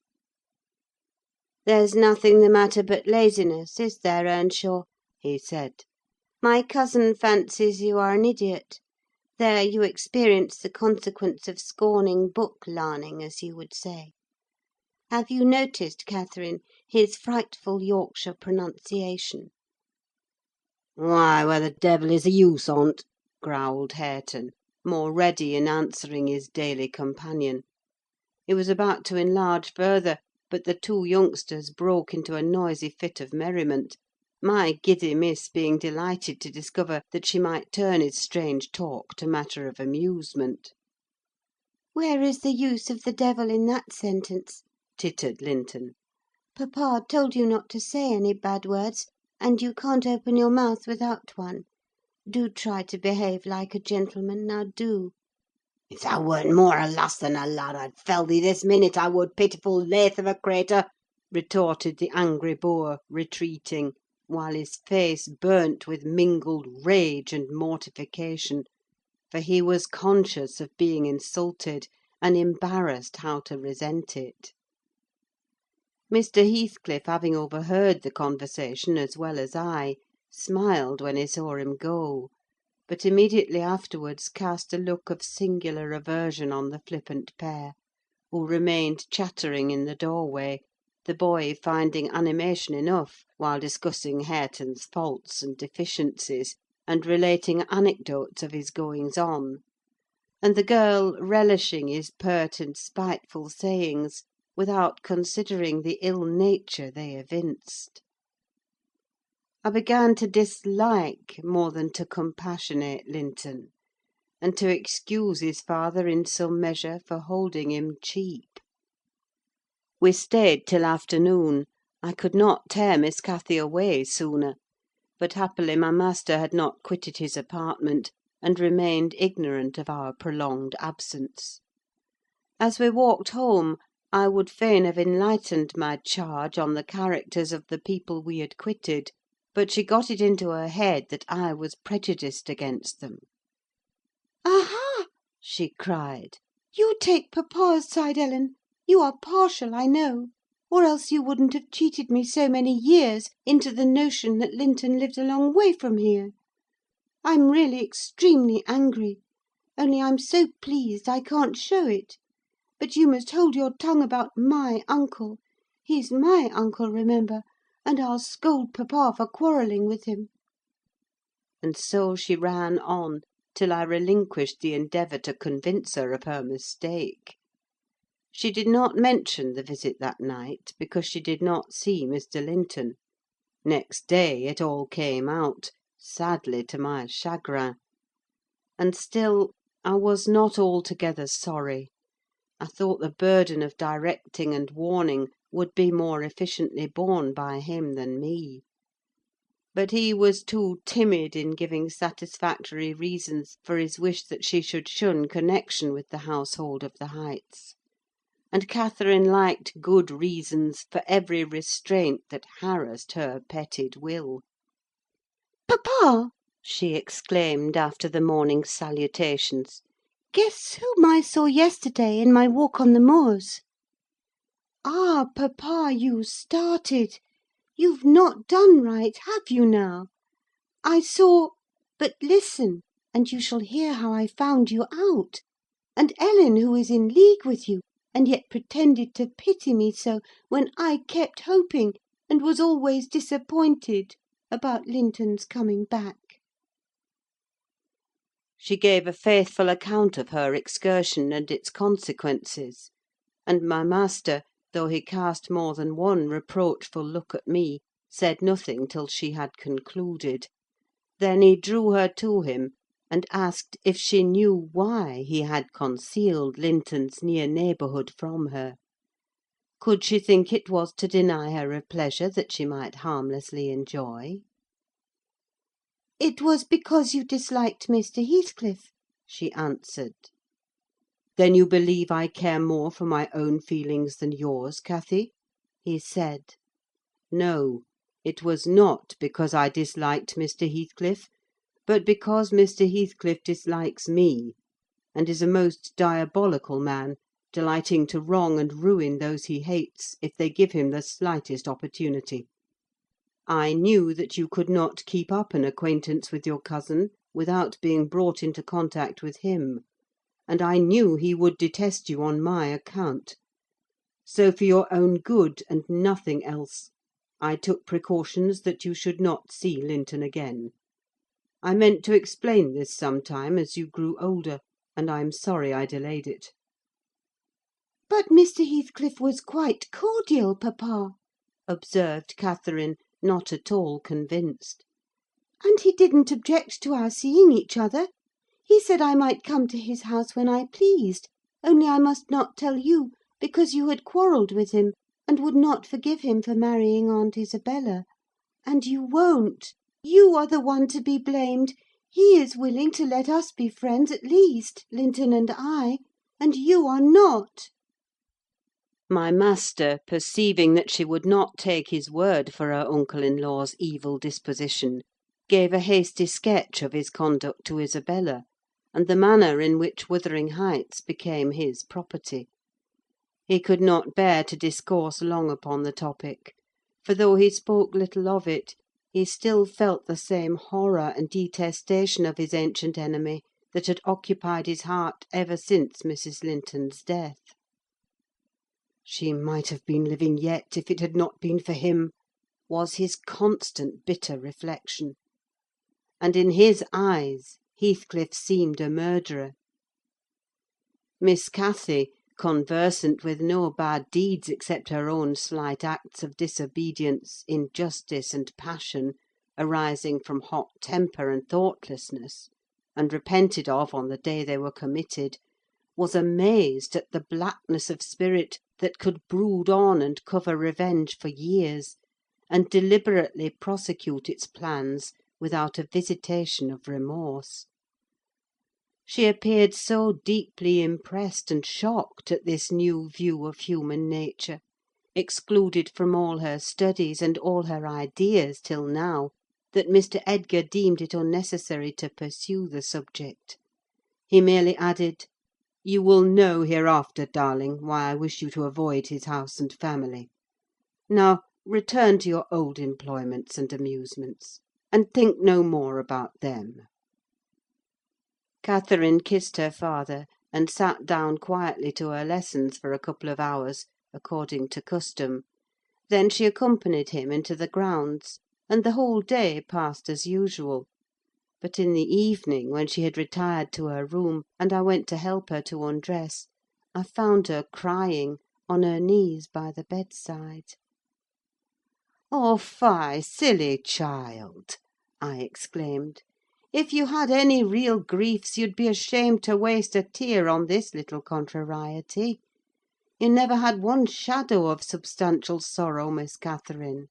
"There's nothing the matter but laziness, is there, Earnshaw?" he said. "My cousin fancies you are an idiot. There you experience the consequence of scorning book-larning, as you would say. Have you noticed, Catherine, his frightful Yorkshire pronunciation?" "Why, where the devil is the use on't?" growled Hareton, more ready in answering his daily companion. He was about to enlarge further, but the two youngsters broke into a noisy fit of merriment, my giddy miss being delighted to discover that she might turn his strange talk to matter of amusement. "Where is the use of the devil in that sentence?" tittered Linton. "Papa told you not to say any bad words, and you can't open your mouth without one. Do try to behave like a gentleman, now do." If thou weren't more a lass than a lad, I'd fell thee this minute, I would, pitiful lath of a cratur!" retorted the angry boor, retreating, while his face burnt with mingled rage and mortification, for he was conscious of being insulted, and embarrassed how to resent it. Mr. Heathcliff, having overheard the conversation as well as I, smiled when he saw him go, but immediately afterwards cast a look of singular aversion on the flippant pair, who remained chattering in the doorway, the boy finding animation enough while discussing Hareton's faults and deficiencies, and relating anecdotes of his goings-on, and the girl relishing his pert and spiteful sayings, without considering the ill nature they evinced. I began to dislike, more than to compassionate, Linton, and to excuse his father in some measure for holding him cheap. We stayed till afternoon. I could not tear Miss Cathy away sooner, but happily my master had not quitted his apartment, and remained ignorant of our prolonged absence. As we walked home, I would fain have enlightened my charge on the characters of the people we had quitted, but she got it into her head that I was prejudiced against them. "Aha!" she cried. "You take papa's side, Ellen. You are partial, I know, or else you wouldn't have cheated me so many years into the notion that Linton lived a long way from here. I'm really extremely angry, only I'm so pleased I can't show it. But you must hold your tongue about my uncle. He's my uncle, remember, and I'll scold papa for quarrelling with him." And so she ran on, till I relinquished the endeavour to convince her of her mistake. She did not mention the visit that night, because she did not see Mr. Linton. Next day it all came out, sadly to my chagrin. And still I was not altogether sorry. I thought the burden of directing and warning would be more efficiently borne by him than me. But he was too timid in giving satisfactory reasons for his wish that she should shun connection with the household of the Heights; and Catherine liked good reasons for every restraint that harassed her petted will. "Papa!" she exclaimed, after the morning's salutations, "guess whom I saw yesterday in my walk on the moors." "Ah, papa, you started! You've not done right, have you now? I saw— But listen, and you shall hear how I found you out; and Ellen, who is in league with you, and yet pretended to pity me so, when I kept hoping, and was always disappointed, about Linton's coming back." She gave a faithful account of her excursion and its consequences; and my master, though he cast more than one reproachful look at me, said nothing till she had concluded. Then he drew her to him, and asked if she knew why he had concealed Linton's near neighbourhood from her. Could she think it was to deny her a pleasure that she might harmlessly enjoy? "It was because you disliked Mr. Heathcliff," she answered. "Then you believe I care more for my own feelings than yours, Cathy?" he said. No, it was not because I disliked Mr. Heathcliff, but because Mr. Heathcliff dislikes me, and is a most diabolical man, delighting to wrong and ruin those he hates, if they give him the slightest opportunity. I knew that you could not keep up an acquaintance with your cousin without being brought into contact with him, and I knew he would detest you on my account. So, for your own good, and nothing else, I took precautions that you should not see Linton again. I meant to explain this some time as you grew older, and I am sorry I delayed it." "But Mr. Heathcliff was quite cordial, papa," observed Catherine, not at all convinced. "And he didn't object to our seeing each other. He said I might come to his house when I pleased, only I must not tell you, because you had quarrelled with him, and would not forgive him for marrying Aunt Isabella. And you won't. You are the one to be blamed. He is willing to let us be friends, at least, Linton and I, and you are not." My master, perceiving that she would not take his word for her uncle-in-law's evil disposition, gave a hasty sketch of his conduct to Isabella, and the manner in which Wuthering Heights became his property. He could not bear to discourse long upon the topic, for though he spoke little of it, he still felt the same horror and detestation of his ancient enemy that had occupied his heart ever since Mrs. Linton's death. "She might have been living yet, if it had not been for him," was his constant bitter reflection. And in his eyes Heathcliff seemed a murderer. Miss Cathy, conversant with no bad deeds except her own slight acts of disobedience, injustice, and passion, arising from hot temper and thoughtlessness, and repented of on the day they were committed, was amazed at the blackness of spirit that could brood on and cover revenge for years, and deliberately prosecute its plans without a visitation of remorse. She appeared so deeply impressed and shocked at this new view of human nature, excluded from all her studies and all her ideas till now, that Mr. Edgar deemed it unnecessary to pursue the subject. He merely added, "You will know hereafter, darling, why I wish you to avoid his house and family. Now return to your old employments and amusements, and think no more about them." Catherine kissed her father, and sat down quietly to her lessons for a couple of hours, according to custom. Then she accompanied him into the grounds, and the whole day passed as usual. But in the evening, when she had retired to her room, and I went to help her to undress, I found her crying, on her knees by the bedside. "Oh, fie, silly child!" I exclaimed. "If you had any real griefs, you'd be ashamed to waste a tear on this little contrariety. You never had one shadow of substantial sorrow, Miss Catherine.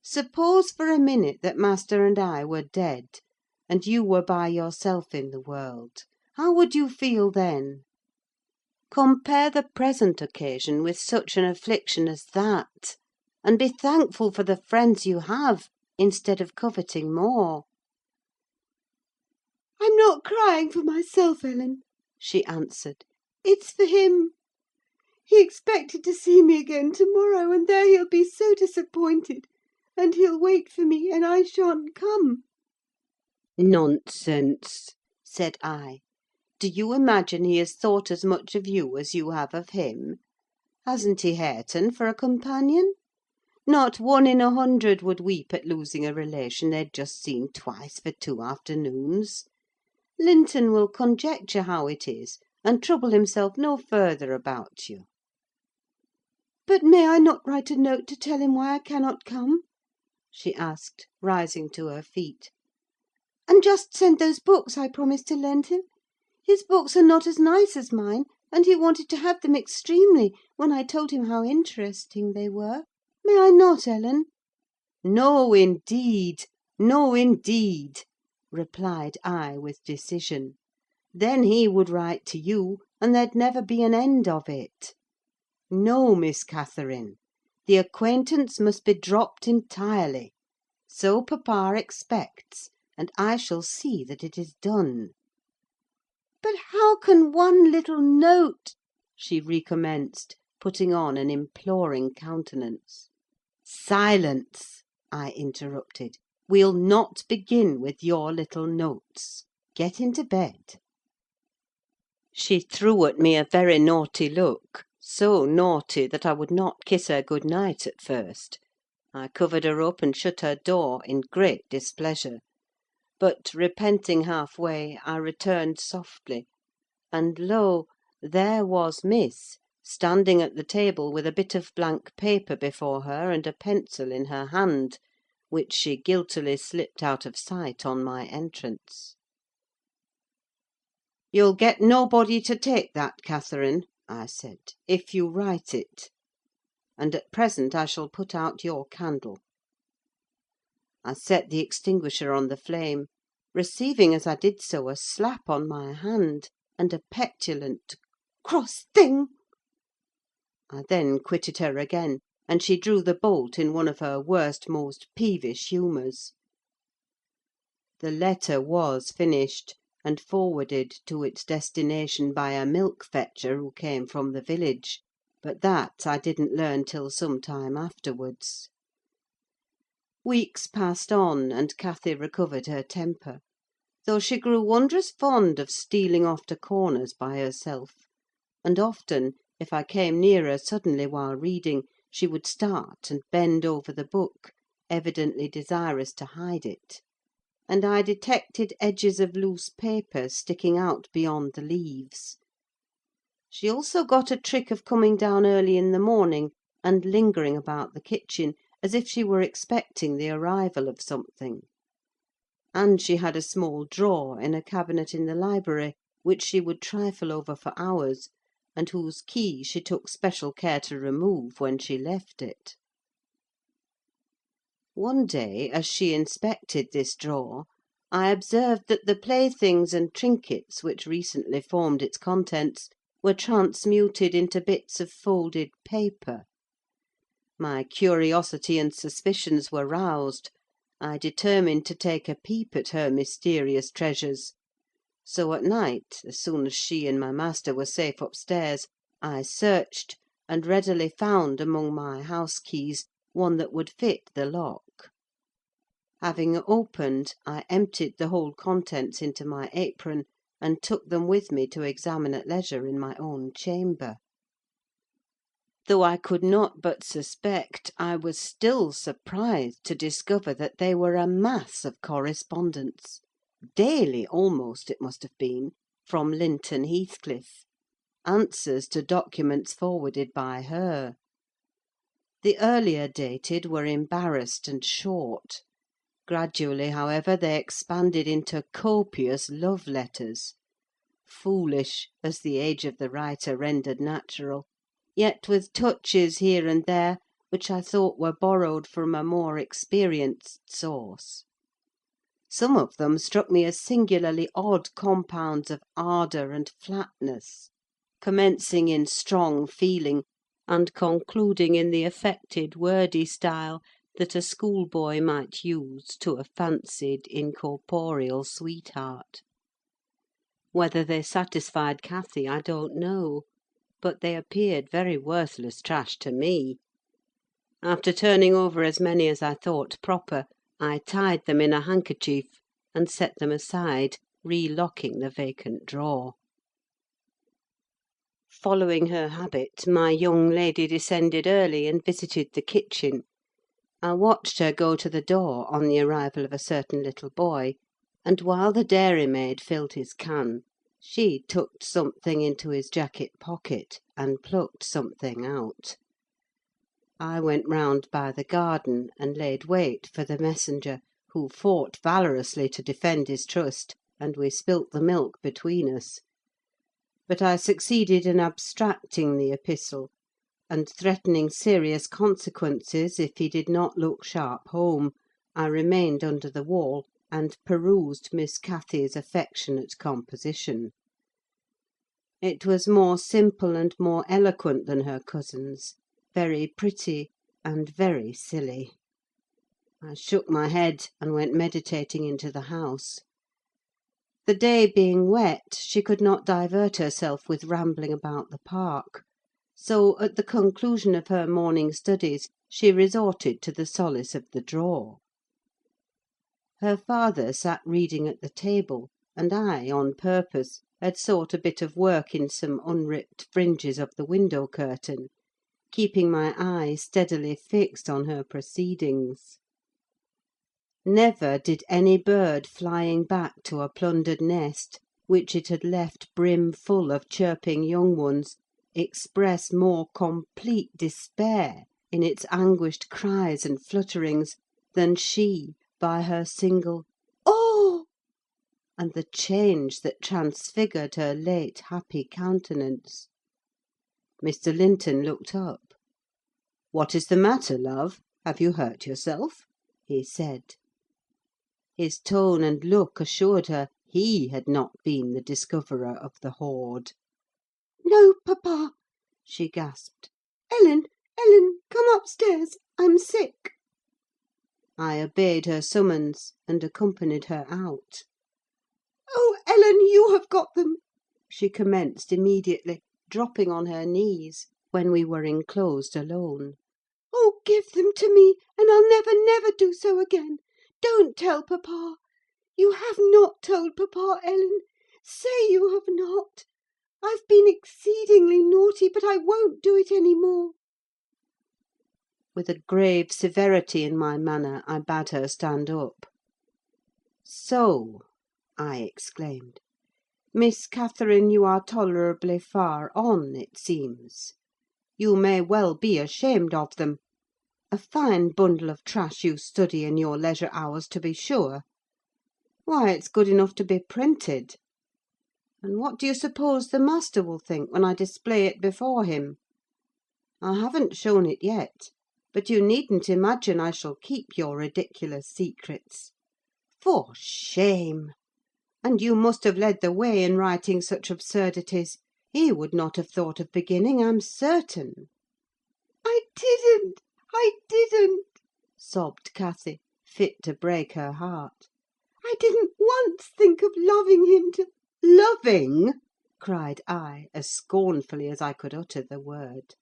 Suppose for a minute that master and I were dead, and you were by yourself in the world: how would you feel then? Compare the present occasion with such an affliction as that, and be thankful for the friends you have, instead of coveting more." "I'm not crying for myself, Ellen," she answered. "It's for him. He expected to see me again to-morrow, and there he'll be so disappointed, and he'll wait for me, and I shan't come." "Nonsense!" said I. "Do you imagine he has thought as much of you as you have of him? Hasn't he Hareton for a companion? Not 1 in 100 would weep at losing a relation they'd just seen twice for 2 afternoons. Linton will conjecture how it is, and trouble himself no further about you." "But may I not write a note to tell him why I cannot come?" she asked, rising to her feet. "And just send those books I promised to lend him? His books are not as nice as mine, and he wanted to have them extremely, when I told him how interesting they were. May I not, Ellen?" "No, indeed! No, indeed!" replied I, with decision. "Then he would write to you, and there'd never be an end of it. No, Miss Catherine, the acquaintance must be dropped entirely. So papa expects, and I shall see that it is done." "But how can one little note—" she recommenced, putting on an imploring countenance. "Silence!" I interrupted. "We'll not begin with your little notes. Get into bed." She threw at me a very naughty look, so naughty that I would not kiss her good night at first. I covered her up and shut her door, in great displeasure; but, repenting half-way, I returned softly, and lo! there was Miss, standing at the table with a bit of blank paper before her and a pencil in her hand, which she guiltily slipped out of sight on my entrance. "You'll get nobody to take that, Catherine," I said, "if you write it. And at present I shall put out your candle." I set the extinguisher on the flame, receiving as I did so a slap on my hand, and a petulant "Cross thing!" I then quitted her again, and she drew the bolt in one of her worst, most peevish humours. The letter was finished, and forwarded to its destination by a milk fetcher who came from the village; but that I didn't learn till some time afterwards. Weeks passed on, and Cathy recovered her temper, though she grew wondrous fond of stealing off to corners by herself; and often, if I came near her suddenly while reading, she would start and bend over the book, evidently desirous to hide it; and I detected edges of loose paper sticking out beyond the leaves. She also got a trick of coming down early in the morning, and lingering about the kitchen, as if she were expecting the arrival of something; and she had a small drawer in a cabinet in the library, which she would trifle over for hours, and whose key she took special care to remove when she left it. One day, as she inspected this drawer, I observed that the playthings and trinkets which recently formed its contents were transmuted into bits of folded paper. My curiosity and suspicions were roused. I determined to take a peep at her mysterious treasures; so at night, as soon as she and my master were safe upstairs, I searched, and readily found among my house keys one that would fit the lock. Having opened, I emptied the whole contents into my apron, and took them with me to examine at leisure in my own chamber. Though I could not but suspect, I was still surprised to discover that they were a mass of correspondence, daily almost it must have been, from Linton Heathcliff; answers to documents forwarded by her. The earlier dated were embarrassed and short. Gradually, however, they expanded into copious love letters: foolish, as the age of the writer rendered natural, yet with touches here and there which I thought were borrowed from a more experienced source. Some of them struck me as singularly odd compounds of ardour and flatness, commencing in strong feeling, and concluding in the affected wordy style that a schoolboy might use to a fancied incorporeal sweetheart. Whether they satisfied Cathy, I don't know; but they appeared very worthless trash to me. After turning over as many as I thought proper, I tied them in a handkerchief, and set them aside, re-locking the vacant drawer. Following her habit, my young lady descended early, and visited the kitchen. I watched her go to the door on the arrival of a certain little boy, and while the dairymaid filled his can, she tucked something into his jacket pocket, and plucked something out. I went round by the garden, and laid wait for the messenger, who fought valorously to defend his trust, and we spilt the milk between us. But I succeeded in abstracting the epistle, and threatening serious consequences if he did not look sharp home, I remained under the wall, and perused Miss Cathy's affectionate composition. It was more simple and more eloquent than her cousin's, very pretty and very silly. I shook my head, and went meditating into the house. The day being wet, she could not divert herself with rambling about the park; so, at the conclusion of her morning studies, she resorted to the solace of the drawer. Her father sat reading at the table, and I, on purpose, had sought a bit of work in some unripped fringes of the window curtain, keeping my eye steadily fixed on her proceedings. Never did any bird flying back to a plundered nest, which it had left brim-full of chirping young ones, express more complete despair in its anguished cries and flutterings than she, by her single "Oh!" and the change that transfigured her late happy countenance. Mr. Linton looked up. "What is the matter, love? Have you hurt yourself?" he said. His tone and look assured her he had not been the discoverer of the hoard. "No, papa," she gasped. "Ellen, Ellen, come upstairs. I'm sick." I obeyed her summons, and accompanied her out. "Oh, Ellen, you have got them!" She commenced immediately, dropping on her knees, when we were enclosed alone. "Oh, give them to me, and I'll never, never do so again. Don't tell papa. You have not told papa, Ellen. Say you have not. I've been exceedingly naughty, but I won't do it any more." With a grave severity in my manner, I bade her stand up. "So," I exclaimed, "Miss Catherine, you are tolerably far on, it seems. You may well be ashamed of them. A fine bundle of trash you study in your leisure hours, to be sure. Why, it's good enough to be printed. And what do you suppose the master will think when I display it before him? I haven't shown it yet, but you needn't imagine I shall keep your ridiculous secrets. For shame! And you must have led the way in writing such absurdities. He would not have thought of beginning, I'm certain." I didn't," sobbed Cathy, fit to break her heart. "I didn't once think of loving him to—" "Loving!" cried I, as scornfully as I could utter the word.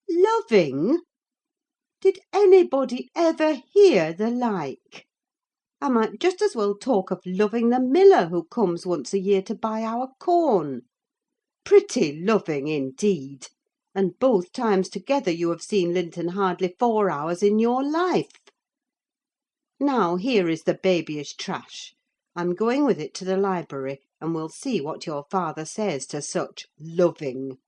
"Loving! Did anybody ever hear the like? I might just as well talk of loving the miller who comes once a year to buy our corn. Pretty loving, indeed! And both times together you have seen Linton hardly 4 hours in your life. Now, here is the babyish trash. I'm going with it to the library, and we'll see what your father says to such loving."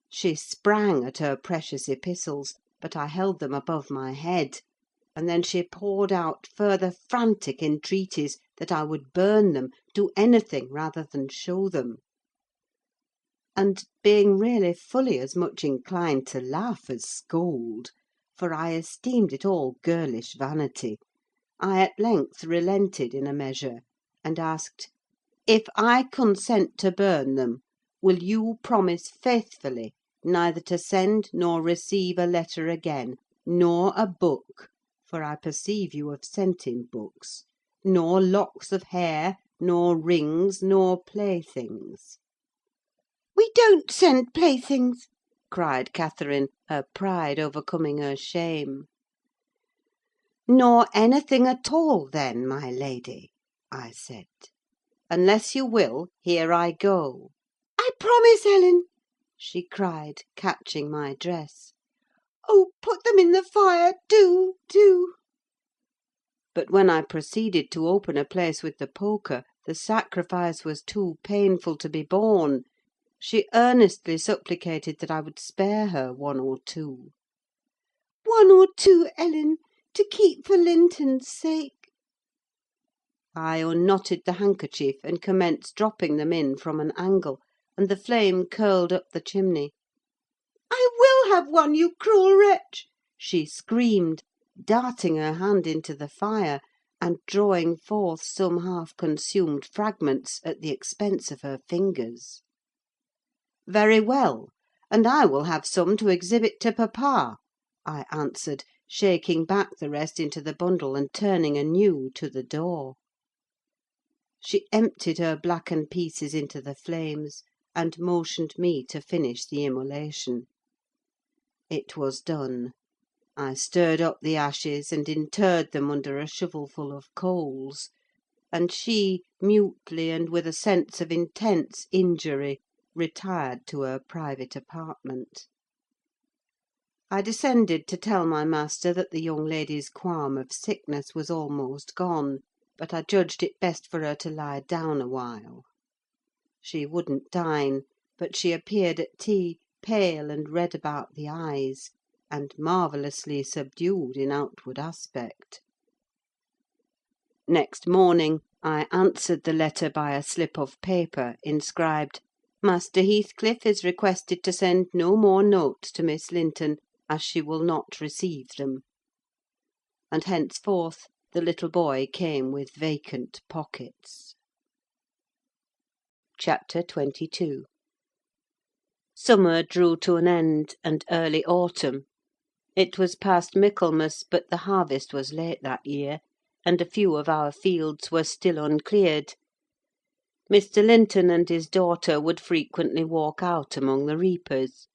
She sprang at her precious epistles, but I held them above my head; and then she poured out further frantic entreaties that I would burn them, do anything rather than show them. And, being really fully as much inclined to laugh as scold, for I esteemed it all girlish vanity, I at length relented in a measure, and asked, "If I consent to burn them, will you promise faithfully neither to send nor receive a letter again, nor a book, for I perceive you have sent him books, nor locks of hair, nor rings, nor playthings?" "We don't send playthings," cried Catherine, her pride overcoming her shame. "Nor anything at all, then, my lady," I said. "Unless you will, here I go." "I promise, Ellen!" she cried, catching my dress. "Oh, put them in the fire, do, do!" But when I proceeded to open a place with the poker, the sacrifice was too painful to be borne. She earnestly supplicated that I would spare her 1 or 2. "1 or 2, Ellen, to keep for Linton's sake." I unknotted the handkerchief, and commenced dropping them in from an angle, and the flame curled up the chimney. "I will have 1, you cruel wretch!" she screamed, darting her hand into the fire, and drawing forth some half-consumed fragments at the expense of her fingers. "Very well, and I will have some to exhibit to papa," I answered, shaking back the rest into the bundle, and turning anew to the door. She emptied her blackened pieces into the flames, and motioned me to finish the immolation. It was done. I stirred up the ashes, and interred them under a shovelful of coals; and she, mutely, and with a sense of intense injury, retired to her private apartment. I descended to tell my master that the young lady's qualm of sickness was almost gone, but I judged it best for her to lie down a while. She wouldn't dine, but she appeared at tea, pale and red about the eyes, and marvellously subdued in outward aspect. Next morning I answered the letter by a slip of paper, inscribed, "Master Heathcliff is requested to send no more notes to Miss Linton, as she will not receive them." And henceforth the little boy came with vacant pockets. CHAPTER 22 Summer drew to an end, and early autumn. It was past Michaelmas, but the harvest was late that year, and a few of our fields were still uncleared. Mr. Linton and his daughter would frequently walk out among the reapers.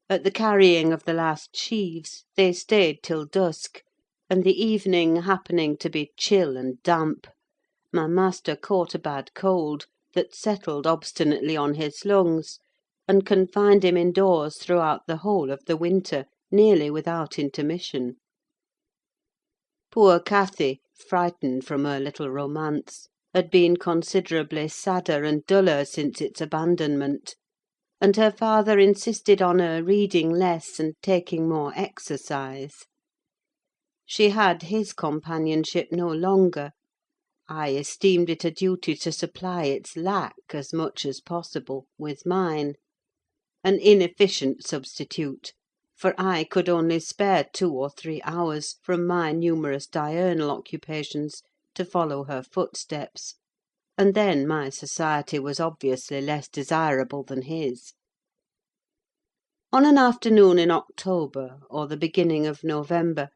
At the carrying of the last sheaves they stayed till dusk, and the evening happening to be chill and damp, my master caught a bad cold that settled obstinately on his lungs, and confined him indoors throughout the whole of the winter, nearly without intermission. Poor Cathy, frightened from her little romance, had been considerably sadder and duller since its abandonment, and her father insisted on her reading less and taking more exercise. She had his companionship no longer. I esteemed it a duty to supply its lack, as much as possible, with mine: an inefficient substitute, for I could only spare 2 or 3 hours from my numerous diurnal occupations to follow her footsteps, and then my society was obviously less desirable than his. On an afternoon in October, or the beginning of November,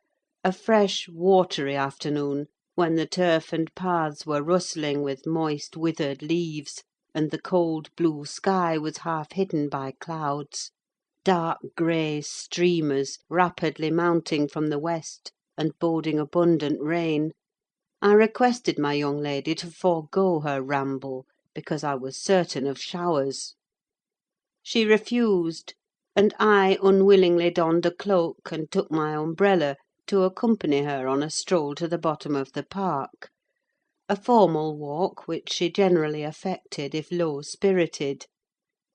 a fresh, watery afternoon, when the turf and paths were rustling with moist, withered leaves, and the cold blue sky was half hidden by clouds, dark grey streamers rapidly mounting from the west and boding abundant rain, I requested my young lady to forego her ramble, because I was certain of showers. She refused, and I unwillingly donned a cloak and took my umbrella to accompany her on a stroll to the bottom of the park: a formal walk which she generally affected if low-spirited,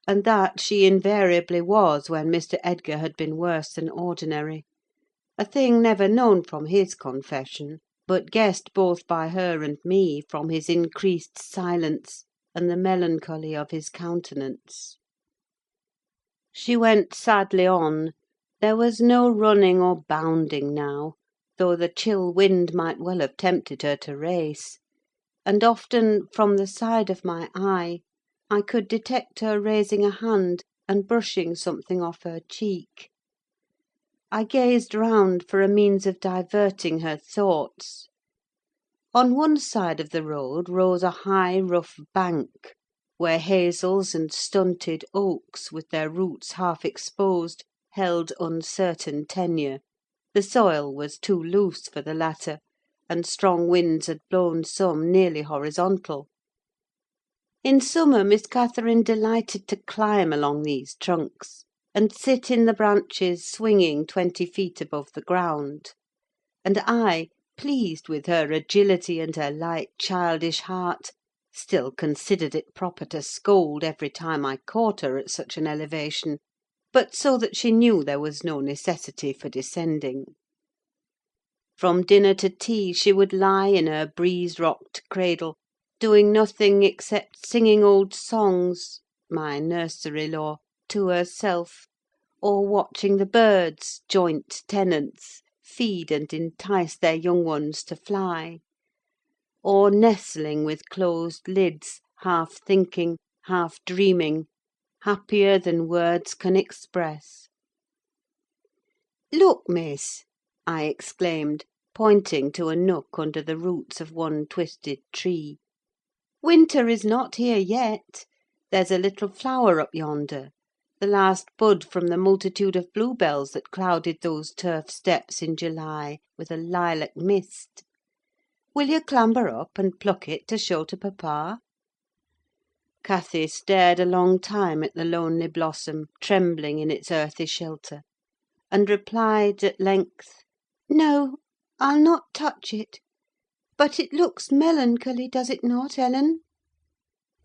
and that she invariably was when Mr. Edgar had been worse than ordinary; a thing never known from his confession, but guessed both by her and me from his increased silence and the melancholy of his countenance. She went sadly on. There was no running or bounding now, though the chill wind might well have tempted her to race; and often, from the side of my eye, I could detect her raising a hand and brushing something off her cheek. I gazed round for a means of diverting her thoughts. On one side of the road rose a high, rough bank, where hazels and stunted oaks, with their roots half exposed, held uncertain tenure: the soil was too loose for the latter, and strong winds had blown some nearly horizontal. In summer Miss Catherine delighted to climb along these trunks, and sit in the branches swinging 20 feet above the ground; and I, pleased with her agility and her light childish heart, still considered it proper to scold every time I caught her at such an elevation, but so that she knew there was no necessity for descending. From dinner to tea she would lie in her breeze-rocked cradle, doing nothing except singing old songs (my nursery lore) to herself, or watching the birds, joint tenants, feed and entice their young ones to fly; or nestling with closed lids, half thinking, half dreaming, happier than words can express. "Look, miss!" I exclaimed, pointing to a nook under the roots of one twisted tree. "Winter is not here yet. There's a little flower up yonder, the last bud from the multitude of bluebells that clouded those turf steps in July with a lilac mist. Will you clamber up and pluck it to show to papa?" Cathy stared a long time at the lonely blossom trembling in its earthy shelter, and replied at length, "No, I'll not touch it. But it looks melancholy, does it not, Ellen?"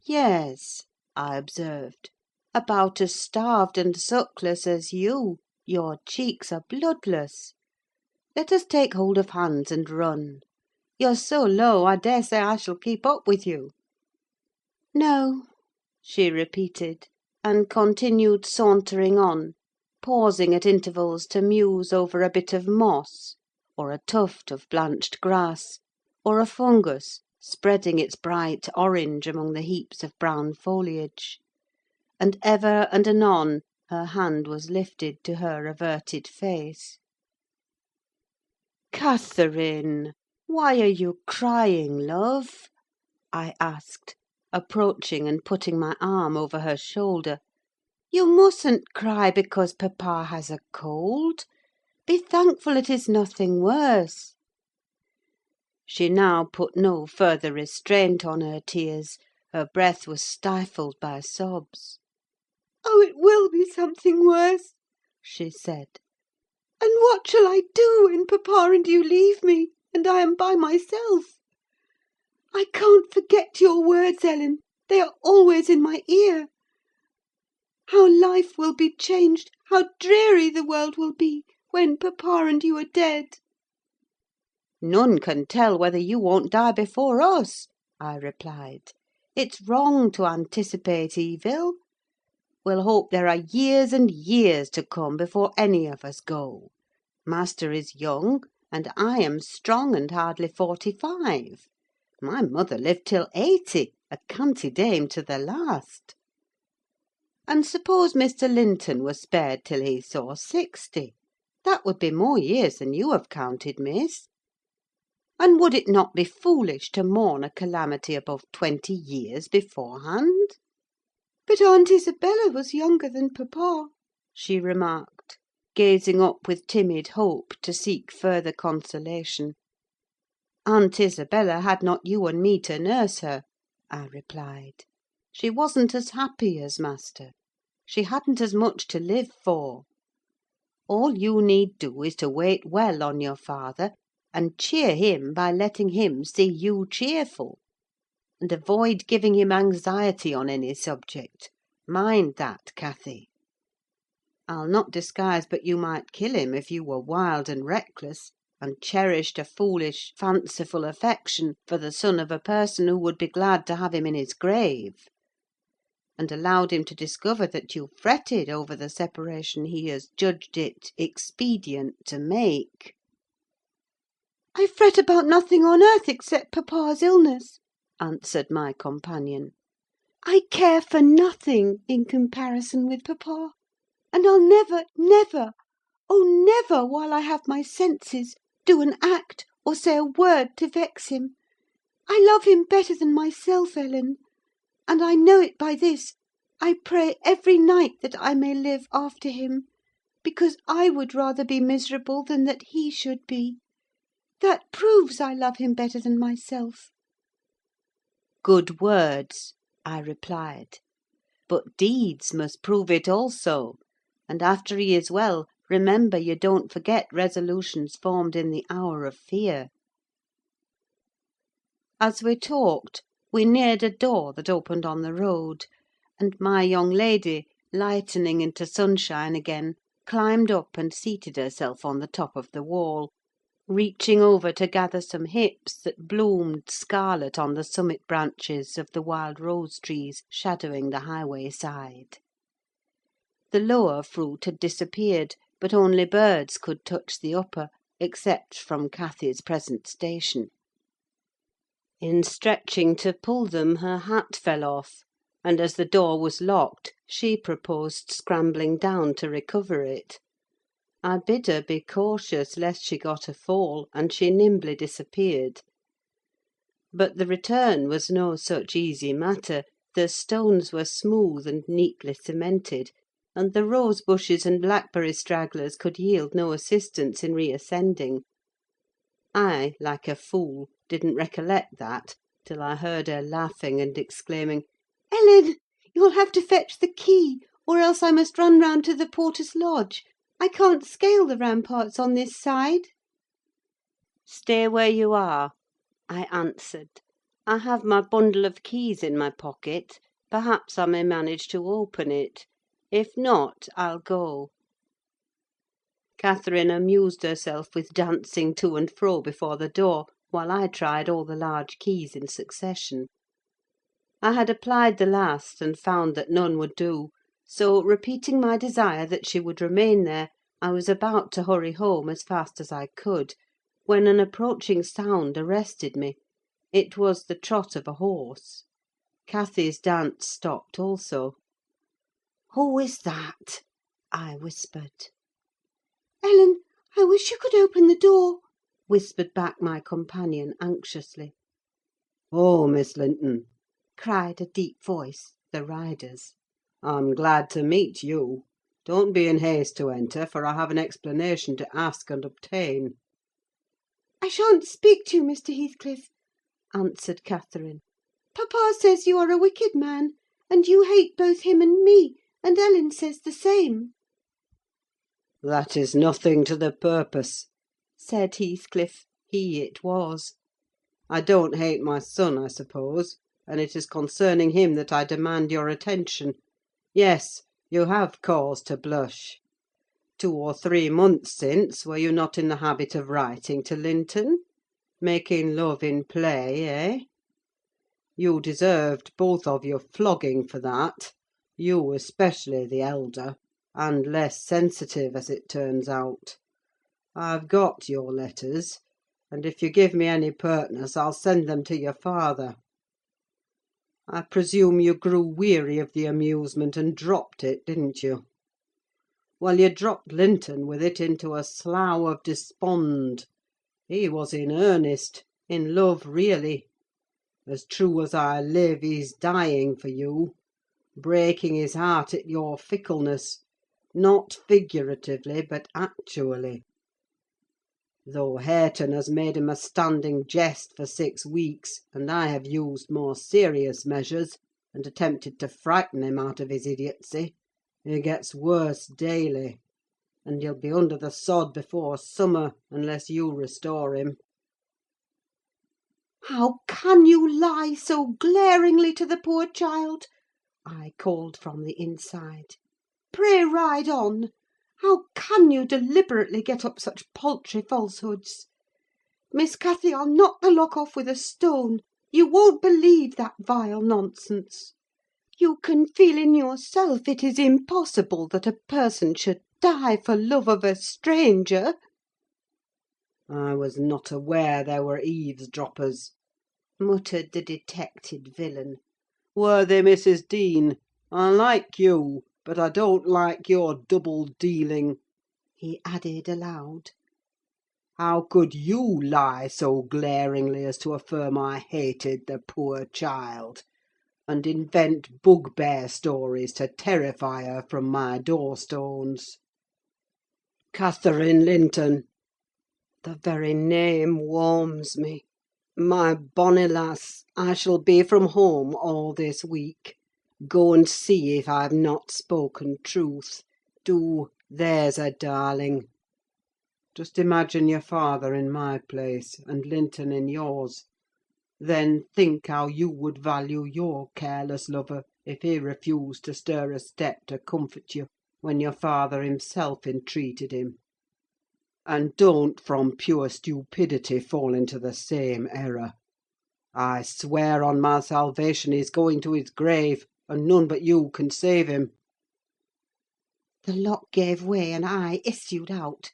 "Yes," I observed, "about as starved and sookless as you: your cheeks are bloodless. Let us take hold of hands and run. You're so low, I daresay I shall keep up with you." "No," she repeated, and continued sauntering on, pausing at intervals to muse over a bit of moss, or a tuft of blanched grass, or a fungus spreading its bright orange among the heaps of brown foliage; and ever and anon her hand was lifted to her averted face. "Catherine, why are you crying, love?" I asked, approaching and putting my arm over her shoulder. "You mustn't cry because papa has a cold. Be thankful it is nothing worse." She now put no further restraint on her tears: her breath was stifled by sobs. "Oh, it will be something worse," she said. "And what shall I do when papa and you leave me, and I am by myself? I can't forget your words, Ellen: they are always in my ear. How life will be changed, how dreary the world will be, when papa and you are dead!" "None can tell whether you won't die before us," I replied. "It's wrong to anticipate evil. We'll hope there are years and years to come before any of us go. Master is young, and I am strong and hardly 45. My mother lived till 80, a canty dame to the last. And suppose Mr. Linton was spared till he saw 60, that would be more years than you have counted, miss. And would it not be foolish to mourn a calamity above 20 years beforehand?" "But Aunt Isabella was younger than papa," she remarked, gazing up with timid hope to seek further consolation. "Aunt Isabella had not you and me to nurse her," I replied. "She wasn't as happy as master. She hadn't as much to live for. All you need do is to wait well on your father, and cheer him by letting him see you cheerful. And avoid giving him anxiety on any subject. Mind that, Cathy. I'll not disguise but you might kill him if you were wild and reckless, and cherished a foolish, fanciful affection for the son of a person who would be glad to have him in his grave, and allowed him to discover that you fretted over the separation he has judged it expedient to make." "I fret about nothing on earth except papa's illness," answered my companion. "I care for nothing in comparison with papa; and I'll never, never, oh, never, while I have my senses, do an act or say a word to vex him. I love him better than myself, Ellen; and I know it by this: I pray every night that I may live after him, because I would rather be miserable than that he should be. That proves I love him better than myself." "Good words," I replied; "but deeds must prove it also; and after he is well, remember you don't forget resolutions formed in the hour of fear." As we talked, we neared a door that opened on the road, and my young lady, lightening into sunshine again, climbed up and seated herself on the top of the wall, reaching over to gather some hips that bloomed scarlet on the summit branches of the wild rose trees shadowing the highway side. The lower fruit had disappeared, but only birds could touch the upper, except from Cathy's present station. In stretching to pull them, her hat fell off, and as the door was locked, she proposed scrambling down to recover it. I bid her be cautious lest she got a fall, and she nimbly disappeared. But the return was no such easy matter. The stones were smooth and neatly cemented, and the rose bushes and blackberry stragglers could yield no assistance in reascending. I, like a fool, didn't recollect that, till I heard her laughing and exclaiming, Ellen, you'll have to fetch the key, or else I must run round to the porter's lodge. I can't scale the ramparts on this side. "Stay where you are," I answered. "I have my bundle of keys in my pocket. Perhaps I may manage to open it. If not, I'll go." Catherine amused herself with dancing to and fro before the door, while I tried all the large keys in succession. I had applied the last, and found that none would do; so, repeating my desire that she would remain there, I was about to hurry home as fast as I could, when an approaching sound arrested me. It was the trot of a horse. Cathy's dance stopped also. "Who is that?" I whispered. Ellen, I wish you could open the door," whispered back my companion anxiously. "Oh, Miss Linton," cried a deep voice, the rider's. "I'm glad to meet you. Don't be in haste to enter, for I have an explanation to ask and obtain." "I shan't speak to you, Mr. Heathcliff," answered Catherine. "Papa says you are a wicked man, and you hate both him and me, and Ellen says the same." "That is nothing to the purpose," said Heathcliff. He it was. "I don't hate my son, I suppose, and it is concerning him that I demand your attention. Yes, you have cause to blush. 2 or 3 months since, were you not in the habit of writing to Linton? Making love in play, eh? You deserved, both of you, flogging for that: you especially the elder, and less sensitive, as it turns out. I've got your letters, and if you give me any pertness, I'll send them to your father. I presume you grew weary of the amusement and dropped it, didn't you? Well, you dropped Linton with it into a slough of despond. He was in earnest, in love really. As true as I live, he's dying for you, breaking his heart at your fickleness, not figuratively, but actually. Though Hareton has made him a standing jest for 6 weeks, and I have used more serious measures, and attempted to frighten him out of his idiocy, he gets worse daily, and he'll be under the sod before summer, unless you restore him." "How can you lie so glaringly to the poor child?" I called from the inside. "Pray ride on. How can you deliberately get up such paltry falsehoods? Miss Cathy, I'll knock the lock off with a stone. You won't believe that vile nonsense. You can feel in yourself it is impossible that a person should die for love of a stranger." "I was not aware there were eavesdroppers," muttered the detected villain. "Worthy Mrs. Dean, I like you, but I don't like your double-dealing," he added aloud. "How could you lie so glaringly as to affirm I hated the poor child, and invent bugbear stories to terrify her from my door-stones? Catherine Linton! The very name warms me. My bonny lass, I shall be from home all this week. Go and see if I've not spoken truth. Do, there's a darling. Just imagine your father in my place, and Linton in yours. Then think how you would value your careless lover if he refused to stir a step to comfort you, when your father himself entreated him. And don't from pure stupidity fall into the same error. I swear on my salvation he's going to his grave, and none but you can save him." The lock gave way, and I issued out.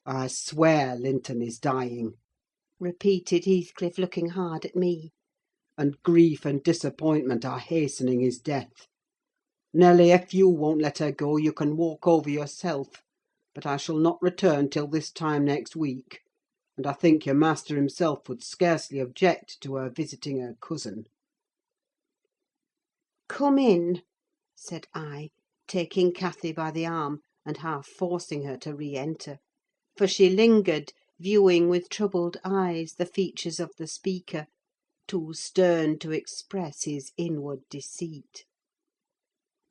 "I swear Linton is dying," repeated Heathcliff, looking hard at me. and grief and disappointment are hastening his death. Nelly, if you won't let her go, you can walk over yourself; but I shall not return till this time next week, and I think your master himself would scarcely object to her visiting her cousin." "Come in," said I, taking Cathy by the arm, and half forcing her to re-enter; for she lingered, viewing with troubled eyes the features of the speaker, too stern to express his inward deceit.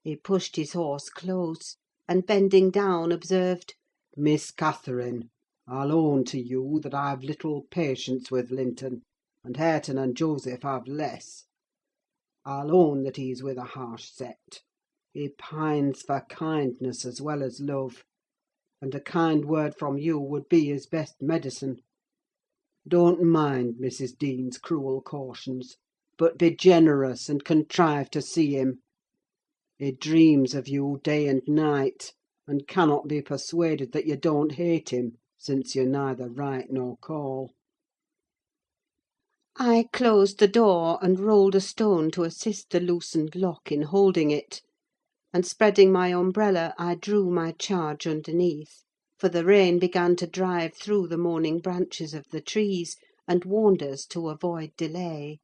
He pushed his horse close, and bending down, observed, "Miss Catherine, I'll own to you that I've little patience with Linton, and Hareton and Joseph have less. I'll own that he's with a harsh set. He pines for kindness as well as love, and a kind word from you would be his best medicine. Don't mind Mrs. Dean's cruel cautions, but be generous and contrive to see him. He dreams of you day and night, and cannot be persuaded that you don't hate him, since you neither write nor call." I closed the door, and rolled a stone to assist the loosened lock in holding it; and spreading my umbrella, I drew my charge underneath, for the rain began to drive through the moaning branches of the trees, and warned us to avoid delay.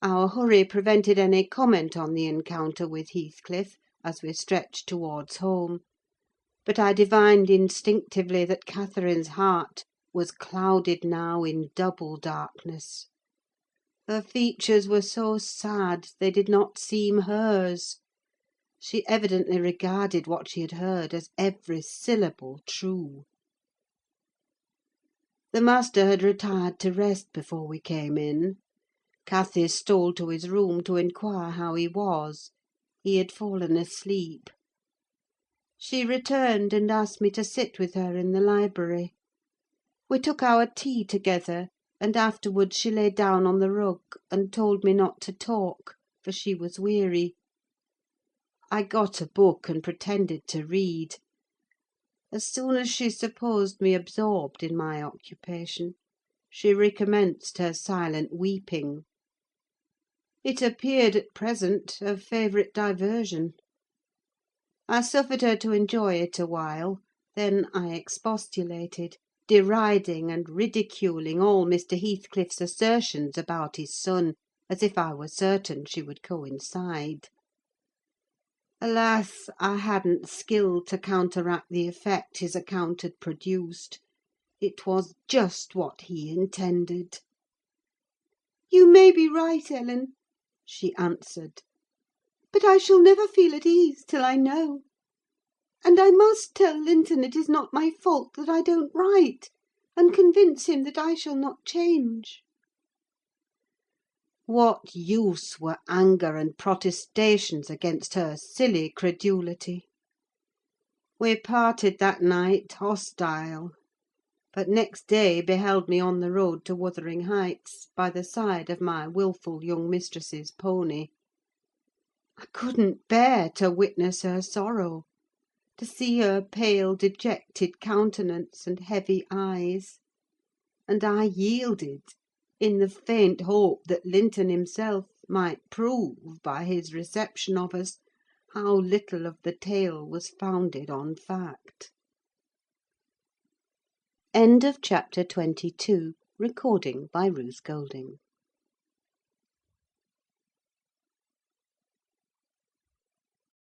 Our hurry prevented any comment on the encounter with Heathcliff, as we stretched towards home; but I divined instinctively that Catherine's heart was clouded now in double darkness. Her features were so sad they did not seem hers. She evidently regarded what she had heard as every syllable true. The master had retired to rest before we came in. Cathy stole to his room to inquire how he was: he had fallen asleep. She returned, and asked me to sit with her in the library. We took our tea together, and afterwards she lay down on the rug, and told me not to talk, for she was weary. I got a book, and pretended to read. As soon as she supposed me absorbed in my occupation, she recommenced her silent weeping. It appeared, at present, her favourite diversion. I suffered her to enjoy it a while; then I expostulated, deriding and ridiculing all Mr. Heathcliff's assertions about his son, as if I were certain she would coincide. Alas! I hadn't skill to counteract the effect his account had produced. It was just what he intended. "You may be right, Ellen," she answered; "but I shall never feel at ease till I know. And I must tell Linton it is not my fault that I don't write, and convince him that I shall not change." What use were anger and protestations against her silly credulity? We parted that night hostile; but next day beheld me on the road to Wuthering Heights, by the side of my wilful young mistress's pony. I couldn't bear to witness her sorrow, to see her pale, dejected countenance and heavy eyes; and I yielded, in the faint hope that Linton himself might prove, by his reception of us, how little of the tale was founded on fact. Chapter 23. Recording by Ruth Golding.